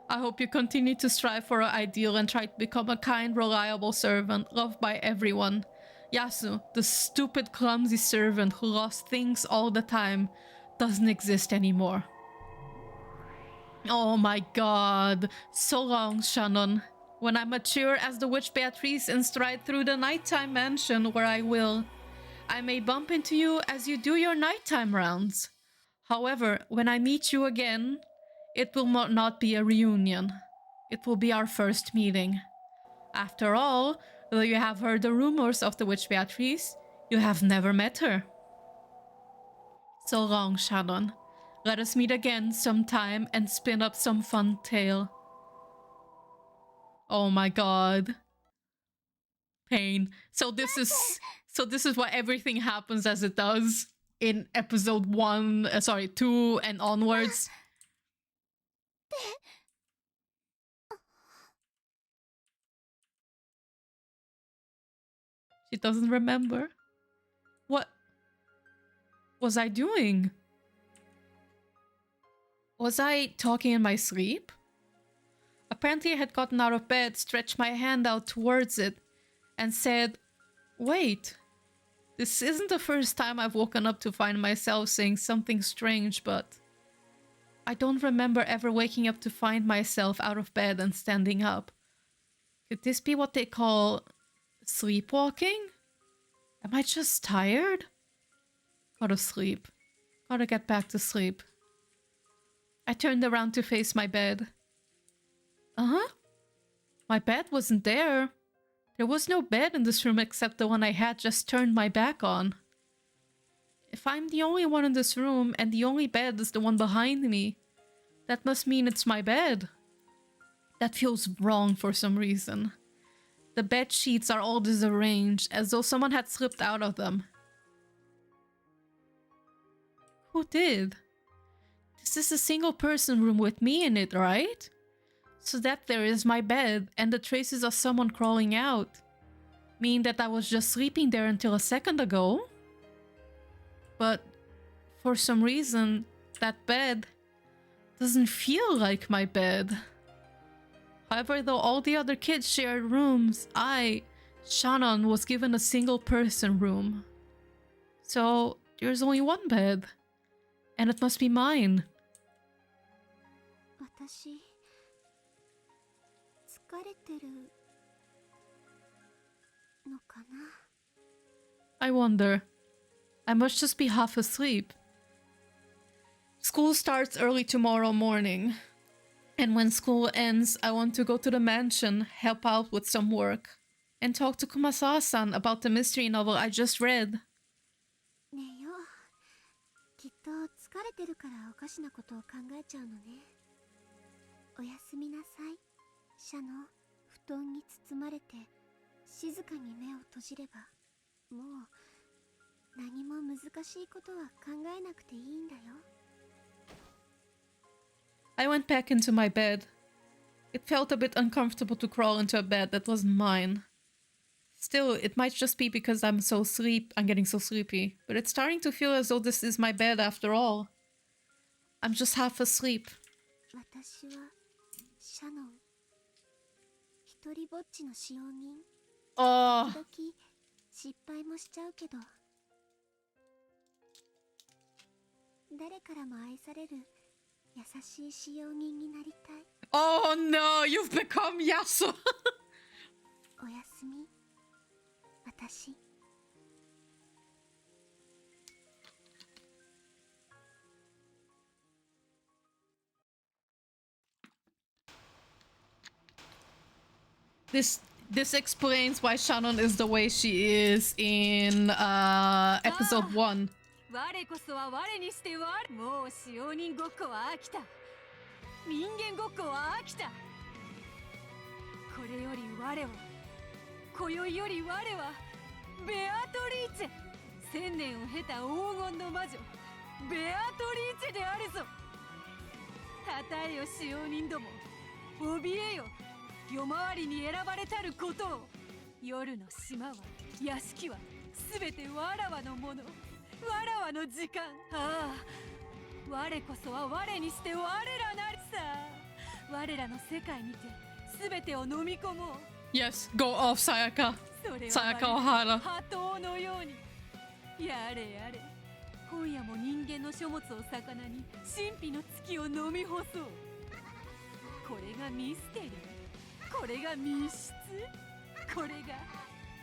I hope you continue to strive for an ideal and try to become a kind, reliable servant, loved by everyone. Yasu, the stupid, clumsy servant who lost things all the time, doesn't exist anymore. Oh my god. So long, Shannon. When I mature as the witch Beatrice and stride through the nighttime mansion where I will, I may bump into you as you do your nighttime rounds. However, when I meet you again, it will not be a reunion. It will be our first meeting. After all, though you have heard the rumors of the witch Beatrice, you have never met her. So long, Shannon. Let us meet again sometime and spin up some fun tale. Oh my god. Pain. So this is why everything happens as it does in episode 2 and onwards. She doesn't remember. What was I doing? Was I talking in my sleep? Apparently I had gotten out of bed, stretched my hand out towards it, and said, wait, this isn't the first time I've woken up to find myself saying something strange, but I don't remember ever waking up to find myself out of bed and standing up. Could this be what they call sleepwalking? Am I just tired? Gotta sleep. Gotta get back to sleep. I turned around to face my bed. Uh-huh. My bed wasn't there. There was no bed in this room except the one I had just turned my back on. If I'm the only one in this room and the only bed is the one behind me, that must mean it's my bed. That feels wrong for some reason. The bed sheets are all disarranged, as though someone had slipped out of them. Who did? This is a single-person room with me in it, right? So that there is my bed and the traces of someone crawling out. Mean that I was just sleeping there until a second ago? But for some reason, that bed doesn't feel like my bed. However, though all the other kids shared rooms, Shannon, was given a single person room. So there's only one bed. And it must be mine. 私疲れてるのかな。 I wonder. I must just be half asleep. School starts early tomorrow morning. And when school ends, I want to go to the mansion, help out with some work, and talk to Kumasawa-san about the mystery novel I just read. 寝よう。きっと疲れてるからおかしなことを考えちゃうのね。おやすみなさい。シャノン、布団に包まれて静かに目を閉じれば、もう何も難しいことは考えなくていいんだよ。I went back into my bed. It felt a bit uncomfortable to crawl into a bed that wasn't mine. Still, it might just be because I'm getting so sleepy, but it's starting to feel as though this is my bed after all. I'm just half asleep. 私はシャノン、一人ぼっちの使用人。 Oh, 時々失敗もしちゃうけど、誰からも愛される優しい使用人になりたい。 oh no, you've become Yasu. おやすみ、私。 This explains why Shannon is the way she is in episode 1. 我こそは我にして我。もう使用人ごっこは飽きた。人間ごっこは飽きた。これより我は、今宵より我はベアトリーチェ、千年を経た黄金の魔女ベアトリーチェであるぞ。たたえよ使用人ども、怯えよ夜回りに選ばれたることを。夜の島は、屋敷は全てわらわのもの、わらわの時間。ああ、我こそは我にして我らなりさ。我らの世界にて全てを飲み込もう。 Yes, go off, Sayaka. それは Sayaka Ohara. 波動のように。やれやれ、今夜も人間の書物を魚に神秘の月を飲み干そう。これがミステリー、これが密室、これが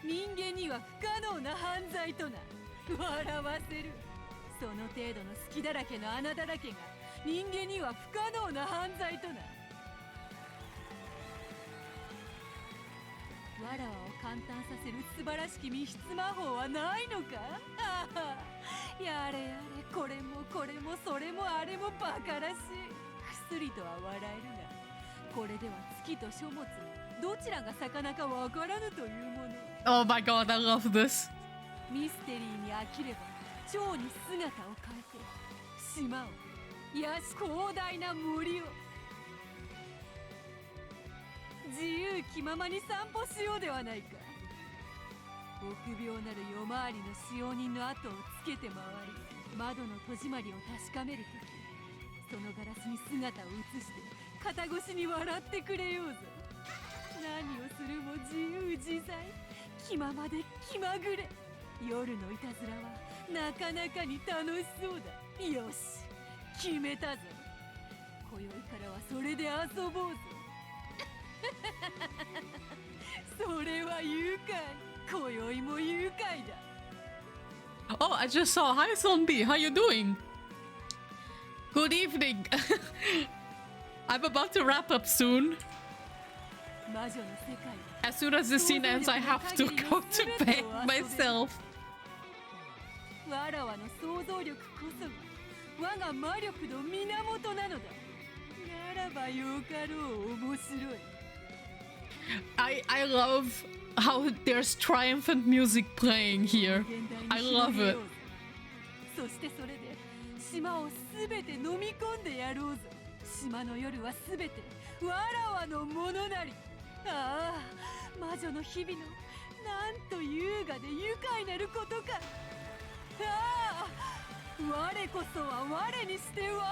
人間には不可能な犯罪とな。笑わせる。その程度の隙だらけの穴だらけが人間には不可能な犯罪とな。わらわを簡単させる素晴らしき密室魔法はないのか。ああ、やれやれ、これもこれもそれもあれもバカらしい。くすりとは笑えるが、これでは月と書物どちらが魚かわからぬというもの。 Oh my god, I love this. ミステリーに飽きれば蝶に姿を変えて島を、やし広大な森を自由気ままに散歩しようではないか。臆病なる夜回りの使用人の後をつけて回り、窓の戸締まりを確かめるとき、そのガラスに姿を映して肩越しに笑ってくれようぞ。何をするも自由自在、気ままで気まぐれ。夜のいたずらはなかなかに楽しそうだ。よし、決めたぞ。今宵からはそれで遊ぼうぞ。それは愉快。今宵も愉快だ。 Oh, I just saw. Hi, Zombie. How you doing? Good evening. I'm about to wrap up soon. 魔女の世界。 As soon as the scene ends, I have to go to bed myself. わらわの想像力こそが我が魔力の源なのだ。ならばよかろう。面白い。 I love how there's triumphant music playing here. I love it. そしてそれで島をすべて飲み込んでやろうぞ。島の夜はすべてわらわのものなり。ああ、魔女の日々のなんと優雅で愉快なることか。ああ、我こそは我にして我。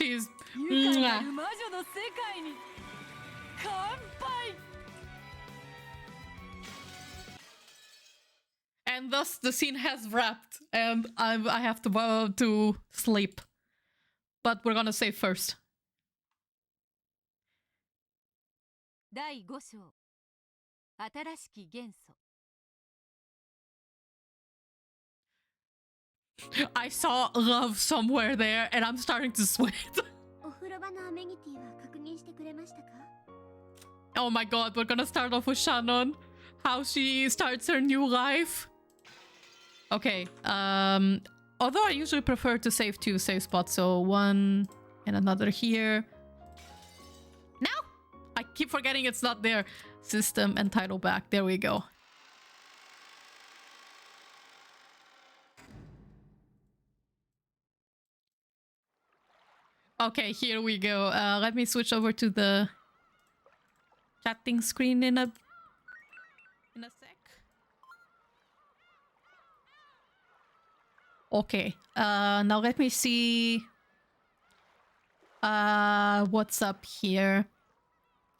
She's 愉快な mwah. る魔女の世界に乾杯。 And thus the scene has wrapped, and I have to sleep. But we're gonna save first. 第5章新しき元素 I saw love somewhere there, and I'm starting to sweat. お風呂場のアメニティは確認してくれましたか？ Oh my god, we're gonna start off with Shannon. How she starts her new life. Okay, although I usually prefer to save 2 save spots, so 1 and another here. No! I keep forgetting it's not there. System and title back. There we go. Okay, here we go. Let me switch over to the chatting screen in a sec. Okay. Now let me see what's up here.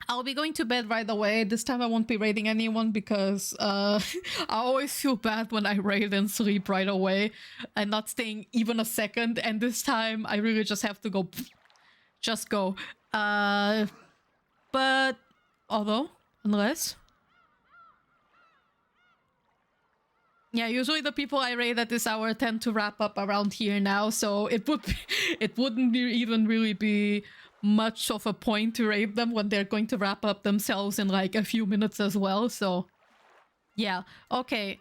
I'll be going to bed right away. This time I won't be raiding anyone because I always feel bad when I raid and sleep right away and not staying even a second. And this time I really just have to go. Just go. But although, unless. Yeah, usually the people I raid at this hour tend to wrap up around here now, so it wouldn't even really be much of a point to raid them when they're going to wrap up themselves in like a few minutes as well. So yeah, okay.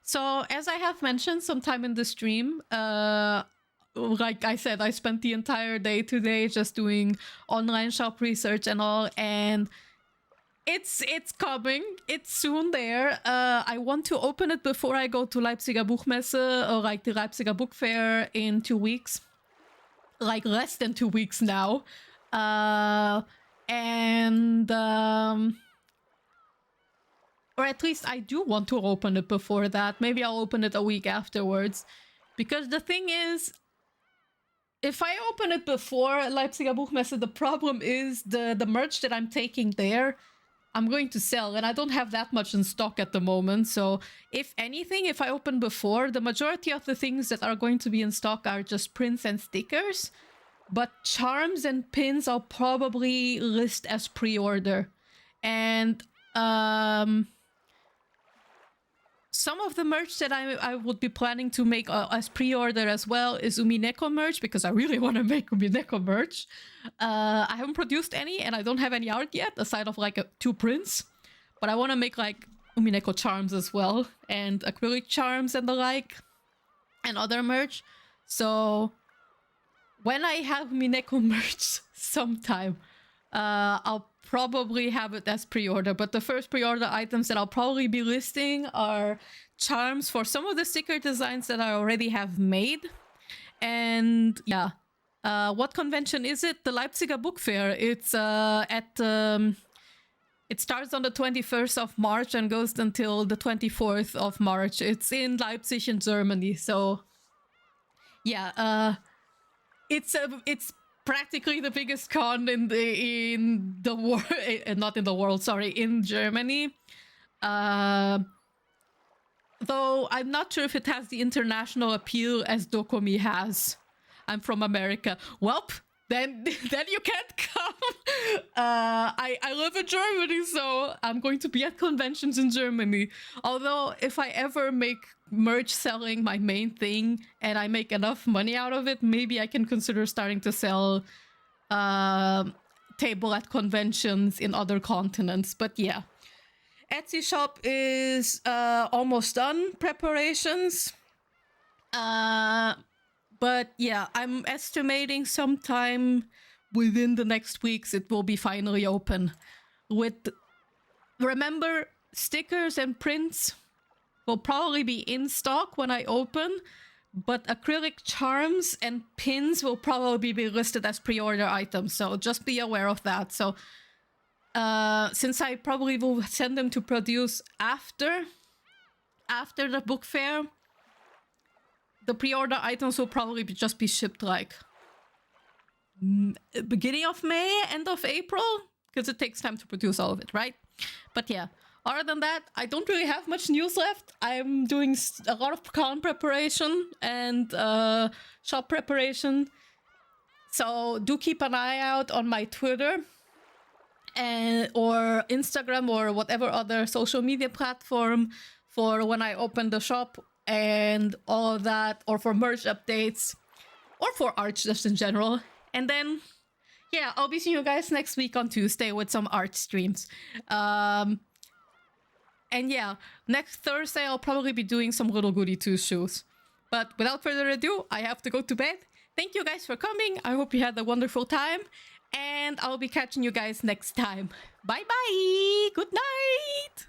So as I have mentioned sometime in the stream, like I said, I spent the entire day today just doing online shop research and all, and it's coming. It's soon there. I want to open it before I go to Leipziger Buchmesse, or like the Leipziger Book Fair in 2 weeks. Like less than 2 weeks now. Or at least I do want to open it before that. Maybe I'll open it a week afterwards. Because the thing is, if I open it before Leipziger Buchmesse, the problem is the merch that I'm taking there, I'm going to sell, and I don't have that much in stock at the moment. So if anything, if I open before, the majority of the things that are going to be in stock are just prints and stickers. But charms and pins I'll probably list as pre-order. And some of the merch that I would be planning to make as pre-order as well is Umineko merch, because I really want to make Umineko merch. I haven't produced any, and I don't have any art yet, aside of like 2 prints. But I want to make like Umineko charms as well, and acrylic charms and the like, and other merch. So when I have Umineko merch sometime, I'll probably have it as pre-order, but the first pre-order items that I'll probably be listing are charms for some of the sticker designs that I already have made. And yeah, what convention is it? The Leipziger Book Fair. It's it starts on the 21st of March and goes until the 24th of March. It's in Leipzig in Germany. So yeah, it's practically the biggest con in the world, not in the world, sorry, in Germany. Though I'm not sure if it has the international appeal as Dokomi has. I'm from America. Welp, then you can't come. I live in Germany, so I'm going to be at conventions in Germany. Although if I ever make merch selling my main thing and I make enough money out of it, maybe I can consider starting to sell table at conventions in other continents. But yeah, Etsy shop is almost done preparations. But yeah, I'm estimating sometime within the next weeks it will be finally open. Remember, stickers and prints will probably be in stock when I open, but acrylic charms and pins will probably be listed as pre-order items, so just be aware of that. So since I probably will send them to produce after the book fair, the pre-order items will probably just be shipped like beginning of May, end of April, because it takes time to produce all of it, right? But yeah, other than that, I don't really have much news left. I'm doing a lot of con preparation and shop preparation. So do keep an eye out on my Twitter or Instagram or whatever other social media platform for when I open the shop and all of that, or for merch updates, or for art just in general. And then, yeah, I'll be seeing you guys next week on Tuesday with some art streams. And yeah, next Thursday I'll probably be doing some Little Goody Two Shoes. But without further ado, I have to go to bed. Thank you guys for coming. I hope you had a wonderful time. And I'll be catching you guys next time. Bye bye. Good night.